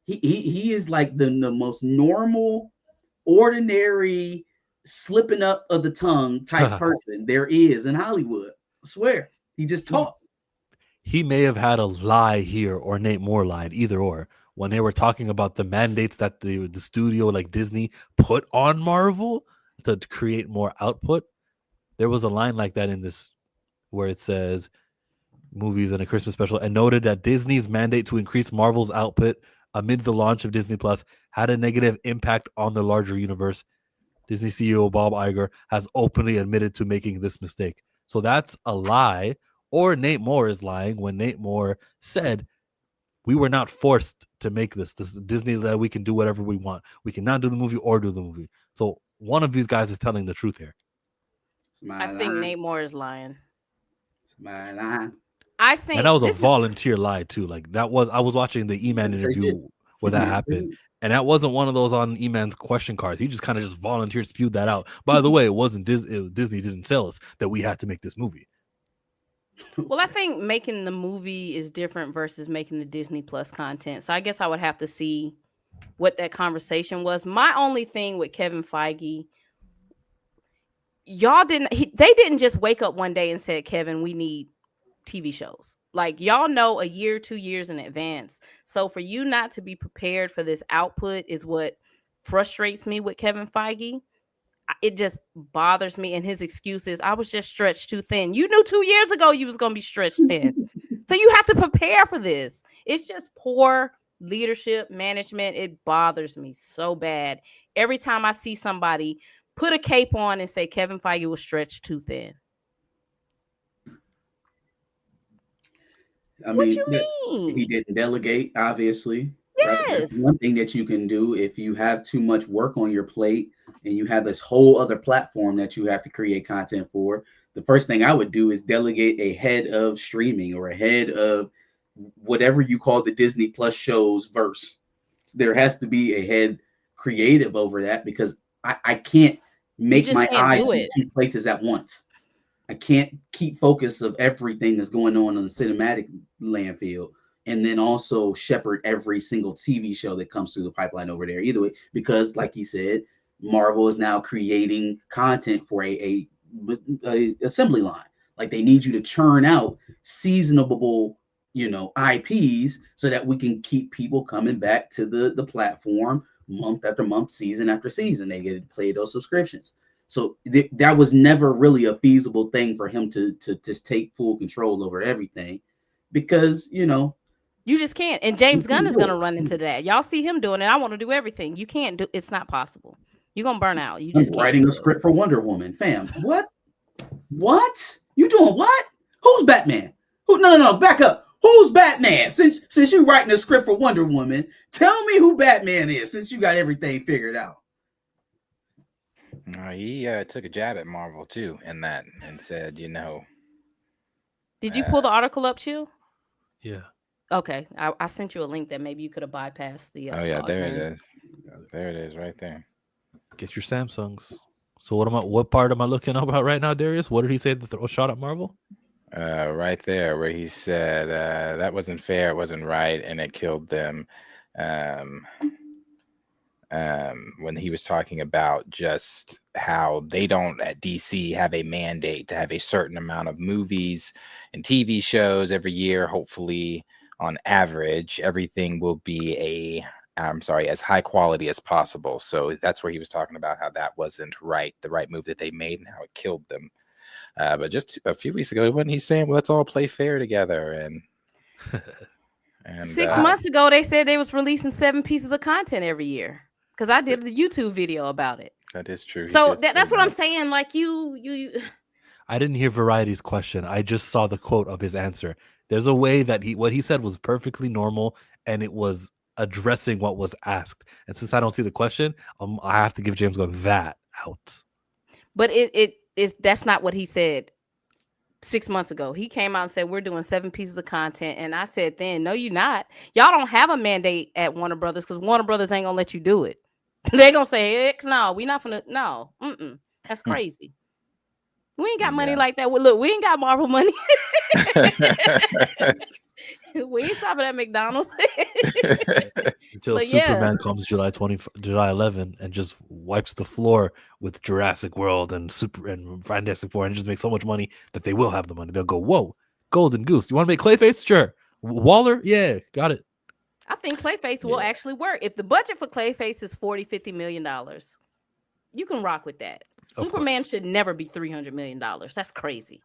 He is like the most normal, ordinary, slipping up of the tongue type person there is in Hollywood. I swear. He just talked. He may have had a lie here or Nate Moore lied, either or. When they were talking about the mandates that the studio like Disney put on Marvel to create more output, there was a line like that in this where it says movies and a Christmas special and noted that Disney's mandate to increase Marvel's output amid the launch of Disney Plus had a negative impact on the larger universe. Disney CEO Bob Iger has openly admitted to making this mistake. So that's a lie, or Nate Moore is lying when Nate Moore said we were not forced to make this. This is Disney that we can do whatever we want. We cannot do the movie or do the movie. So one of these guys is telling the truth here. I think Nate Moore is lying. I think, and that was a volunteer lie too. Like that was, I was watching the E-Man interview where that happened, and that wasn't one of those on E-Man's question cards. He just kind of just volunteered, spewed that out. By the way, it wasn't Disney. Disney didn't tell us that we had to make this movie. Well, I think making the movie is different versus making the Disney Plus content. So I guess I would have to see what that conversation was. My only thing with Kevin Feige, they didn't just wake up one day and said, Kevin, we need TV shows. Like y'all know a year, 2 years in advance. So for you not to be prepared for this output is what frustrates me with Kevin Feige. It just bothers me. And his excuse is I was just stretched too thin. You knew 2 years ago you was going to be stretched thin. So you have to prepare for this. It's just poor leadership, management. It bothers me so bad. Every time I see somebody put a cape on and say Kevin Feige was stretched too thin. I mean, he didn't delegate, obviously. Yes. Right? That's one thing that you can do if you have too much work on your plate and you have this whole other platform that you have to create content for. The first thing I would do is delegate a head of streaming or a head of whatever you call the Disney Plus shows verse. So there has to be a head creative over that because I can't make my eyes in two places at once. I can't keep focus of everything that's going on the cinematic landfill and then also shepherd every single TV show that comes through the pipeline over there either way, because like he said, Marvel is now creating content for a assembly line. Like they need you to churn out seasonable, IPs so that we can keep people coming back to the platform month after month, season after season. They get to play those subscriptions. So that was never really a feasible thing for him to just take full control over everything because, you just can't. And James Gunn is going to run into that. Y'all see him doing it. I want to do everything. You can't do. It's not possible. You're going to burn out. You just can't writing a script for Wonder Woman, fam. What? You doing what? Who's Batman? No, back up. Who's Batman? Since you're writing a script for Wonder Woman, tell me who Batman is since you got everything figured out. He took a jab at Marvel too in that and said, Did you pull the article up, Chill? Yeah. Okay, I sent you a link that maybe you could have bypassed the. Oh yeah, there it is. There it is, right there. Get your Samsungs. So what part am I looking about right now, Darius? What did he say to throw a shot at Marvel? right there where he said that wasn't fair, it wasn't right, and it killed them. When he was talking about just how they don't at DC have a mandate to have a certain amount of movies and TV shows every year. Hopefully, on average, everything will be as high quality as possible. So that's where he was talking about how that wasn't right, the right move that they made, and how it killed them. But just a few weeks ago, wasn't he saying, well, let's all play fair together? And 6 months ago, they said they was releasing 7 pieces of content every year. Because I did a YouTube video about it. That is true. So that's what I'm saying. Like you. I didn't hear Variety's question. I just saw the quote of his answer. There's a way that what he said was perfectly normal, and it was addressing what was asked. And since I don't see the question, I have to give James Gunn that out. But that's not what he said 6 months ago. He came out and said, we're doing 7 pieces of content. And I said then, no, you're not. Y'all don't have a mandate at Warner Brothers because Warner Brothers ain't going to let you do it. They're going to say, heck no, we not going to, no. That's crazy. We ain't got money like that. Well, look, we ain't got Marvel money. We ain't stopping at McDonald's. Until Superman comes July 11 and just wipes the floor with Jurassic World and Fantastic Four and just makes so much money that they will have the money. They'll go, whoa, Golden Goose. You want to make Clayface? Sure. Waller? Yeah, got it. I think Clayface will actually work. If the budget for Clayface is $40-50 million, you can rock with that. Superman should never be $300 million. That's crazy.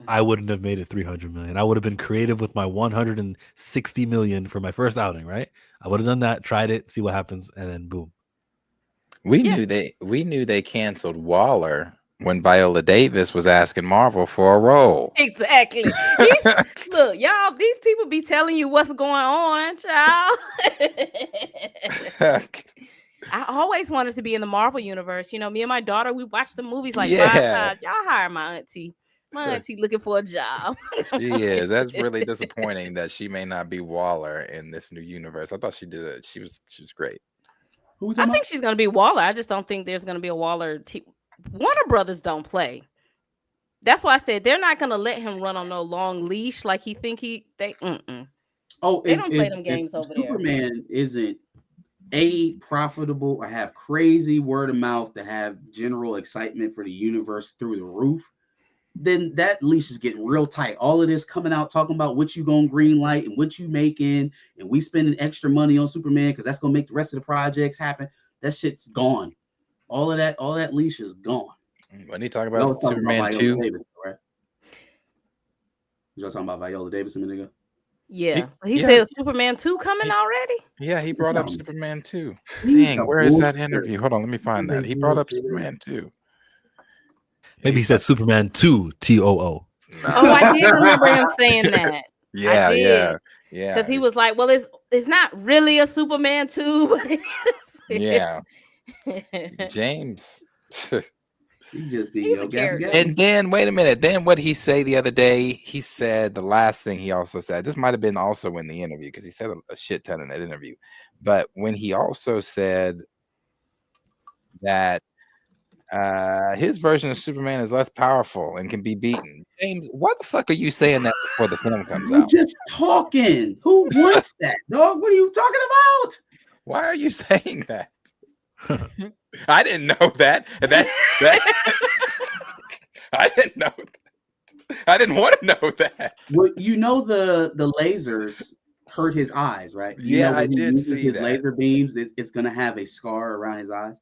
I wouldn't have made it 300 million. I would have been creative with my 160 million for my first outing, right? I would have done that, tried it, see what happens, and then boom. We knew they canceled Waller when Viola Davis was asking Marvel for a role. Exactly. Look, y'all, these people be telling you what's going on, child. I always wanted to be in the Marvel universe. You know, me and my daughter, we watched the movies like 5 times. Y'all hire my auntie. My auntie looking for a job. She is. That's really disappointing that she may not be Waller in this new universe. I thought she did it. She was great. I think she's going to be Waller. I just don't think there's going to be a Waller. Warner Brothers don't play. That's why I said they're not going to let him run on no long leash like he think they don't play them games over there. Superman isn't profitable or have crazy word of mouth to have general excitement for the universe through the roof, then that leash is getting real tight. All of this coming out talking about what you gonna green light and what you making, and we spending extra money on Superman because that's gonna make the rest of the projects happen. That shit's gone. All that leash is gone. When you talk about Superman 2, right? Y'all talking about Viola Davis a minute ago? Yeah, he said Superman 2 coming already. Yeah, he brought up Superman 2. Dang, where is that interview? Hold on, let me find that. He brought up Superman 2. Maybe he said Superman 2 TOO. Oh, I did remember him saying that. Yeah. Because he was like, "Well, it's not really a Superman 2, but it is." Yeah, James. He just be and then wait a minute. Then what he say the other day? He said the last thing he also said. This might have been also in the interview because he said a shit ton in that interview. But when he also said that his version of Superman is less powerful and can be beaten. James, why the fuck are you saying that before the film comes out? Just talking. Who wants that, dog? What are you talking about? Why are you saying that? I didn't know that. That I didn't know that. I didn't want to know that. Well, you know the lasers hurt his eyes, right? I did see his that. Laser beams, it's gonna have a scar around his eyes.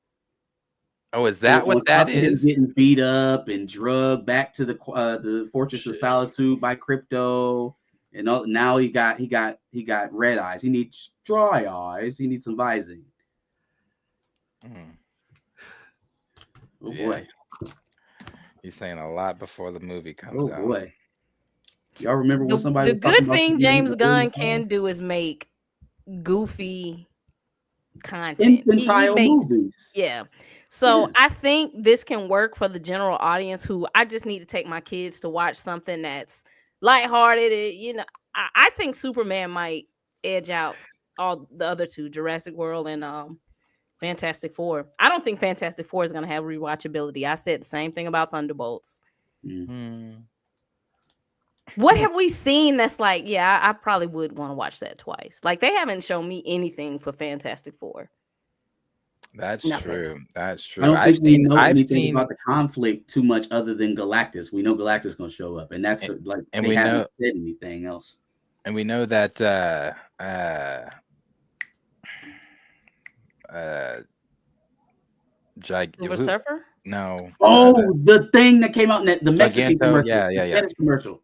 Oh, is that what that is? Getting beat up and drugged back to the Fortress of Solitude by Crypto, and now he got red eyes. He needs dry eyes. He needs some Visine. Oh boy, he's saying a lot before the movie comes out. Oh boy, y'all remember when somebody? The good thing James Gunn can do is make goofy content. Infantile movies. Yeah. So I think this can work for the general audience who I just need to take my kids to watch something that's lighthearted. You know, I think Superman might edge out all the other two, Jurassic World and Fantastic Four. I don't think Fantastic Four is going to have rewatchability. I said the same thing about Thunderbolts. What have we seen that's like, yeah, I probably would want to watch that twice. Like they haven't shown me anything for Fantastic Four. That's Nothing. true. That's true. I don't think we know I've anything seen, about the conflict too much other than Galactus. We know Galactus gonna show up, and that's like and they we haven't know, said anything else. and we know that Silver Surfer? No. Oh, the thing that came out in the Mexican Giganto, commercial. yeah. The Spanish commercial.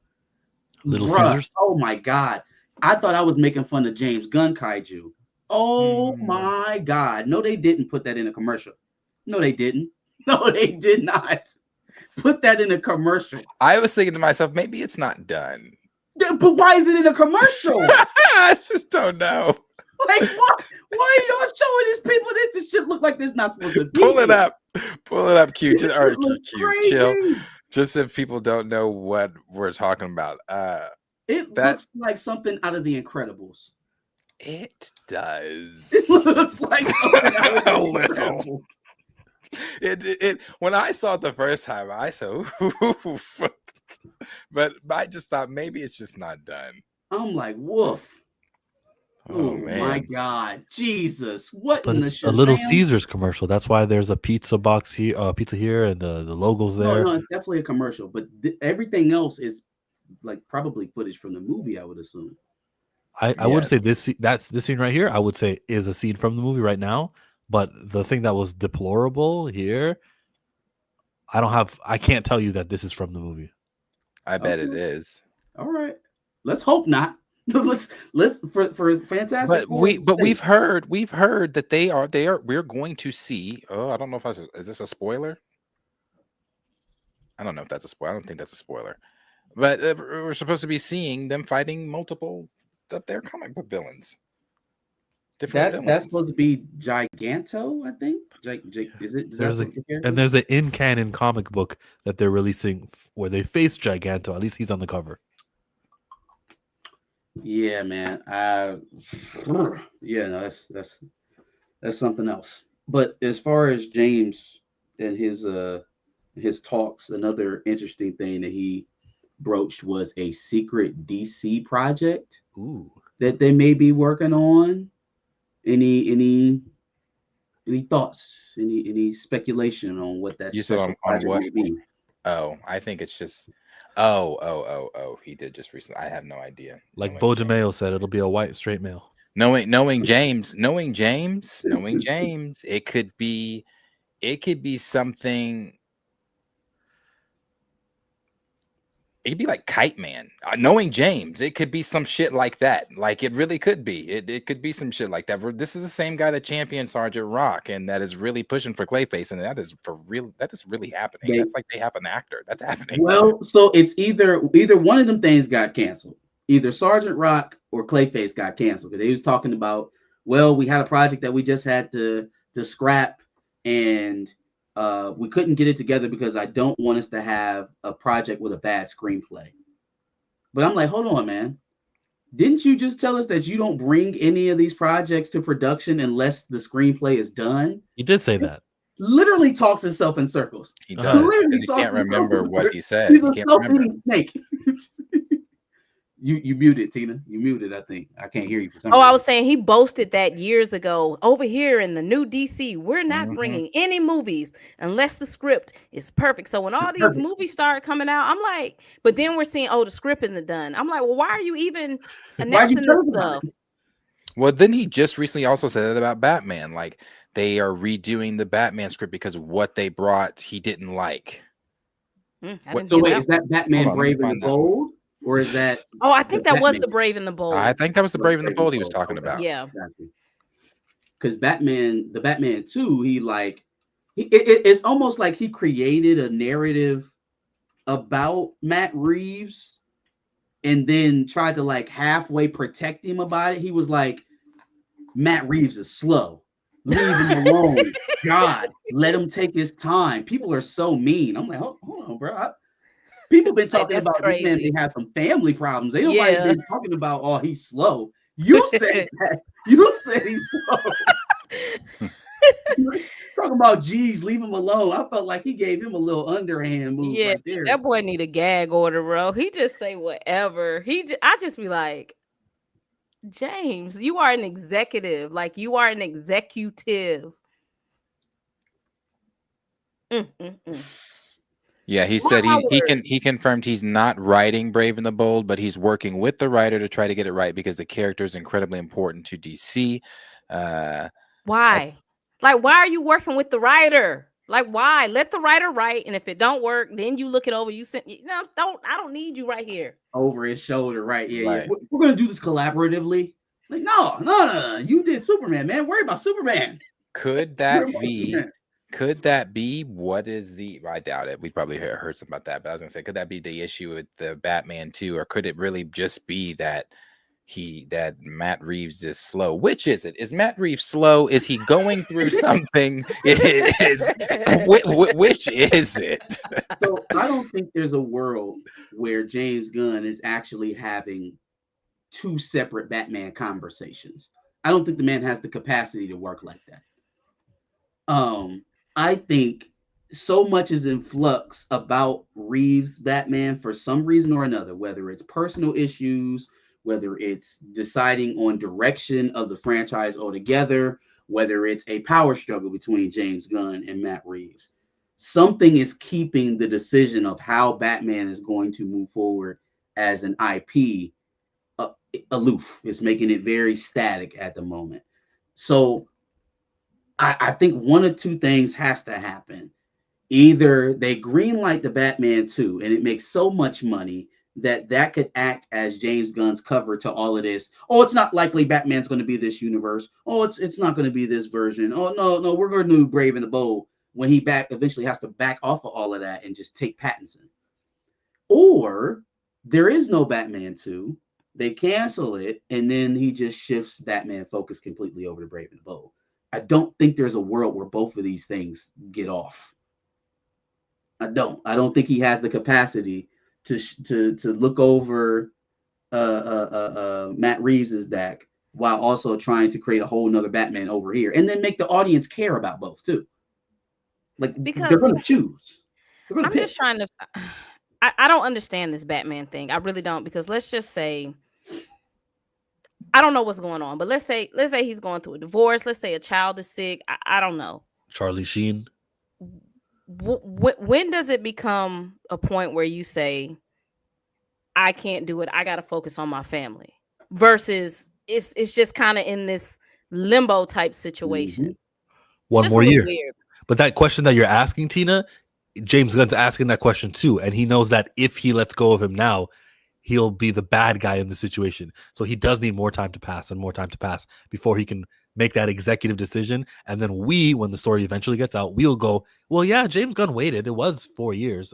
Little Bruh, Caesars. Oh my God. I thought I was making fun of James Gunn kaiju. Oh my God. No, they didn't put that in a commercial. No, they didn't. No, they did not put that in a commercial. I was thinking to myself, maybe it's not done. But why is it in a commercial? I just don't know. Like, what? Why are y'all showing these people this shit look like this not supposed to be? Pull it up, Q. Just, or Q, Crazy. chill. Just if people don't know what we're talking about. It looks like something out of The Incredibles. It does. It looks like something out of The A little. Incredibles. It when I saw it the first time, I said, oof. But I just thought maybe it's just not done. I'm like, woof. Oh man. My God, Jesus! What But in the it's a Little Shazam? Caesars commercial. That's why there's a pizza box here, pizza here, and the logo's there. No, it's definitely a commercial. But everything else is like probably footage from the movie. I would assume. I wouldn't say this scene right here. I would say is a scene from the movie right now. But the thing that was deplorable here, I can't tell you that this is from the movie. I bet it is. All right, let's hope not. let's for Fantastic. But we've heard that we're going to see. Oh, I don't know if is this a spoiler? I don't know if that's a spoiler. I don't think that's a spoiler. But we're supposed to be seeing them fighting multiple of their comic book villains. That's supposed to be Giganto, I think. Is it? There's an in-canon comic book that they're releasing where they face Giganto. At least he's on the cover. Yeah, man. Yeah, no, that's something else. But as far as James and his talks, another interesting thing that he broached was a secret DC project that they may be working on. Any thoughts? Any speculation on what that project may be? Oh, I think it's just he did just recently. I have no idea. Like Bo DeMeo said, it'll be a white straight male. Knowing James, it could be something. It could be like Kite Man. Knowing James, it could be some shit like that. Like it really could be. It could be some shit like that. This is the same guy that championed Sergeant Rock and that is really pushing for Clayface, and that is for real. That is really happening. That's like they have an actor. That's happening. Well, so it's either one of them things got canceled. Either Sergeant Rock or Clayface got canceled because they was talking about, well, we had a project that we just had to scrap and we couldn't get it together because I don't want us to have a project with a bad screenplay. But I'm like, hold on, man. Didn't you just tell us that you don't bring any of these projects to production unless the screenplay is done? He did say that. Literally talks himself in circles. He does. He can't remember what he said. He's he a can't self-eating snake. You muted, Tina. You muted, I think. I can't hear you for some reason. I was saying he boasted that years ago. Over here in the new DC, we're not bringing any movies unless the script is perfect. So when all these movies start coming out, I'm like, but then we're seeing, the script isn't done. I'm like, well, why are you even announcing this stuff? Well, then he just recently also said that about Batman. Like they are redoing the Batman script because of what they brought he didn't like. So wait, is that Batman Brave and the Bold? Or is that? I think that was the Brave and the Bold. I think that was the Brave and the Bold he was talking about. Yeah. Because the Batman 2, it's almost like he created a narrative about Matt Reeves and then tried to halfway protect him about it. He was like, Matt Reeves is slow. Leave him alone. God, let him take his time. People are so mean. I'm like, hold on, bro. People been talking about this man. They have some family problems. Ain't nobody been talking about, he's slow. You said that. You said he's slow. Talking about G's, leave him alone. I felt like he gave him a little underhand move Yeah, right there. that boy need a gag order, bro. He just say whatever. I just be like, James, you are an executive. Like, you are an executive. Yeah, he said he confirmed he's not writing Brave and the Bold, but he's working with the writer to try to get it right because the character is incredibly important to DC. Why? Like, why are you working with the writer? Like, why? Let the writer write, and if it don't work, then you look it over. You send, I don't need you right here. Over his shoulder, right? Yeah, Right. yeah. We're gonna do this collaboratively. Like, no. You did Superman, man. Worry about Superman. Could that be? Could that be what is the? I doubt it. We probably heard something about that, but I was gonna say, could that be the issue with the Batman 2, or could it really just be that Matt Reeves is slow? Which is it? Is Matt Reeves slow? Is he going through something? Which is it? So I don't think there's a world where James Gunn is actually having two separate Batman conversations. I don't think the man has the capacity to work like that. I think so much is in flux about Reeves' Batman for some reason or another, whether it's personal issues, whether it's deciding on direction of the franchise altogether, whether it's a power struggle between James Gunn and Matt Reeves. Something is keeping the decision of how Batman is going to move forward as an IP aloof. It's making it very static at the moment. So I think one of two things has to happen. Either they greenlight the Batman 2 and it makes so much money that could act as James Gunn's cover to all of this. Oh, it's not likely Batman's going to be this universe. Oh, it's not going to be this version. Oh, no, we're going to do Brave and the Bold when he eventually has to back off of all of that and just take Pattinson. Or there is no Batman 2. They cancel it, and then he just shifts Batman focus completely over to Brave and the Bold. I don't think there's a world where both of these things get off. I don't think he has the capacity to look over Matt Reeves's back while also trying to create a whole nother Batman over here, and then make the audience care about both too. Like, because they're going to choose. I'm pick. Just trying to. I don't understand this Batman thing. I really don't, because let's just say, I don't know what's going on, but let's say he's going through a divorce. Let's say a child is sick. I don't know. Charlie Sheen. When does it become a point where you say, I can't do it, I got to focus on my family, versus it's just kind of in this limbo type situation? One more year. Weird. But that question that you're asking, Tina, James Gunn's asking that question too, and he knows that if he lets go of him now, he'll be the bad guy in the situation. So he does need more time to pass before he can make that executive decision. And then when the story eventually gets out, we'll go, well, yeah, James Gunn waited. It was 4 years.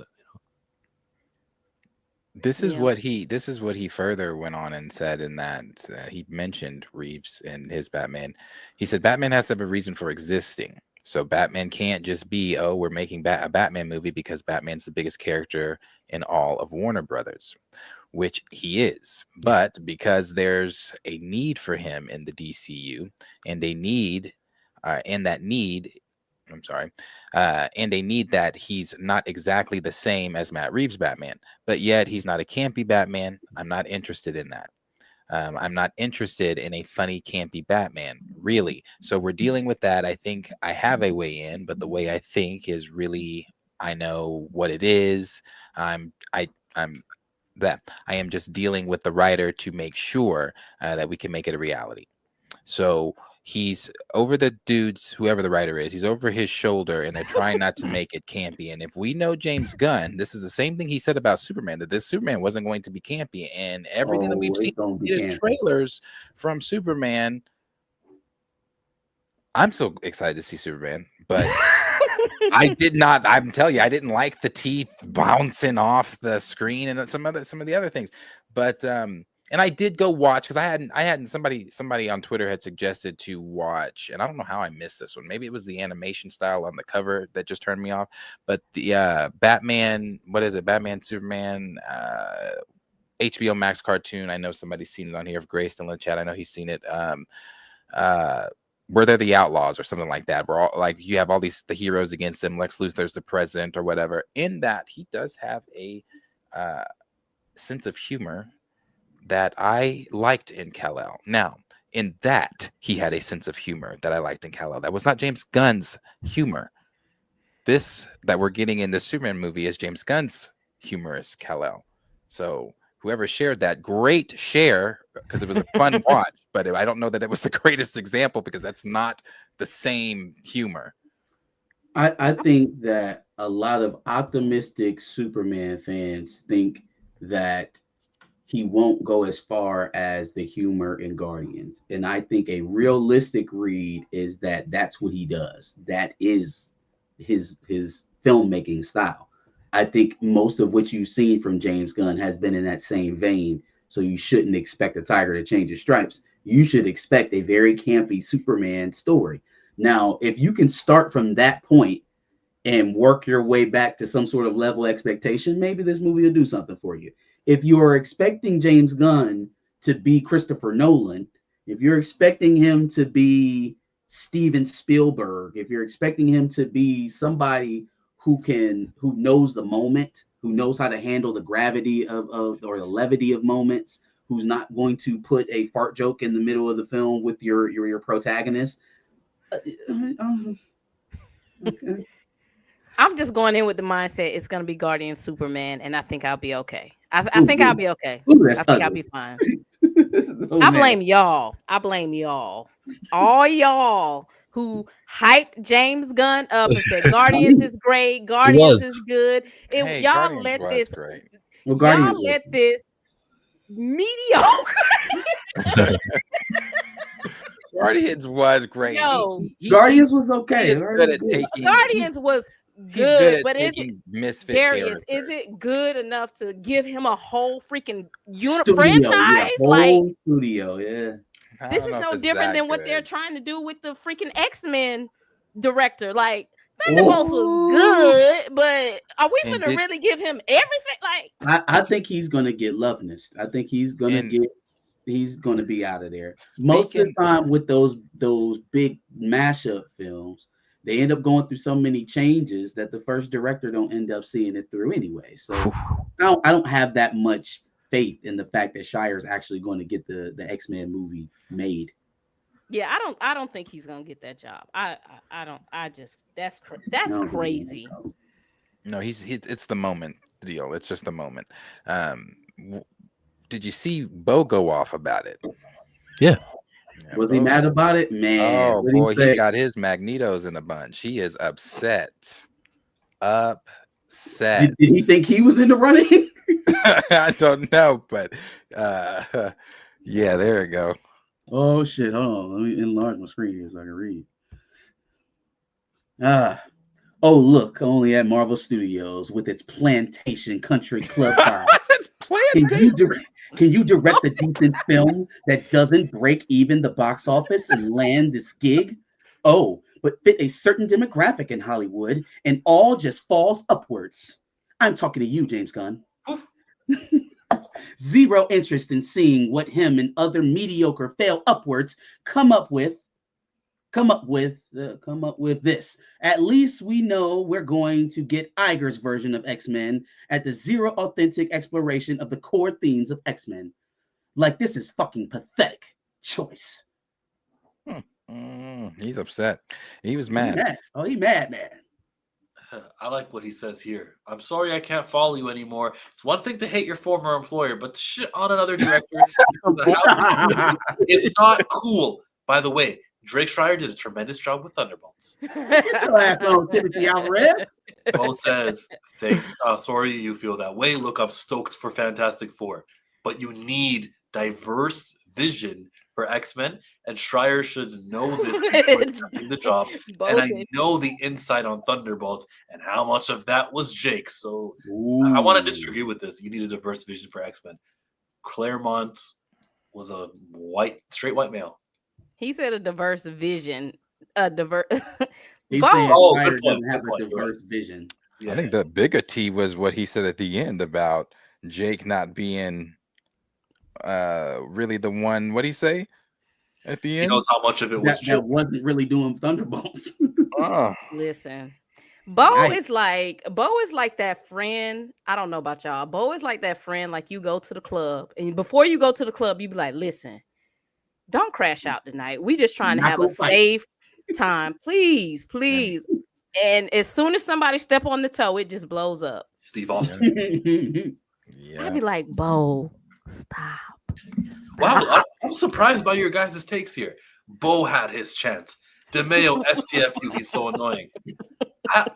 This is what he further went on and said in that he mentioned Reeves in his Batman. He said Batman has to have a reason for existing. So Batman can't just be, we're making a Batman movie because Batman's the biggest character in all of Warner Brothers, which he is. But because there's a need for him in the DCU, and a need that he's not exactly the same as Matt Reeves' Batman, but yet he's not a campy Batman. I'm not interested in that. I'm not interested in a funny, campy Batman, really. So we're dealing with that. I think I have a way in, but the way I think is really, I know what it is. I am just dealing with the writer to make sure that we can make it a reality. So he's over the dudes, whoever the writer is, he's over his shoulder, and they're trying not to make it campy. And if we know James Gunn, this is the same thing he said about Superman, that this Superman wasn't going to be campy. And everything that we've seen in the trailers from Superman, I'm so excited to see Superman, but I'm telling you, I didn't like the teeth bouncing off the screen and some of the other things. But and I did go watch, because I hadn't somebody on Twitter had suggested to watch, and I don't know how I missed this one. Maybe it was the animation style on the cover that just turned me off. But the Batman, what is it? Batman Superman HBO Max cartoon. I know somebody's seen it on here. If Grace still in the chat, I know he's seen it. where they're the outlaws or something like that. Where all like you have all the heroes against him. Lex Luthor's the president or whatever. In that, he does have a sense of humor that I liked in Kal-El. Now, in that, he had a sense of humor that I liked in Kal-El. That was not James Gunn's humor. This that we're getting in the Superman movie is James Gunn's humorous Kal-El. So whoever shared that, great share, because it was a fun watch, but I don't know that it was the greatest example because that's not the same humor. I think that a lot of optimistic Superman fans think that he won't go as far as the humor in Guardians. And I think a realistic read is that that's what he does. That is his filmmaking style. I think most of what you've seen from James Gunn has been in that same vein. So you shouldn't expect a tiger to change his stripes. You should expect a very campy Superman story. Now, if you can start from that point and work your way back to some sort of level expectation, maybe this movie will do something for you. If you are expecting James Gunn to be Christopher Nolan, if you're expecting him to be Steven Spielberg, if you're expecting him to be somebody who knows the moment, who knows how to handle the gravity of or the levity of moments, who's not going to put a fart joke in the middle of the film with your protagonist. Okay. I'm just going in with the mindset it's going to be Guardian Superman, and I think I'll be okay. I think I'll be okay. I think I'll be fine. I blame y'all. All y'all who hyped James Gunn up and said Guardians is great, Guardians is good. Hey, y'all Guardians let was this great. Well, y'all let this mediocre. Guardians was great. No, Guardians was okay. He is good at taking. Guardians was He's good at but is it taking misfit Darius? characters. Is it good enough to give him a whole freaking Studio, franchise? yeah, Like studio, yeah. this is no different than what they're trying to do with the freaking X-Men director. Like Thunderbolts was good, but are we gonna really give him everything? Like I think he's gonna get Loveness. I think he's gonna be out of there. Most of the time with those big mashup films, they end up going through so many changes that the first director don't end up seeing it through anyway. So I don't have that much faith in the fact that Shire's actually going to get the X-Men movie made. Yeah, I don't think he's gonna get that job. I don't. I just that's crazy. No, it's the moment deal. It's just the moment. Did you see Bo go off about it? Yeah. Was he mad about it? Man. Oh boy, he got his Magnetos in a bunch. He is upset. Did he think he was in the running? I don't know, but yeah, there you go. Oh shit! Hold on, let me enlarge my screen here so I can read. Oh look, only at Marvel Studios with its Plantation Country Club vibe. Can you direct a decent film that doesn't break even the box office and land this gig? Oh, but fit a certain demographic in Hollywood and all just falls upwards. I'm talking to you, James Gunn. Zero interest in seeing what him and other mediocre fail upwards come up with this. At least we know we're going to get Iger's version of X-Men at the zero authentic exploration of the core themes of X-Men. Like, this is fucking pathetic choice. He's upset. He was mad. He mad. I like what he says here. I'm sorry I can't follow you anymore. It's one thing to hate your former employer, but to shit on another director it's not cool. By the way, Drake Schreier did a tremendous job with Thunderbolts. Timothy Alvarez. Bo says, sorry you feel that way. Look, I'm stoked for Fantastic Four. But you need diverse vision for X-Men, and Schreier should know this before accepting the job. And I know the insight on Thunderbolts and how much of that was Jake. So I want to disagree with this. You need a diverse vision for X-Men. Claremont was a straight white male. He said a diverse vision. He's saying Schreier doesn't have a diverse vision. Yeah. I think the bigger T was what he said at the end about Jake not being really the one. What'd he say? at the He end. knows how much of it was that wasn't really doing Thunderbolts. Listen, Bo is like that friend. I don't know about y'all. Bo is like that friend. Like, you go to the club, and before you go to the club, you be like, "Listen, don't crash out tonight. We just trying to have a safe time, please, please." And as soon as somebody step on the toe, it just blows up. Steve Austin. I'd be like, Bo, stop. Wow, I'm surprised by your guys' takes here. Bo had his chance. DeMeo, STFU, he's so annoying.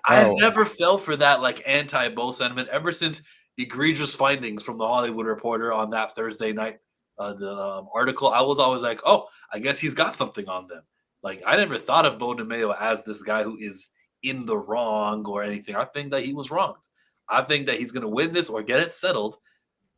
I never fell for that like anti-Bo sentiment ever since egregious findings from the Hollywood Reporter on that Thursday night article. I was always like, oh, I guess he's got something on them. Like, I never thought of Bo DeMeo as this guy who is in the wrong or anything. I think that he was wronged. I think that he's going to win this or get it settled.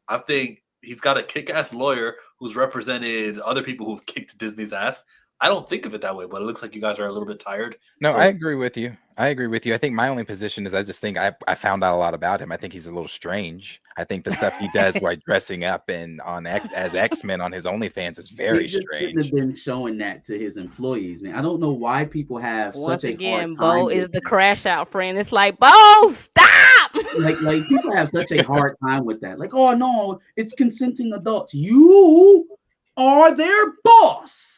I think he's got a kick-ass lawyer who's represented other people who've kicked Disney's ass. I don't think of it that way, but it looks like you guys are a little bit tired. No, I agree with you. I think my only position is I just think I found out a lot about him. I think he's a little strange. I think the stuff he does while dressing up and as X-Men on his OnlyFans is very strange. He shouldn't have been showing that to his employees, man. I don't know why people have Once such again, a hard time. Bo is the crash out friend. It's like, Bo, stop. Like people have such a hard time with that. Like, oh no, it's consenting adults. You are their boss.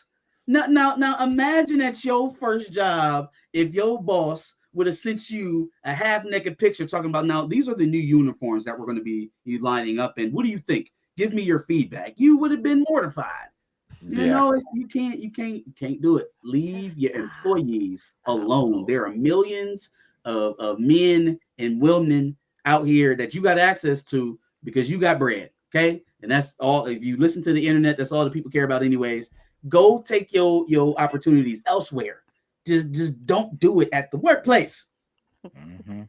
Now, imagine at your first job if your boss would have sent you a half-naked picture talking about, now these are the new uniforms that we're going to be lining up in. What do you think? Give me your feedback. You would have been mortified. You know, you can't do it. Leave your employees alone. There are millions of men and women out here that you got access to because you got bread. Okay, and that's all. If you listen to the internet, that's all the people care about, anyways. Go take your opportunities elsewhere. Just don't do it at the workplace. Mm-hmm.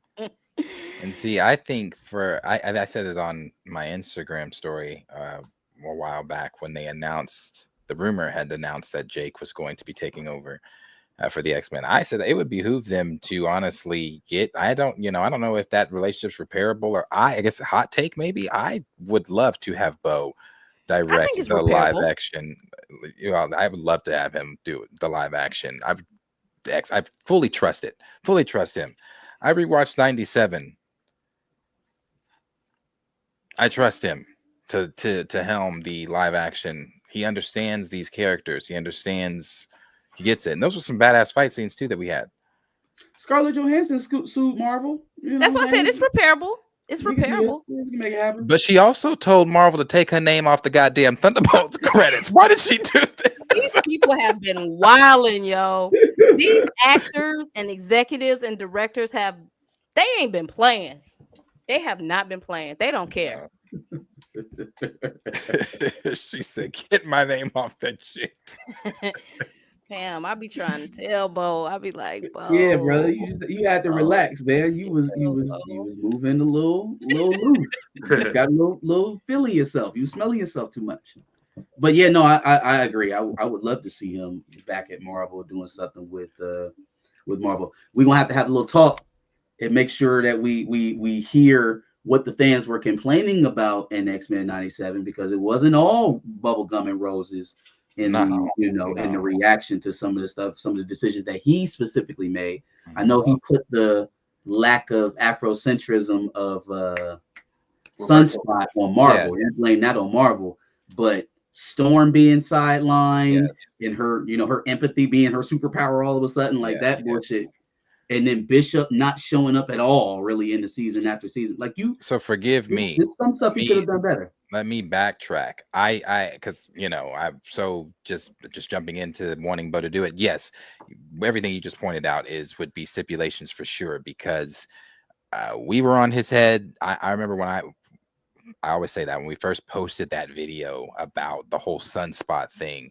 And see, I think I said it on my Instagram story a while back when they announced, the rumor had announced that Jake was going to be taking over for the X-Men. I said it would behoove them to honestly I don't know if that relationship's repairable, or I guess a hot take maybe. I would love to have Bo direct the live action. I would love to have him do the live action. I fully trust him. I rewatched 97. I trust him to helm the live action. He understands these characters. He gets it. And those were some badass fight scenes too that we had. Scarlett Johansson sued Marvel. That's why I said it's repairable. It's repairable. Make it happen. But she also told Marvel to take her name off the goddamn Thunderbolts credits. Why did she do this? These people have been wilding, yo. These actors and executives and directors they ain't been playing. They have not been playing. They don't care. She said, "Get my name off that shit." Damn, I be trying to tell Bo. I be like, Bo. Yeah, brother, you had to relax, man. You was moving a little loose. You got a little feeling yourself. You smelling yourself too much. But yeah, no, I agree. I would love to see him back at Marvel doing something with Marvel. We're gonna have a little talk and make sure that we hear what the fans were complaining about in X-Men 97, because it wasn't all bubblegum and roses. In the reaction to some of the stuff, some of the decisions that he specifically made. I know he put the lack of Afrocentrism of Sunspot on Marvel. He didn't blame that on Marvel, but Storm being sidelined and her empathy being her superpower all of a sudden, that bullshit. And then Bishop not showing up at all, really, in the season after season. So forgive me. There's some stuff you could have done better. Let me backtrack. Because I'm so just jumping into wanting Bo to do it. Yes, everything you just pointed out would be stipulations for sure, because we were on his head. I remember when I always say that when we first posted that video about the whole Sunspot thing.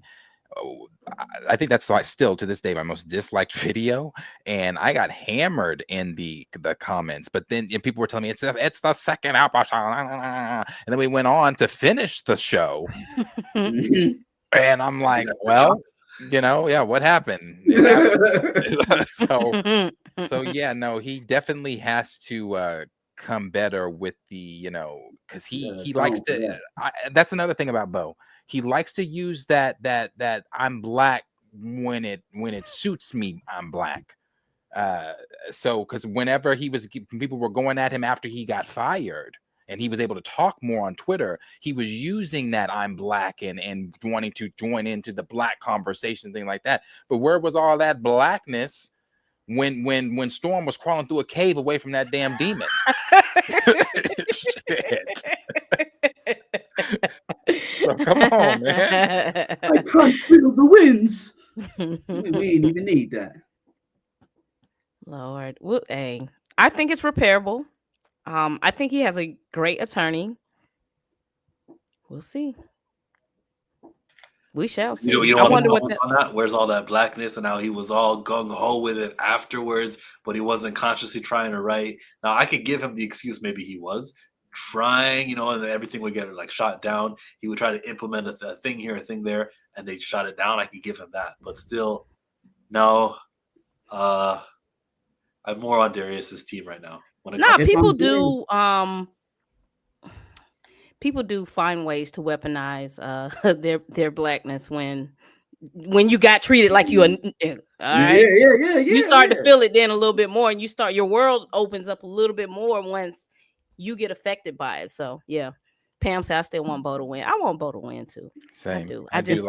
I think that's still to this day my most disliked video, and I got hammered in the comments. But then people were telling me it's the second episode, and then we went on to finish the show, and I'm like, well, what happened? So yeah, no, he definitely has to come better with the because he likes to. That's another thing about Bo. he likes to use that I'm black when it suits me. I'm black. So because whenever people were going at him after he got fired and he was able to talk more on Twitter, he was using that I'm black and wanting to join into the black conversation, thing like that. But where was all that blackness when Storm was crawling through a cave away from that damn demon? Shit. So, come on, man. I can't feel the winds. We ain't even need that. Lord, well, hey, I think it's repairable. I think he has a great attorney. We'll see. We shall see. You I wonder what on that. Where's all that blackness and how he was all gung ho with it afterwards, but he wasn't consciously trying to write. Now I could give him the excuse maybe he was trying, and everything would get like shot down. He would try to implement a thing here, a thing there, and they shot it down. I could give him that, but still, no. I'm more on Darius's team right now. People do find ways to weaponize their blackness when you got treated like you. All right, yeah. You start to feel it then a little bit more, and your world opens up a little bit more once you get affected by it. So yeah, Pam said I still want Bo to win. I want Bo to win too. Same. I do. I do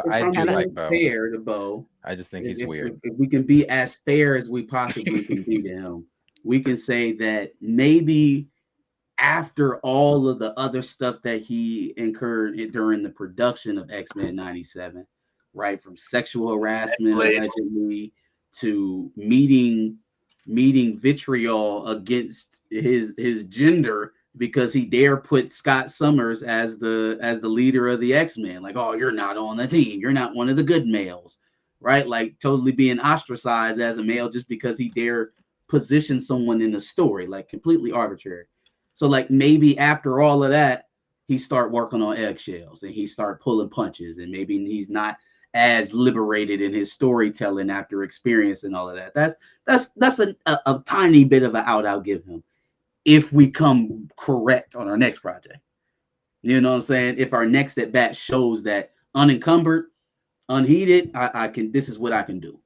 like Bo. Fair to Bo. I just think he's weird. If we can be as fair as we possibly can be to him, we can say that maybe after all of the other stuff that he incurred during the production of X-Men 97, right, from sexual harassment allegedly to meeting vitriol against his gender because he dare put Scott Summers as the leader of the X-Men, like, oh, you're not on the team, you're not one of the good males, right? Like totally being ostracized as a male just because he dare position someone in the story, like completely arbitrary. So like maybe after all of that, he start working on eggshells and he start pulling punches, and maybe he's not as liberated in his storytelling after experiencing all of that. That's a tiny bit of an out I'll give him if we come correct on our next project. You know what I'm saying? If our next at bat shows that unencumbered, unheated, I can. This is what I can do.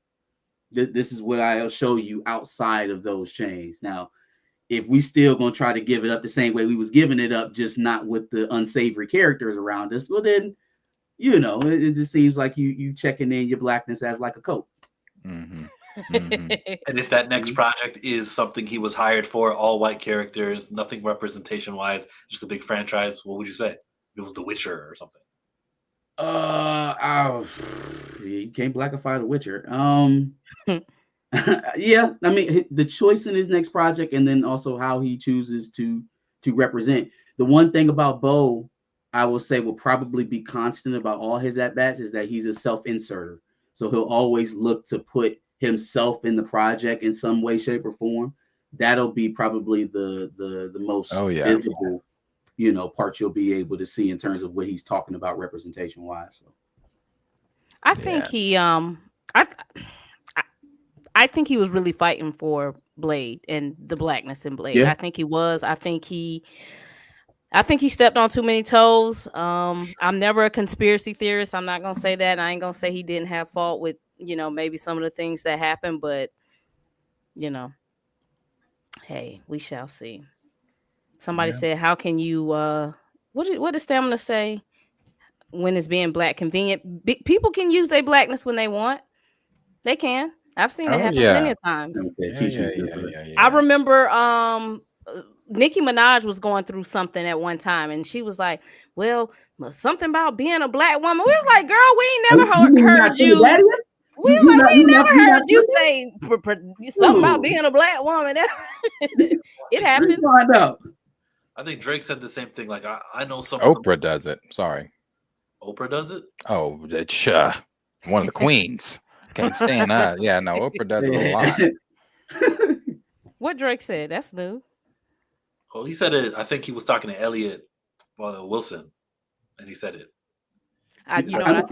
This is what I'll show you outside of those chains. Now, if we still gonna try to give it up the same way we was giving it up, just not with the unsavory characters around us, well then, it just seems like you checking in your blackness as like a coat. Mm-hmm. Mm-hmm. And if that next project is something he was hired for, all white characters, nothing representation wise, just a big franchise, what would you say? It was The Witcher or something. You can't blackify The Witcher. Yeah, I mean the choice in his next project, and then also how he chooses to represent. The one thing about Bo, I will say, will probably be constant about all his at-bats is that he's a self-inserter. So he'll always look to put himself in the project in some way, shape, or form. That'll be probably the most visible, part you'll be able to see in terms of what he's talking about representation-wise. So I think I think he was really fighting for Blade and the blackness in Blade. Yeah. I think he was. I think he stepped on too many toes. I'm never a conspiracy theorist. I'm not gonna say that. I ain't gonna say he didn't have fault with, maybe some of the things that happened, but hey, we shall see. Somebody said, how can you what did Stamina say? When it's being black convenient. People can use their blackness when they want. They can. I've seen it happen plenty of times. I remember Nicki Minaj was going through something at one time, and she was like, well, something about being a black woman. We was like, girl, we ain't never heard you. We ain't never heard you say something about being a black woman. It happens. I think Drake said the same thing. Like, I know some. Oprah does it. Sorry. Oprah does it? Oh, it's one of the queens. Can't stand that. Yeah, no, Oprah does it a lot. What Drake said, that's new. Oh, he said it. I think he was talking to Elliot Wilson, and he said it. I do remember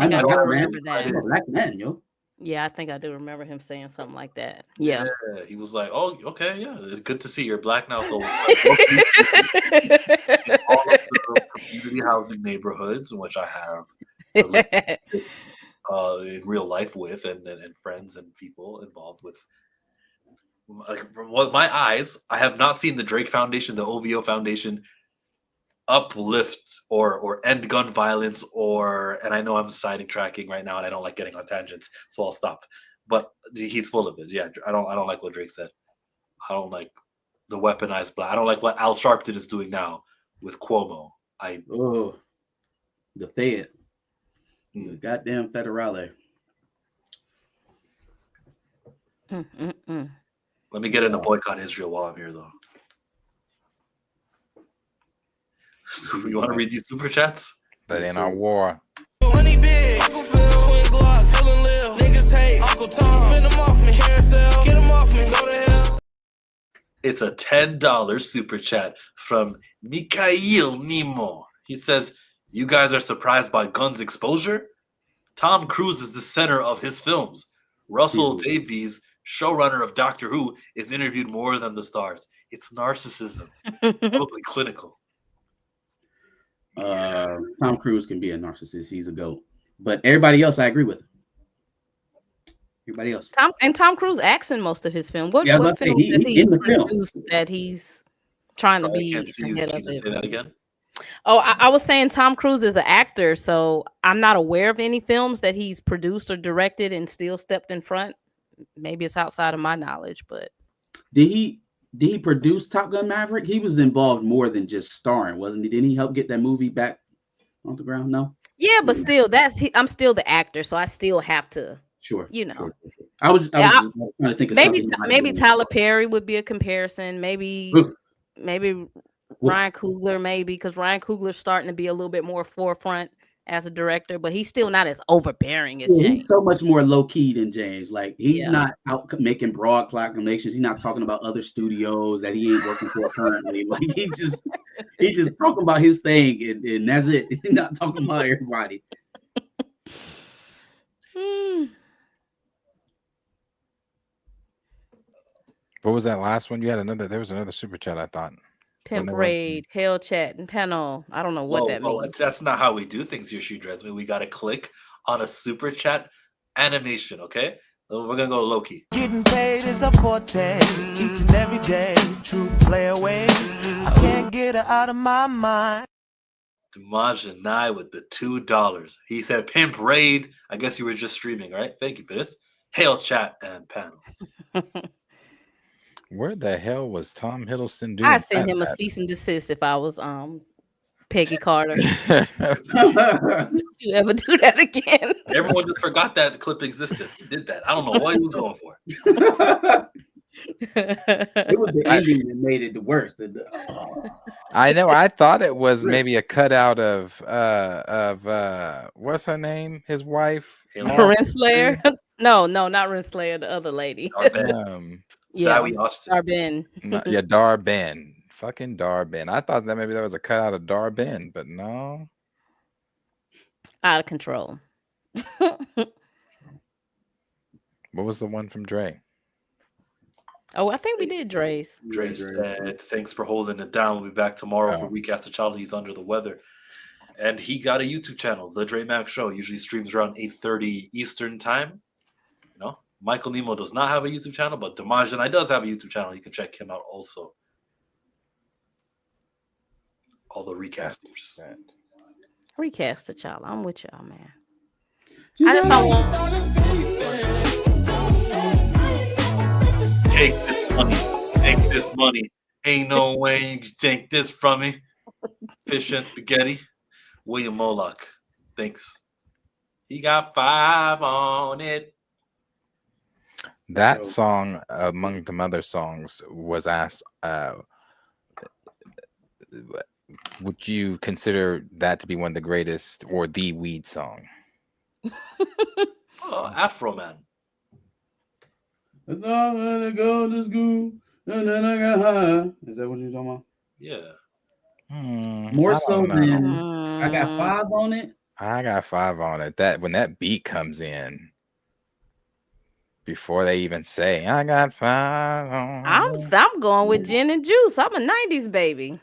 that. I'm a black man, yo. Yeah, I think I do remember him saying something like that. Yeah. He was like, oh, okay, yeah. It's good to see you're black now. So all of the community housing neighborhoods in which I have in real life with and friends and people involved with. Like from what my eyes, I have not seen the Drake Foundation, the OVO Foundation, uplift or end gun violence and I know I'm tracking right now and I don't like getting on tangents, so I'll stop. But he's full of it. Yeah, I don't like what Drake said. I don't like the weaponized black. I don't like what Al Sharpton is doing now with Cuomo. The Fed. The goddamn federale. Let me get in a boycott Israel while I'm here, though. So you want to read these super chats? That ain't our war. Money big, Uncle Phil, twin Glocks, feeling live. Niggas hate Uncle Tom, spin them off me, hair sell, get them off me, go to hell. It's a $10 super chat from Mikhail Nemo. He says, "You guys are surprised by Gunn's exposure? Tom Cruise is the center of his films. Russell Davies, showrunner of Doctor Who, is interviewed more than the stars. It's narcissism, probably clinical." Tom Cruise can be a narcissist. He's a goat. But everybody else, I agree with. Everybody else. Tom Cruise acts in most of his films. What films does he produce that he's trying to be ahead of it? Say that again. Oh, I was saying Tom Cruise is an actor, so I'm not aware of any films that he's produced or directed and still stepped in front. Maybe it's outside of my knowledge, but did he produce Top Gun Maverick? He was involved more than just starring, wasn't he? Didn't he help get that movie back on the ground? No. Yeah, but still, I'm still the actor, so I still have to. Sure. You know. Sure. I was trying to think of maybe Tyler Perry would be a comparison. Maybe Ryan Coogler, because Ryan Coogler's starting to be a little bit more forefront as a director, but he's still not as overbearing as James. He's so much more low key than James. Like he's not out making broad proclamations. He's not talking about other studios that he ain't working for currently. Like he's just talking about his thing and that's it. He's not talking about everybody. What was that last one? You had there was another super chat, I thought. Pimp Raid, Hell Chat, and Panel. I don't know what that means. That's not how we do things here, She Dreads. We got to click on a super chat animation, okay? We're going to go low key. Getting paid is a forte, each and every day. True play away. I can't get her out of my mind. Damaj and I with the $2. He said, Pimp Raid. I guess you were just streaming, right? Thank you for this. Hail Chat and Panel. Where the hell was Tom Hiddleston doing? I send him a cease and desist if I was Peggy Carter. Don't you ever do that again? Everyone just forgot that clip existed. He did that. I don't know what he was going for. It was the ending that made it the worst. I know. I thought it was maybe a cutout of what's her name? His wife, Renslayer. No, not Renslayer. The other lady. Darben. Darben. Fucking Darben. I thought that maybe that was a cutout of Darben, but no. Out of control. What was the one from Dre? Oh, I think we did Dre's. Dre said, "Thanks for holding it down. We'll be back tomorrow for Recast of Child. He's under the weather." And he got a YouTube channel, The Dre Mac Show. Usually streams around 8:30 Eastern time. You know, Michael Nemo does not have a YouTube channel, but Damaj and I does have a YouTube channel. You can check him out also. All the recasters. Recast the child. I'm with y'all, man. I just don't want. Take this money. Take this money. Ain't no way you can take this from me. Fish and spaghetti. William Moloch. Thanks. He got 5 on it. That song, among the other songs, was asked, would you consider that to be one of the greatest or the weed song? Afro Man. Is that what you're talking about? Yeah. More so than I got 5 on it. I got 5 on it. That when that beat comes in, before they even say I got 5 on. I'm going with Gin and Juice. I'm a 90s baby.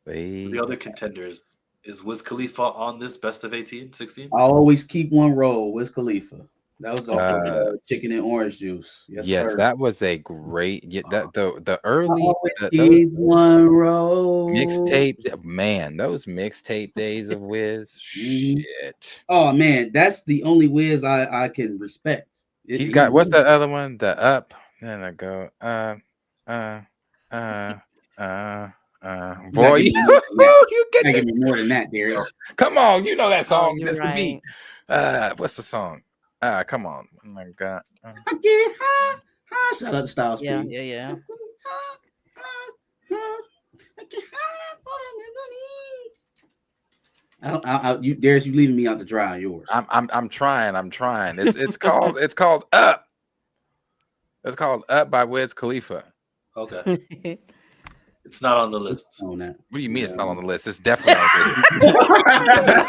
The other contenders Is Wiz Khalifa on this best of 18, 16? I always keep one roll. Wiz Khalifa. That was off Chicken and Orange Juice. Yes, sir. That was a great. Yeah, that the I early always those keep one roll. mixtape, man. Those mixtape days of Wiz, shit. Oh man, that's the only Wiz I can respect. He's got what's that other one? The Up. Then I go boy, you get give me more than that, Derek. Come on, you know that song. you're That's right. the beat. What's the song? Come on. Oh my God. I get high. Shout out to Styles P. Yeah. Darius, you leaving me out to dry on yours. I'm trying. It's called Up. It's called Up by Wiz Khalifa. Okay. It's not on the list. On that. What do you mean it's not on the list? It's definitely on the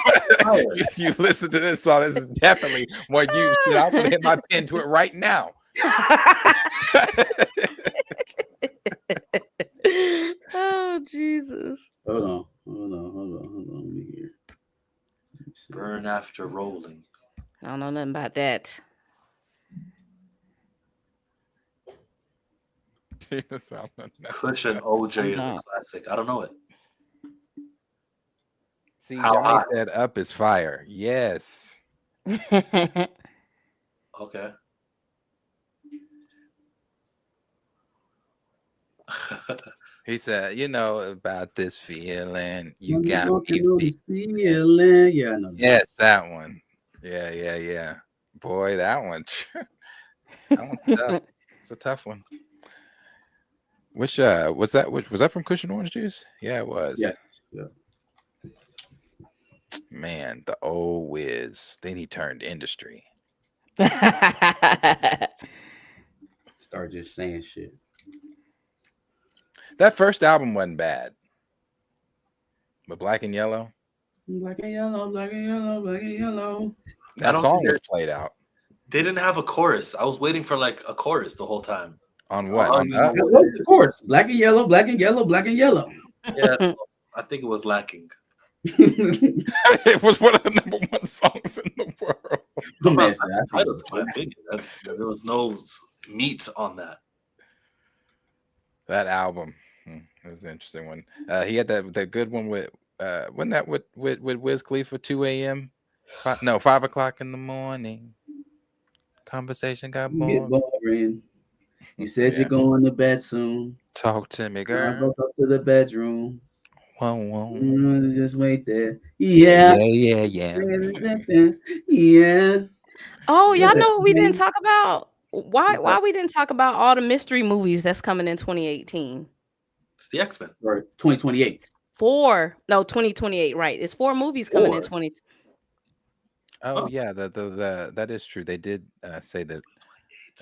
list. You listen to this song. This is definitely what you should. I'm gonna hit my pen to it right now. Oh Jesus. Hold on. Let me hear. Burn after rolling. I don't know nothing about that. Cushion OJ is a classic. I don't know it. See, Johnny said Up is fire. Yes. Okay. He said, you know about this feeling. You got me feeling. Yeah, I know that. Yes, that one. Yeah. Boy, that one. That one's tough. It's a tough one. Which was that? Was that from Cushion Orange Juice? Yeah, it was. Yeah. Man, the old Wiz. Then he turned industry. Start just saying shit. That first album wasn't bad. But Black and Yellow. Black and yellow, black and yellow, black and yellow. That song was played out. They didn't have a chorus. I was waiting for like a chorus the whole time. On what? Of course. Black and yellow, black and yellow, black and yellow. Yeah, I think it was lacking. It was one of the number one songs in the world. My opinion. There was no meat on that. That album. It was an interesting one. He had that good one with wasn't that with Wiz Khalifa 2 a.m. 5 o'clock in the morning. Conversation got boring. You said you're going to bed soon. Talk to me, girl. I go up to the bedroom. Whoa. Just wait there. Yeah. Oh, y'all know what we didn't talk about? Why we didn't talk about all the mystery movies that's coming in 2018? It's the X-Men. Or 2028. 2028, right. It's 4 movies coming in 20. Oh yeah, that is true. They did say that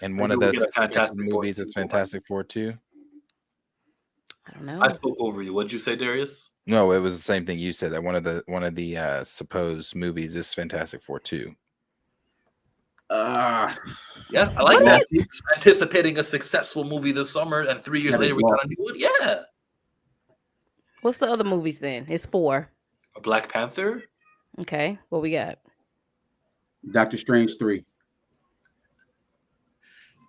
in one of those movies it's Fantastic Four too. I don't know. I spoke over you. What'd you say, Darius? No, it was the same thing you said, that one of the supposed movies is Fantastic Four 2. Yeah, I like that. Anticipating a successful movie this summer, and 3 years later we got a new one. Yeah. What's the other movies then? It's 4. A Black Panther. Okay, what we got? Doctor Strange 3.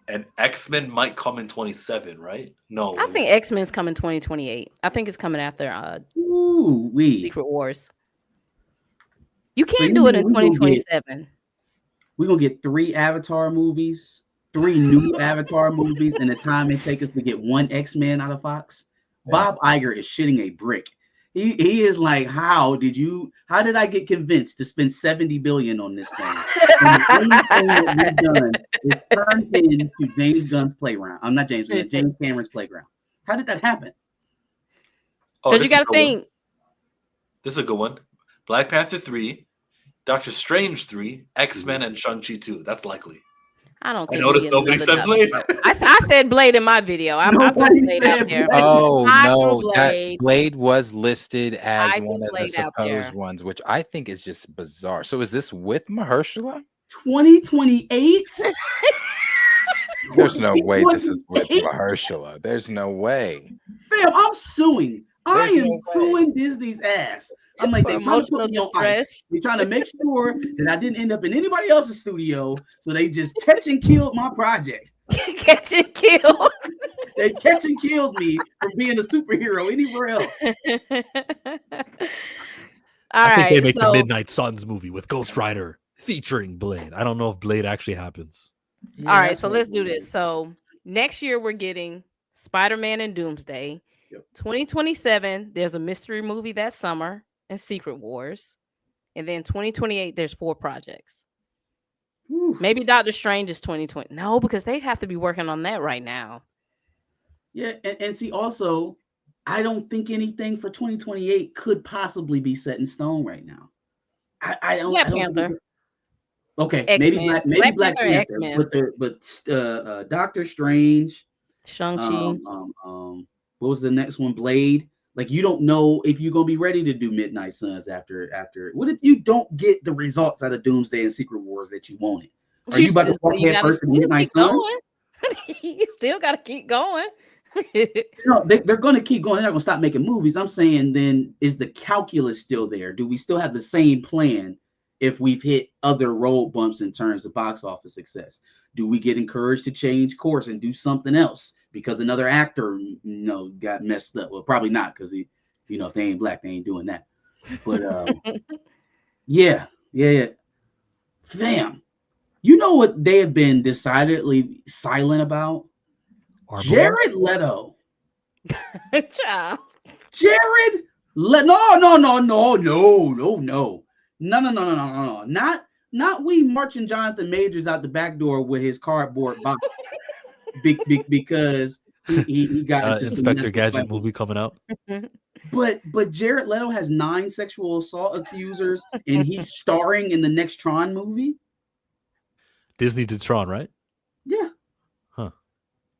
And X-Men might come in 27, right? No. I think X-Men's coming 2028. I think it's coming after Secret Wars. You can't do it in 2027. We're going to get 3 Avatar movies, 3 new Avatar movies, and the time it takes us to get 1 X-Men out of Fox. Bob Iger is shitting a brick. He is like, how did I get convinced to spend $70 billion on this thing? And the only thing that we've done is turned into James Gunn's playground. I'm not James Gunn, James Cameron's playground. How did that happen? Because you got to think. This is a good one. Black Panther 3, Doctor Strange 3, X-Men, and Shang-Chi 2. That's likely. I don't think. I noticed nobody said Blade. I said Blade in my video. I put Blade out there. Oh no, that Blade was listed as one of the supposed ones, which I think is just bizarre. So is this with Mahershala? 2028? There's no way this is with Mahershala. There's no way. Fam, I'm suing. I am suing Disney's ass I'm like, For they trying to put emotional me on distress. ice. They trying to make sure that I didn't end up in anybody else's studio. So they just catch and killed my project. Catch and kill. They catch and killed me from being a superhero anywhere else. I think they right, make the so Midnight Suns movie with Ghost Rider featuring Blade. I don't know if Blade actually happens. Yeah, all right, that's so what let's it do is. this. So next year we're getting Spider-Man and Doomsday. Yep. 2027, there's a mystery movie that summer and Secret Wars. And then 2028, there's 4 projects. Whew. Maybe Doctor Strange is 2020. No, because they'd have to be working on that right now. Yeah, and see, also, I don't think anything for 2028 could possibly be set in stone right now. I don't. Black I don't Panther. think okay, X-Men. maybe Black Black Panther, Panther, X-Men. but Doctor Strange, Shang-Chi. what was the next one? Blade. Like, you don't know if you're gonna be ready to do Midnight Suns after. What if you don't get the results out of Doomsday and Secret Wars that you wanted? Are you about to walk head first in Midnight Suns? You still gotta keep going. No, they're going to keep going. They're not going to stop making movies. I'm saying, then is the calculus still there? Do we still have the same plan if we've hit other road bumps in terms of box office success? Do we get encouraged to change course and do something else because another actor, got messed up? Well, probably not, because if they ain't black, they ain't doing that. But yeah. Fam, you know what they have been decidedly silent about? Jared Leto. Child. Jared Leto. No. Not we marching Jonathan Majors out the back door with his cardboard box because he got into Inspector Gadget movie coming out. But Jared Leto has 9 sexual assault accusers and he's starring in the next Tron movie. Disney did Tron, right? Yeah.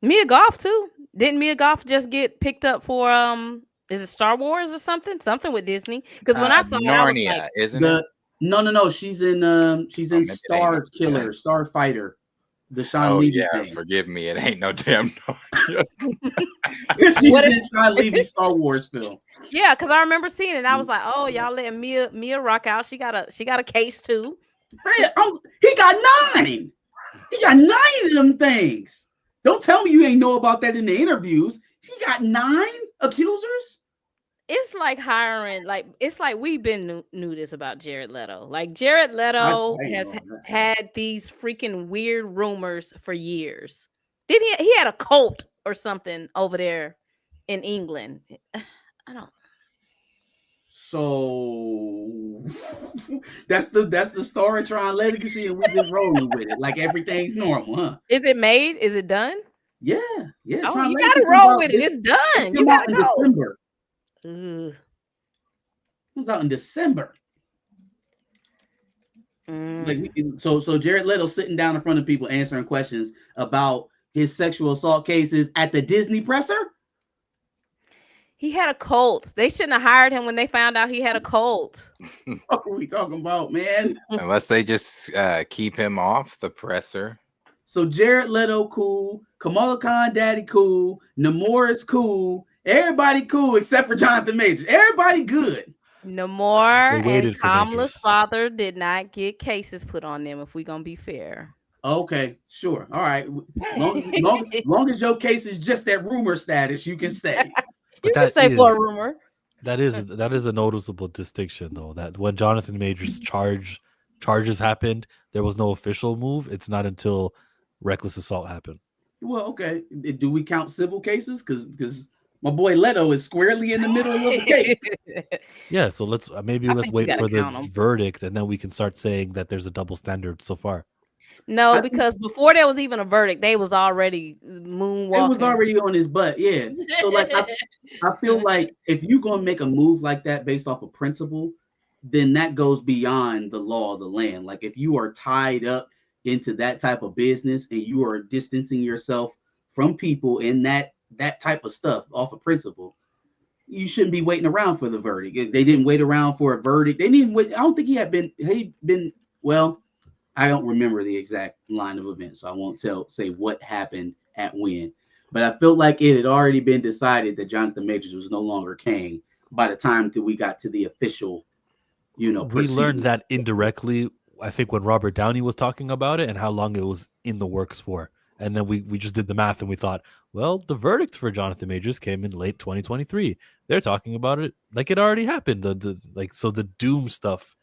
Mia Goth too. Didn't Mia Goth just get picked up for is it Star Wars or something? Something with Disney? Because when I saw Narnia, it, I was like, isn't it? No. She's in Star Killer, Starfighter, the Sean Levy thing. Forgive me, it ain't no damn Narnia. She's in Sean Levy's Star Wars film. Yeah, because I remember seeing it. And I was like, oh, y'all letting Mia rock out. She got a case too. Hey, he got 9. He got 9 of them things. Don't tell me you ain't know about that in the interviews. He got 9 accusers. It's like hiring, it's like we've been knew this about Jared Leto. Like Jared Leto has had these freaking weird rumors for years. Did he had a cult or something over there in England? I don't. So that's the story Tron Legacy, and we've been rolling with it like everything's normal, huh? Is it made? Is it done? Yeah. Oh, Tron you Legacy gotta roll with it. It's done. You gotta go. December. It was out in December. So Jared Leto sitting down in front of people answering questions about his sexual assault cases at the Disney presser. He had a cult. They shouldn't have hired him when they found out he had a cult. What are we talking about, man? Unless they just keep him off the presser. So Jared Leto cool, Kamala Khan daddy cool, Namor is cool, everybody cool except for Jonathan Majors. Everybody good. Namor and Kamala's father did not get cases put on them, if we're gonna be fair. Okay, sure. All right. Long as your case is just that rumor status, you can stay. You can say for a rumor. That is a noticeable distinction, though. That when Jonathan Majors charges happened, there was no official move. It's not until reckless assault happened. Well, okay. Do we count civil cases? Because my boy Leto is squarely in the middle of the case. Yeah. So let's wait for the verdict, and then we can start saying that there's a double standard so far. No, because before there was even a verdict, they was already moonwalking. It was already on his butt, yeah. So like, I feel like if you're gonna make a move like that based off of principle, then that goes beyond the law of the land. Like if you are tied up into that type of business and you are distancing yourself from people in that type of stuff off of principle, you shouldn't be waiting around for the verdict. They didn't wait around for a verdict. They didn't wait. I don't think he'd been well. I don't remember the exact line of events, so I won't say what happened at when. But I felt like it had already been decided that Jonathan Majors was no longer Kang by the time that we got to the official, we proceeding. learned that indirectly, I think, when Robert Downey was talking about it and how long it was in the works for. And then we just did the math and we thought, well, the verdict for Jonathan Majors came in late 2023. They're talking about it like it already happened. So the Doom stuff,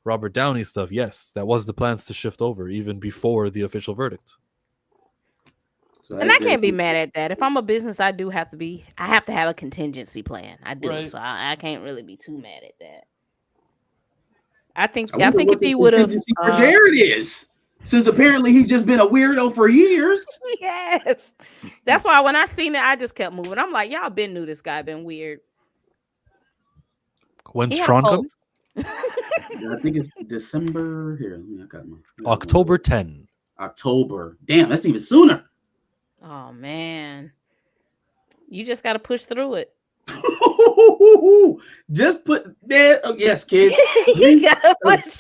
Robert Downey stuff, yes, that was the plans to shift over even before the official verdict. And I can't be mad at that. If I'm a business, I have to have a contingency plan. I do. Right. So I can't really be too mad at that. I think I think if he would have for Jared is, since apparently he's just been a weirdo for years. Yes. That's why when I seen it, I just kept moving. I'm like, y'all been knew this guy been weird. When's Tron coming? I think it's December. Here, I got October 10. October. Damn, that's even sooner. Oh man. You just gotta push through it. Just put there. Oh, yes, kids.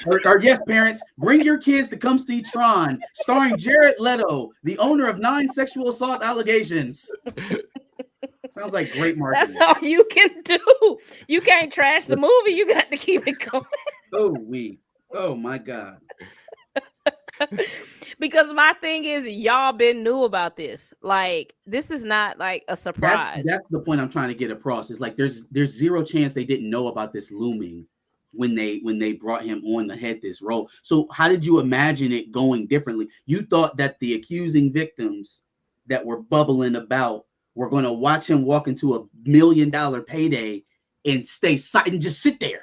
Or yes, parents, bring your kids to come see Tron, starring Jared Leto, the owner of 9 sexual assault allegations. Sounds like great marketing. That's all you can do. You can't trash the movie. You got to keep it going. Oh my God. Because my thing is, y'all been new about this. Like, this is not like a surprise. That's the point I'm trying to get across. It's like there's zero chance they didn't know about this looming when they brought him on to head this role. So how did you imagine it going differently? You thought that the accusing victims that were bubbling about were going to watch him walk into $1 million payday and stay silent and just sit there.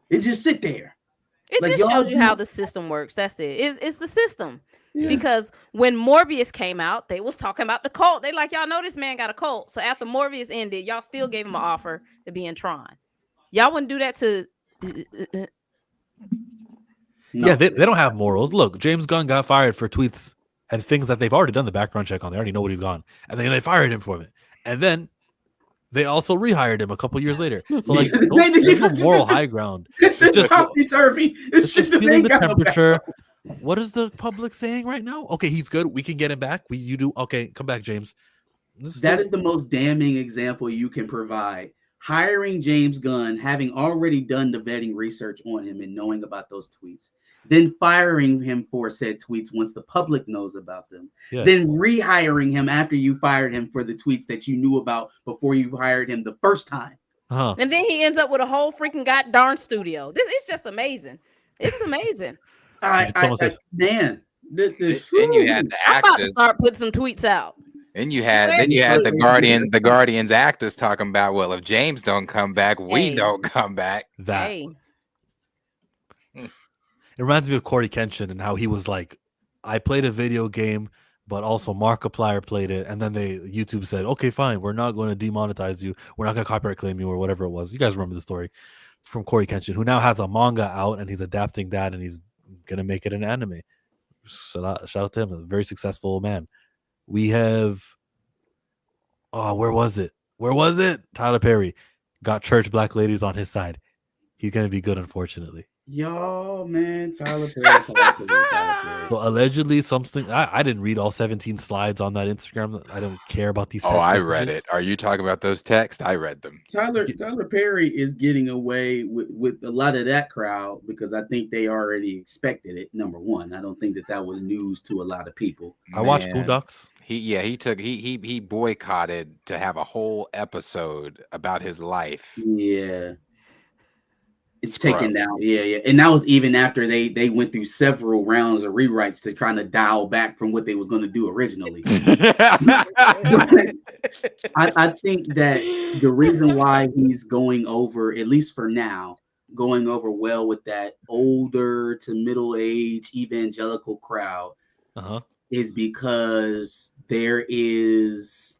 It just shows you how the system works. That's it. It's the system. Yeah. Because when Morbius came out, they was talking about the cult. They like, y'all know this man got a cult. So after Morbius ended, y'all still gave him an offer to be in Tron. Y'all wouldn't do that to... Yeah, they don't have morals. Look, James Gunn got fired for tweets and things that they've already done the background check on. They already know what he's gone. And then they fired him for it. And then they also rehired him a couple years later. So like, there's no moral high ground. It's just topsy-turvy. It's just feeling the temperature. What is the public saying right now? Okay, he's good. We can get him back. You do. Okay, come back, James. That is the most damning example you can provide. Hiring James Gunn, having already done the vetting research on him and knowing about those tweets, then firing him for said tweets once the public knows about them, then rehiring him after you fired him for the tweets that you knew about before you hired him the first time. And then he ends up with a whole freaking goddamn studio. This is just amazing. It's amazing. Man. Then you had the actors. I'm about to start putting some tweets out. Then you had the Guardians actors talking about, well, if James don't come back, we don't come back. It reminds me of Corey Kenshin and how he was like, I played a video game, but also Markiplier played it, and then YouTube said, okay, fine, we're not going to demonetize you, we're not going to copyright claim you, or whatever it was. You guys remember the story from Corey Kenshin, who now has a manga out and he's adapting that and he's gonna make it an anime. Shout out to him, a very successful man. We have where was it? Tyler Perry got church black ladies on his side. He's gonna be good, unfortunately. Yo, man, Tyler Perry. So allegedly something, I didn't read all 17 slides on that Instagram. I don't care about these. I read it. Are you talking about those texts? I read them. Tyler Perry is getting away with a lot of that crowd because I think they already expected it. Number one, I don't think that was news to a lot of people. I watched Boondocks. He boycotted to have a whole episode about his life. Yeah. It's taken down, and that was even after they went through several rounds of rewrites to trying to dial back from what they was going to do originally. I think that the reason why he's going over, at least for now, going over well with that older to middle age evangelical crowd, is because there is.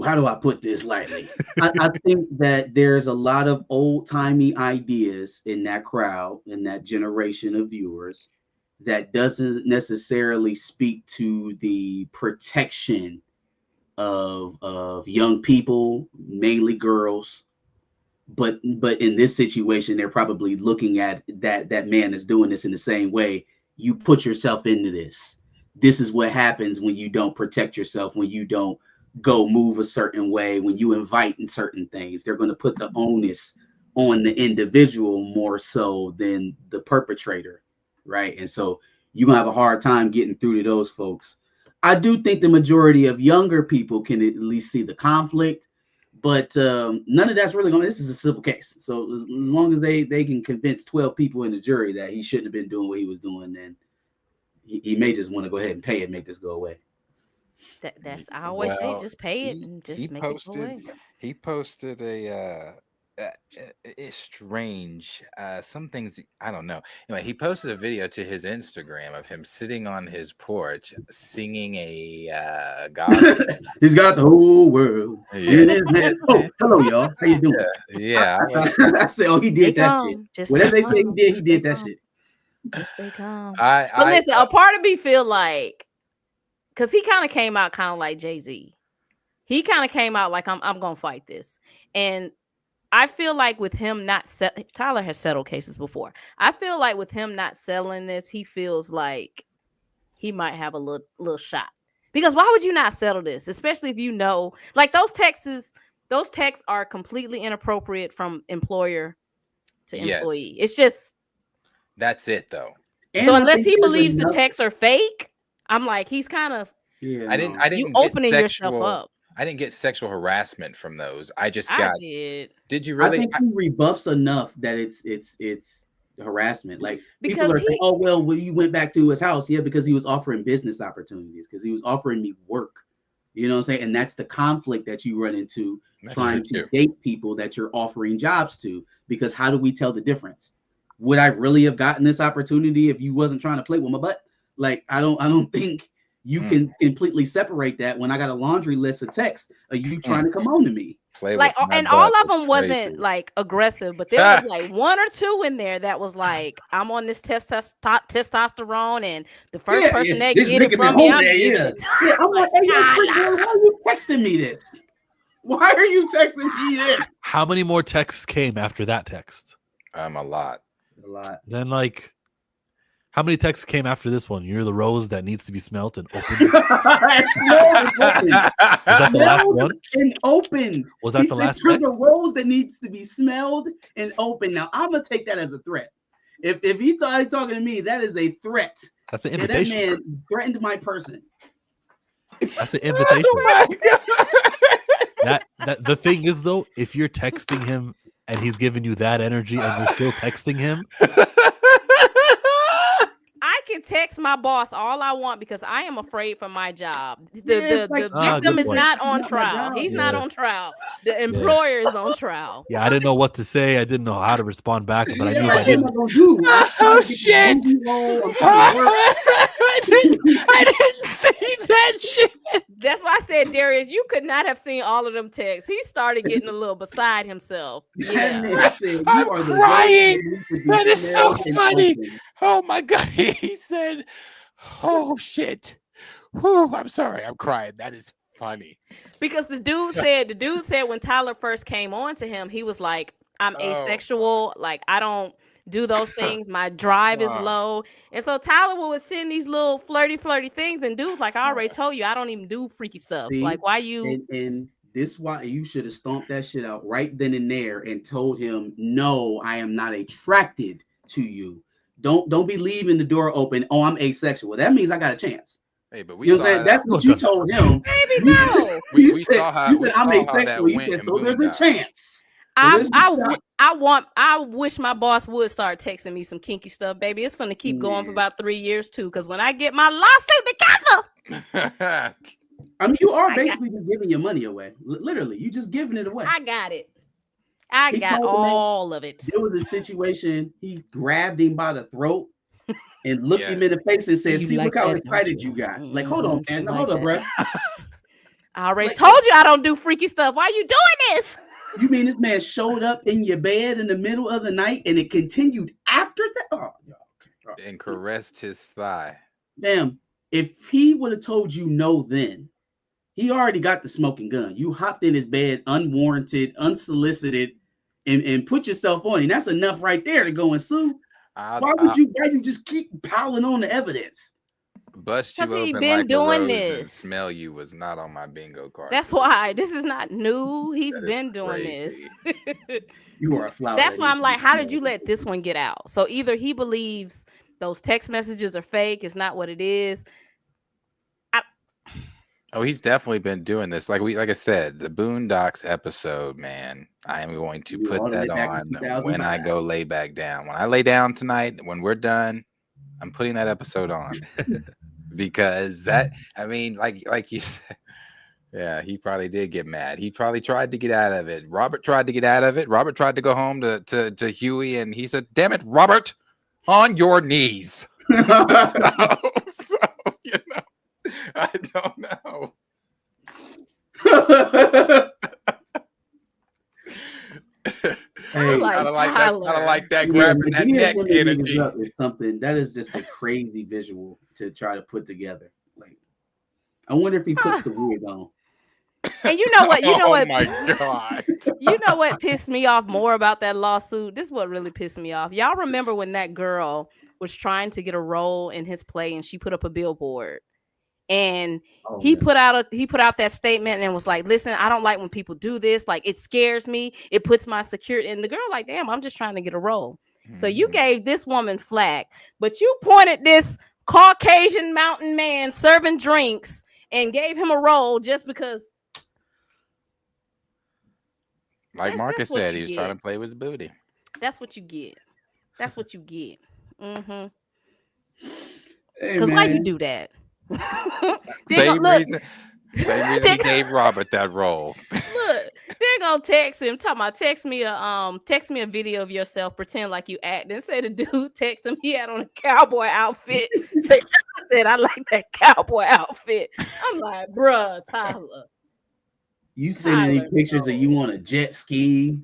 How do I put this lightly? I think that there's a lot of old-timey ideas in that crowd, in that generation of viewers, that doesn't necessarily speak to the protection of young people, mainly girls. But in this situation, they're probably looking at that man is doing this in the same way. You put yourself into this. This is what happens when you don't protect yourself, when you don't go move a certain way, when you invite in certain things, they're going to put the onus on the individual more so than the perpetrator, right? And so you're going to have a hard time getting through to those folks. I do think the majority of younger people can at least see the conflict, but none of that's really going. This is a civil case, so as long as they can convince 12 people in the jury that he shouldn't have been doing what he was doing, then he may just want to go ahead and pay it, make this go away. That's I always say, just pay it and just make it go away. He posted a it's strange. Some things I don't know. Anyway, he posted a video to his Instagram of him sitting on his porch singing a gospel. He's got the whole world in his hand. Oh, hello, y'all. How you doing? Yeah. I said, oh, he did that shit. Whatever they say he did that shit. Just stay calm. But listen, a part of me feel like, because he kind of came out kind of like Jay-Z. He kind of came out like, I'm gonna fight this. And I feel like with him not Tyler has settled cases before. I feel like with him not settling this, he feels like he might have a little shot. Because why would you not settle this? Especially if you know, like those texts are completely inappropriate from employer to employee. It's just that's it though. And so unless he believes the texts are fake, I'm like, he's kind of I didn't you opening yourself up. I didn't get sexual harassment from those. I just did. Did you really? I think he rebuffs enough that it's harassment. Like because people are saying, oh well, you went back to his house, because he was offering business opportunities, because he was offering me work. You know what I'm saying? And that's the conflict that you run into trying to date people that you're offering jobs to. Because how do we tell the difference? Would I really have gotten this opportunity if you wasn't trying to play with my butt? Like I don't think you can completely separate that when I got a laundry list of texts of you trying to come on to me. Like, and all of them wasn't like aggressive, but there was like one or two in there that was like, I'm on this testosterone, and the first person that get it from me, I'm giving it. I'm like, hey, why are you texting me this? Why are you texting me this? How many more texts came after that text? A lot. Then like, how many texts came after this one? You're the rose that needs to be smelt and opened. Was that the last one? And opened. Was that the last? You're the rose that needs to be smelled and opened. Now I'm gonna take that as a threat. If he started talking to me, that is a threat. That's an invitation. That man threatened my person. That's an invitation. That the thing is though, if you're texting him and he's giving you that energy and you're still texting him. I can text my boss all I want because I am afraid for my job. The victim is not on trial. He's not on trial. The employer is on trial. Yeah, I didn't know what to say. I didn't know how to respond back, but I knew I didn't. Oh shit! I didn't see that shit. That's why I said, Darius, you could not have seen all of them texts. He started getting a little beside himself. Yeah. I'm crying. That is so funny. Oh my god. He said, "Oh shit." Whew, I'm sorry. I'm crying. That is funny. Because the dude said when Tyler first came on to him, he was like, I'm asexual. Like, I don't do those things. My drive is low. And so Tyler would send these little flirty things, and dude's like, I already told you I don't even do freaky stuff. See, like, why you and this why you should have stomped that shit out right then and there and told him, no, I am not attracted to you. Don't be leaving the door open. Oh, I'm asexual. That means I got a chance. Hey, but you know what I'm saying? That's what you told him. Maybe no. we saw how I'm asexual. You said, so there's a chance. I wish my boss would start texting me some kinky stuff, baby. It's gonna keep going for about 3 years too. Because when I get my lawsuit together, I mean, you are basically just giving your money away. Literally, you just giving it away. I got it. I got all of it. There was a situation. He grabbed him by the throat and looked him in the face and said, "See, look how excited you got." Like, hold on, man. Hold up, bro. I already told you I don't do freaky stuff. Why are you doing this? You mean this man showed up in your bed in the middle of the night and it continued after that? Oh, okay. And caressed his thigh. Damn. If he would have told you no then, he already got the smoking gun. You hopped in his bed unwarranted, unsolicited, and put yourself on him. That's enough right there to go and sue. Why would you just keep piling on the evidence? bust you 'Cause he open been like a doing rose and this. smell you was not on my bingo card. That's why this is not new. He's That is been doing this. crazy. You are a flower. That's that why needs I'm to like, be how did smelled. you let this one get out? So either he believes those text messages are fake, it's not what it is. Oh, he's definitely been doing this. Like I said, the Boondocks episode, man. I am going to You put all the way that back in on when I 2005. go lay back down. When I lay down tonight, when we're done, I'm putting that episode on because like you said, yeah, he probably did get mad. He probably tried to get out of it. Robert tried to get out of it. Robert tried to go home to Huey, and he said, "Damn it, Robert, on your knees." so you know. I don't know. Hey, Kind of like that grabbing that neck energy. Is something that is just a crazy visual to try to put together. Like, I wonder if he puts the wig on. And you know what? Oh my God. You know what pissed me off more about that lawsuit? This is what really pissed me off. Y'all remember when that girl was trying to get a role in his play and she put up a billboard? And he put out that statement and was like, listen, I don't like when people do this. Like, it scares me. It puts my security. And the girl like, damn, I'm just trying to get a role. So you gave this woman flack, but you pointed this Caucasian mountain man serving drinks and gave him a role just because. Like Marcus said, he was trying to play with his booty. That's what you get. That's what you get. Mm-hmm. Because why you do that? Same reason he gave Robert that role. Look, they're gonna text him, talking about text me a video of yourself, pretend like you act, and say the dude text him he had on a cowboy outfit. Say, I said I like that cowboy outfit. I'm like, bruh, Tyler. You sending any pictures of you on a jet ski?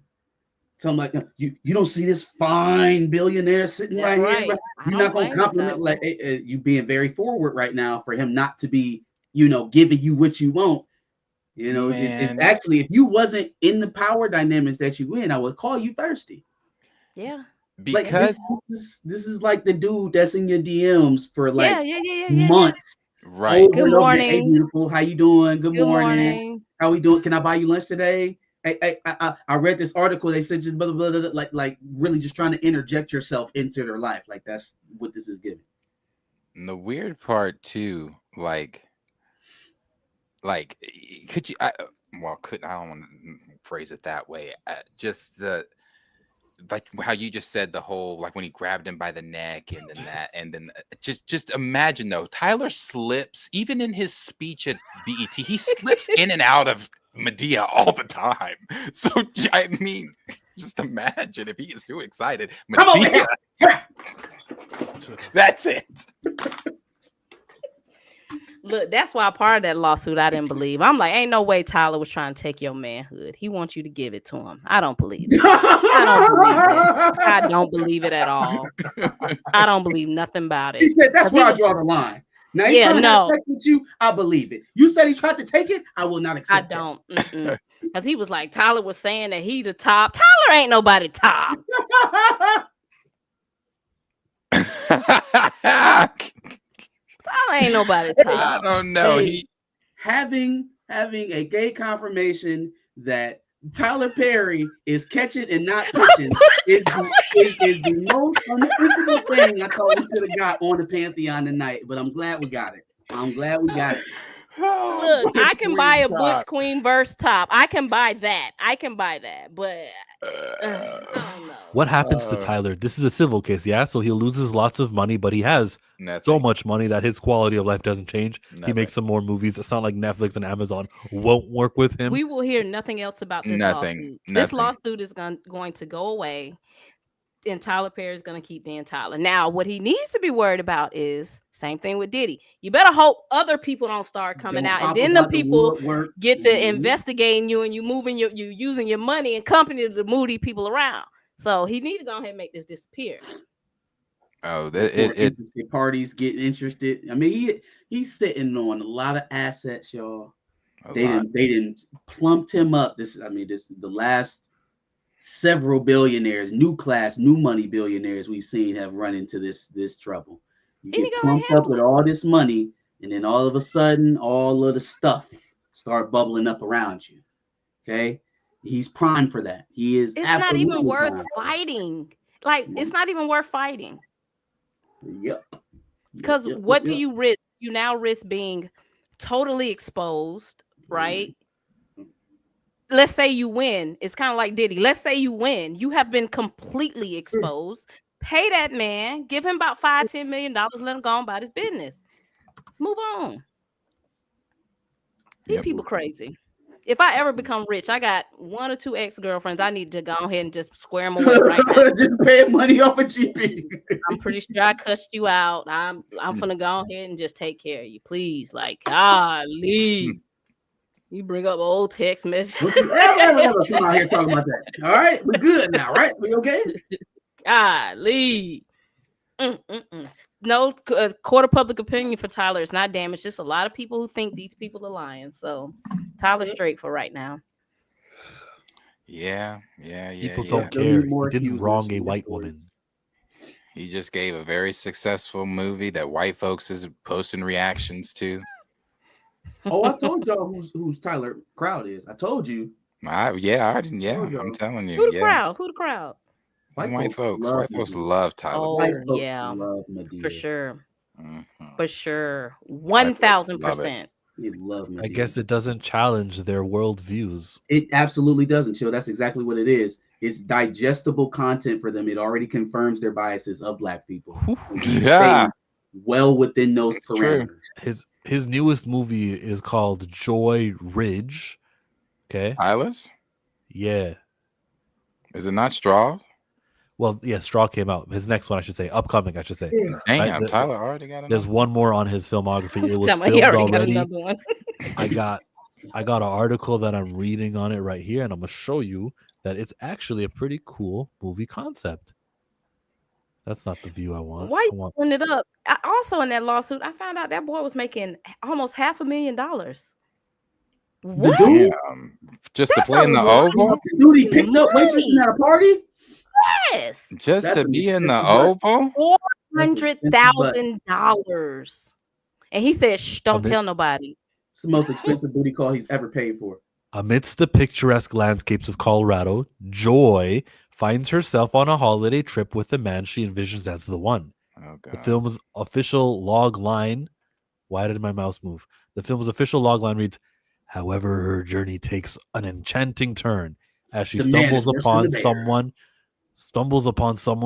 Talking like you don't see this fine billionaire sitting right here. Right? You're not gonna compliment like you being very forward right now for him not to be, giving you what you want. It's actually, if you wasn't in the power dynamics that you in, I would call you thirsty. Yeah. Because like this is like the dude that's in your DMs for like months. Right. Good morning. Hey, beautiful. How you doing? Good morning. How we doing? Can I buy you lunch today? I read this article. They said just blah, blah, blah, blah, like really just trying to interject yourself into their life. Like that's what this is giving. And the weird part too, like could you? I don't want to phrase it that way. Just like how you just said the whole like when he grabbed him by the neck and then that and then just imagine though Tyler slips even in his speech at BET. He slips in and out of Medea all the time. So I mean, just imagine if he is too excited. Medea. That's it. Look, that's why part of that lawsuit I didn't believe. I'm like, ain't no way Tyler was trying to take your manhood. He wants you to give it to him. I don't believe it. I don't believe it at all. I don't believe nothing about it. She said that's where I draw the line. Now he's trying to take with you, I believe it. You said he tried to take it, I will not accept it. I don't. Because he was like, Tyler was saying that he the top. Tyler ain't nobody top. Tyler ain't nobody top. I don't know. Hey, having a gay confirmation that Tyler Perry is catching and not pitching is the most unthinkable thing I thought we could have got on the Pantheon tonight. But I'm glad we got it. Look, I can buy a Butch Queen verse top. I can buy that. But I don't know. What happens to Tyler? This is a civil case, yeah? So he loses lots of money, but he has so much money that his quality of life doesn't change. He makes some more movies. It's not like Netflix and Amazon won't work with him. We will hear nothing else about this lawsuit. This lawsuit is going to go away. And Tyler Perry is going to keep being Tyler. Now, what he needs to be worried about is same thing with Diddy. You better hope other people don't start coming out, and then the people get to investigating you, and you using your money and company to move these people around. So he needs to go ahead and make this disappear. Oh, parties getting interested. I mean, he's sitting on a lot of assets, y'all. They didn't plumped him up. This is the last. Several billionaires, new money billionaires we've seen have run into this trouble. You He get gonna pumped up handle with it. all this money, and then all of a sudden, all of the stuff start bubbling up around you. Okay, he's primed for that. He is. It's not absolutely even worth primed. fighting. Like, it's not even worth fighting. Yep. Because what do you risk? You now risk being totally exposed, right? Let's say you win. It's kind of like Diddy. Let's say you win. You have been completely exposed. Pay that man. Give him about $5-10 million. Let him go on about his business. Move on. These people crazy. If I ever become rich, I got 1 or 2 ex-girlfriends. I need to go ahead and just square them away right now. Just paying money off a GP. I'm pretty sure I cussed you out. I'm gonna go ahead and just take care of you, please. Like, golly. You bring up old text messages. Come out here talking about that. All right, we're good now, right? We okay? Golly. No court of public opinion for Tyler is not damaged. Just a lot of people who think these people are lying. So Tyler's straight for right now. Yeah. People don't care. He didn't wrong a white woman. He just gave a very successful movie that white folks is posting reactions to. Oh, I told y'all who's Tyler Crowd is. I told you. I'm telling you. Who the crowd? Who the crowd? White folks love Tyler. Oh, yeah, for sure. For sure. 1,000%. They love Medea. I guess it doesn't challenge their worldviews. It absolutely doesn't, Chill. That's exactly what it is. It's digestible content for them. It already confirms their biases of Black people. Yeah. Well within those parameters. True. His newest movie is called Joy Ridge. Okay. Tyler's? Yeah. Is it not Straw? Well, yeah, Straw came out. His next one, upcoming, I should say. Damn, Tyler already got another. There's one more on his filmography. It was He filmed already got already. another one. I got an article that I'm reading on it right here, and I'm gonna show you that it's actually a pretty cool movie concept. That's not the view I want. Why you putting it up? Also, in that lawsuit, I found out that boy was making almost $500,000. What? Damn. Just to play in the Oval? Dude, he picked up waitresses at a party? Yes. Just to be in the Oval? $400,000. And he said, shh, don't tell nobody. It's the most expensive booty call he's ever paid for. Amidst the picturesque landscapes of Colorado, Joy finds herself on a holiday trip with the man she envisions as the one. Oh, God. The film's official log line. Why did my mouse move? The film's official log line reads, however, her journey takes an enchanting turn as she stumbles upon someone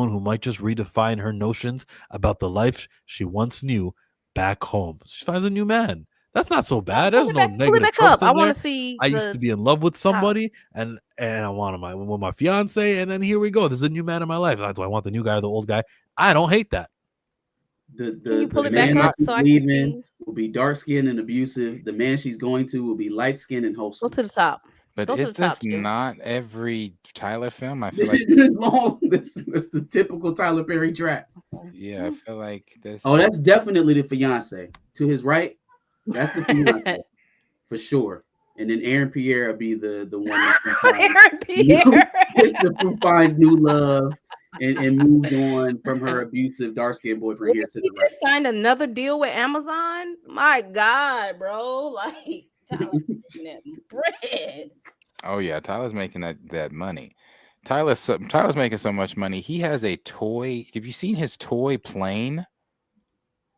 who might just redefine her notions about the life she once knew back home. She finds a new man. That's not so bad. There's no negative tropes in I want there. to see. I used to be in love with somebody, and I wanted my fiance, and then here we go. There's a new man in my life. Do I want the new guy or the old guy? I don't hate that. Can you pull it man back up so I can see? Will be dark skinned and abusive. The man she's going to will be light skinned and wholesome. Go to the top. But Go to is the top, this Jim. not every Tyler film? I feel like That's the typical Tyler Perry track. yeah, I feel like this. Oh, that's definitely the fiance. To his right, that's the fiance for sure. And then Aaron Pierre will be the one Aaron Pierre. who finds new love and moves on from her abusive dark-skinned boyfriend here to the right. Just signed another deal with Amazon. My God, bro! Like Tyler's making that bread. Oh yeah, Tyler's making that money. Tyler's making so much money. He has a toy. Have you seen his toy plane?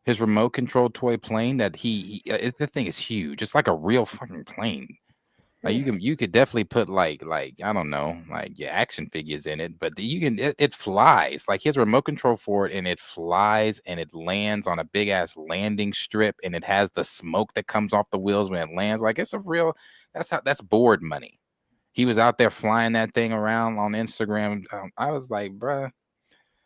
His remote controlled toy plane that the thing is huge. It's like a real fucking plane. Like you could definitely put like I don't know, like your action figures in it, but it flies. Like he has a remote control for it, and it flies and it lands on a big ass landing strip, and it has the smoke that comes off the wheels when it lands. Like it's a real. That's board money. He was out there flying that thing around on Instagram. I was like, bruh,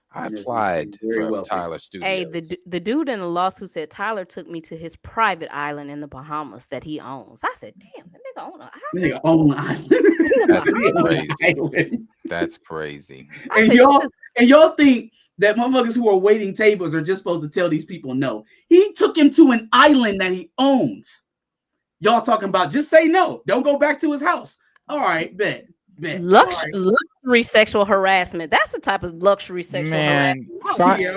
I applied for Tyler Studios. Hey, the dude in the lawsuit said Tyler took me to his private island in the Bahamas that he owns. I said, damn, that nigga own an island. Nigga own an island. That's crazy. That's crazy. And y'all think that motherfuckers who are waiting tables are just supposed to tell these people no. He took him to an island that he owns. Y'all talking about just say no. Don't go back to his house. All right, bet. Luxury sexual harassment. That's the type of luxury sexual harassment.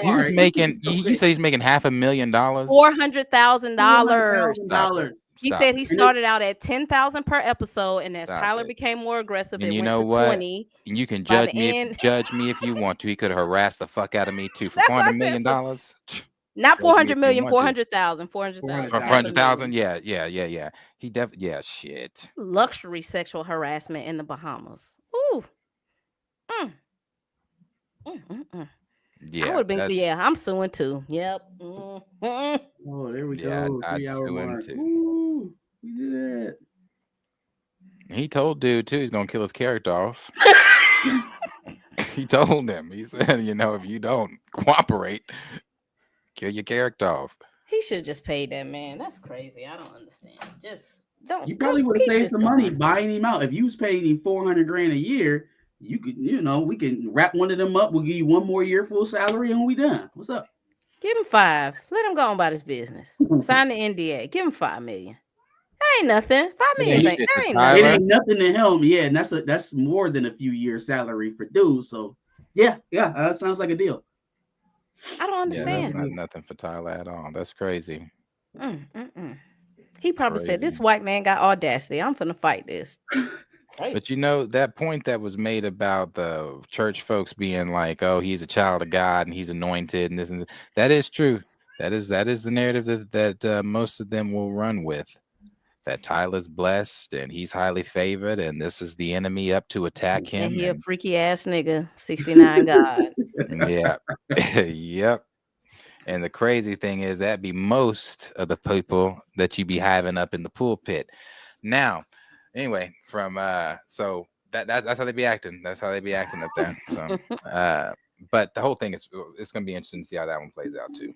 He was making. You say he's making $500,000. $400,000. He said he started out at 10,000 per episode, and as Tyler became more aggressive, and it you went know to what? 20. And you can judge me if you want to. He could have harassed the fuck out of me too for $400 million. Not 400 million, 400,000. 400,000. Yeah. He definitely. Shit. Luxury sexual harassment in the Bahamas. Ooh. Yeah, I would have been. Yeah, I'm suing too. Yep. Oh, there we go. I'd sue him too. Ooh, we did it. He told dude too he's gonna kill his character off. He told him. He said, if you don't cooperate, kill your character off. He should just pay that man. That's crazy. I don't understand. Just don't. You probably would have saved some money buying him out. If you was paying him $400,000 a year, you could, we can wrap one of them up. We'll give you one more year full salary, and we done. What's up? Give him 5. Let him go on about his business. Sign the NDA. Give him $5 million. That ain't nothing. $5 million. That ain't nothing. It ain't nothing to him. Yeah, and that's more than a few years' salary for dudes. So yeah, that sounds like a deal. I don't understand. Yeah, that's not nothing for Tyler at all. That's crazy. He probably said, "This white man got audacity. I'm finna fight this." Right. But that point that was made about the church folks being like, "Oh, he's a child of God and he's anointed," and this and that is true. That is the narrative that most of them will run with. That Tyler's blessed and he's highly favored, and this is the enemy up to attack him. And he a freaky ass nigga, 69 God. Yeah, yep. And the crazy thing is that be most of the people that you be having up in the pulpit. Now, anyway, from so that's how they be acting. That's how they be acting up there. So, but the whole thing it's gonna be interesting to see how that one plays out too.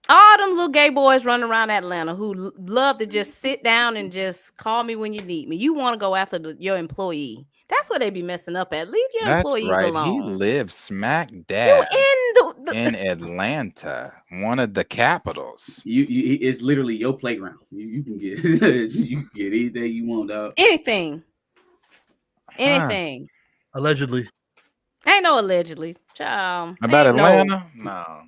All them little gay boys running around Atlanta who love to just sit down and just call me when you need me. You want to go after your employee. That's what they be messing up at. Leave your employees alone. He lives smack dab in Atlanta, one of the capitals. It's literally your playground. You can get anything you want, dog. Anything. Allegedly. Ain't no allegedly. Child. About Atlanta? No.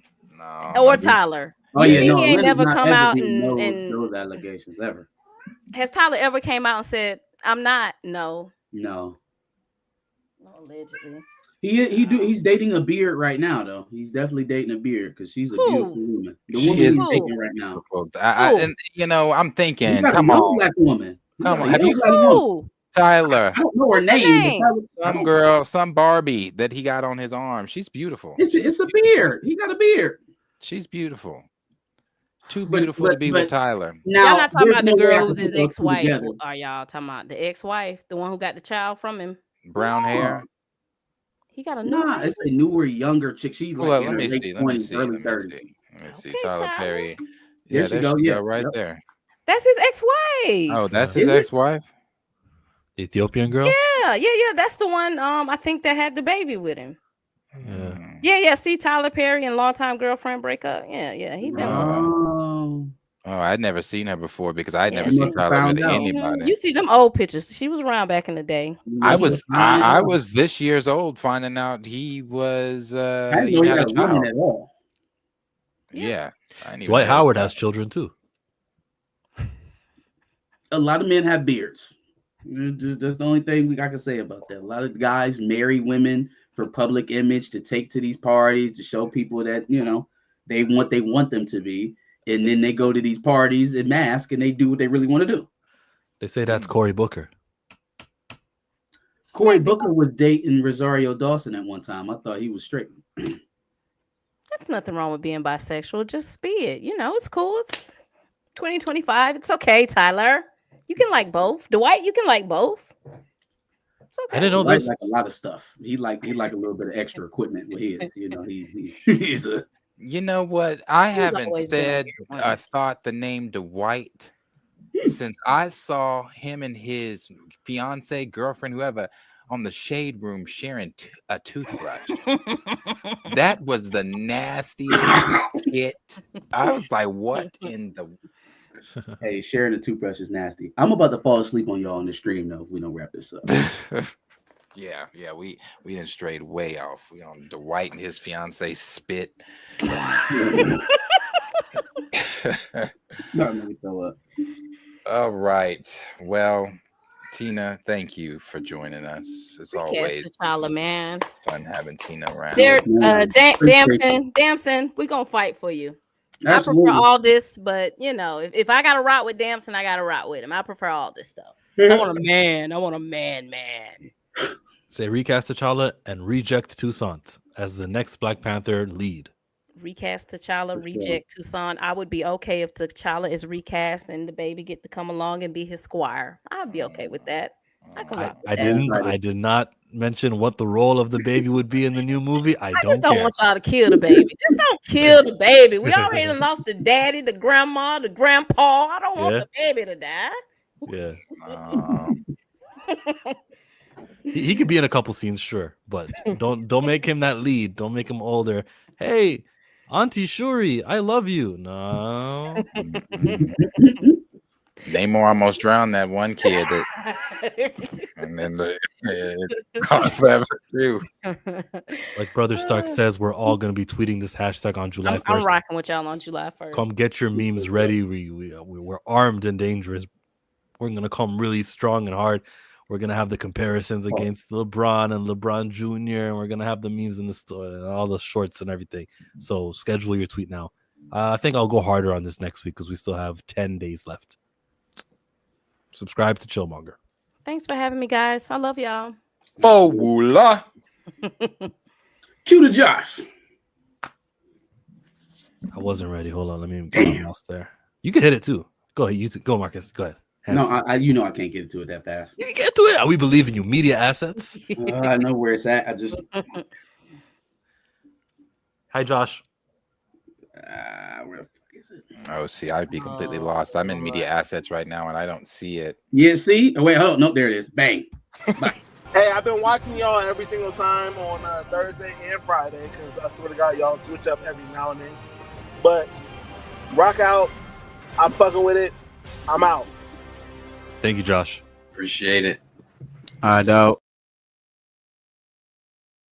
Or Tyler. He ain't never come out and those allegations ever. Has Tyler ever came out and said, "I'm not"? No. No, allegedly. He's dating a beard right now, though. He's definitely dating a beard because she's a beautiful woman. She is dating right now. And I'm thinking, come on, black woman. Come on, have you seen Tyler? I don't know her name. Some girl, some Barbie that he got on his arm. She's beautiful. It's a beard. He got a beard. She's beautiful. Too beautiful to be with Tyler. Now, y'all not talking about the girl who's his ex-wife. Are y'all talking about the ex-wife, the one who got the child from him? Brown hair. He got a new. It's a newer, younger chick. She's like let me see. Let me see. Tyler Perry. Yeah, there she go right there. That's his ex-wife. Oh, that's his ex-wife. The Ethiopian girl. Yeah. That's the one. I think that had the baby with him. Yeah. See, Tyler Perry and longtime girlfriend break up. Yeah. He been. Oh, I'd never seen her before because I'd never seen Tyler with anybody. You see them old pictures. She was around back in the day. I was this year's old finding out he was I didn't know he had a woman at all. Yeah. Dwight Howard has children too. A lot of men have beards. That's the only thing I can say about that. A lot of guys marry women for public image to take to these parties to show people that they want them to be, and then they go to these parties and mask and they do what they really want to do. They say that's Cory Booker. Cory Booker was dating Rosario Dawson at one time. I thought he was straight. That's nothing wrong with being bisexual. Just be it. It's cool. It's 2025. It's okay, Tyler. You can like both. Dwight, you can like both. It's okay. I didn't know this. Like a lot of stuff. He like a little bit of extra equipment with his. He's a. You know what? I haven't said or thought the name Dwight since I saw him and his fiance, girlfriend, whoever, on the Shade Room sharing a toothbrush. That was the nastiest shit. I was like, what in the... Hey, sharing a toothbrush is nasty. I'm about to fall asleep on y'all on the stream, though, if we don't wrap this up. Yeah, we didn't strayed way off. We on Dwight and his fiance spit. All right. Well, Tina, thank you for joining us. It's always T'Challa, man. fun having Tina around. Damson, we're gonna fight for you. Absolutely. I prefer all this, but you know, if I gotta rock with Damson, I gotta rock with him. I prefer all this stuff. I want a man. I want a man. Say recast T'Challa and reject Toussaint as the next Black Panther lead. Recast T'Challa, reject Toussaint. I would be okay if T'Challa is recast and the baby get to come along and be his squire. I'd be okay with that. I did not mention what the role of the baby would be in the new movie. I just don't want y'all to kill the baby. Just don't kill the baby. We already lost the daddy, the grandma, the grandpa. I don't want the baby to die. Yeah. He could be in a couple scenes, sure, but don't make him that lead. Don't make him older. Hey, Auntie Shuri, I love you. No. Namor almost drowned that one kid, and then caught forever too. Like Brother Stark says, we're all gonna be tweeting this hashtag on July 1st. I'm rocking with y'all on July 1st. Come get your memes ready. We're armed and dangerous. We're gonna come really strong and hard. We're gonna have the comparisons against LeBron and LeBron Jr. And we're gonna have the memes in the store and all the shorts and everything. So schedule your tweet now. I think I'll go harder on this next week because we still have 10 days left. Subscribe to Chillmonger. Thanks for having me, guys. I love y'all. Fowula. Cue to Josh. I wasn't ready. Hold on, let me get my mouse there. You can hit it too. Go ahead, you too. Go, Marcus. Go ahead. No, I can't get to it that fast. You can get to it. We believe in you. Media assets. I know where it's at. Hi, Josh. Where the fuck is it? Oh, see, I'd be completely lost. I'm in media assets right now, and I don't see it. Yeah, see? Oh, wait, hold on. No, there it is. Bang. Bye. Hey, I've been watching y'all every single time on Thursday and Friday because I swear to God, y'all switch up every now and then. But rock out. I'm fucking with it. I'm out. Thank you, Josh. Appreciate it. All right, dog.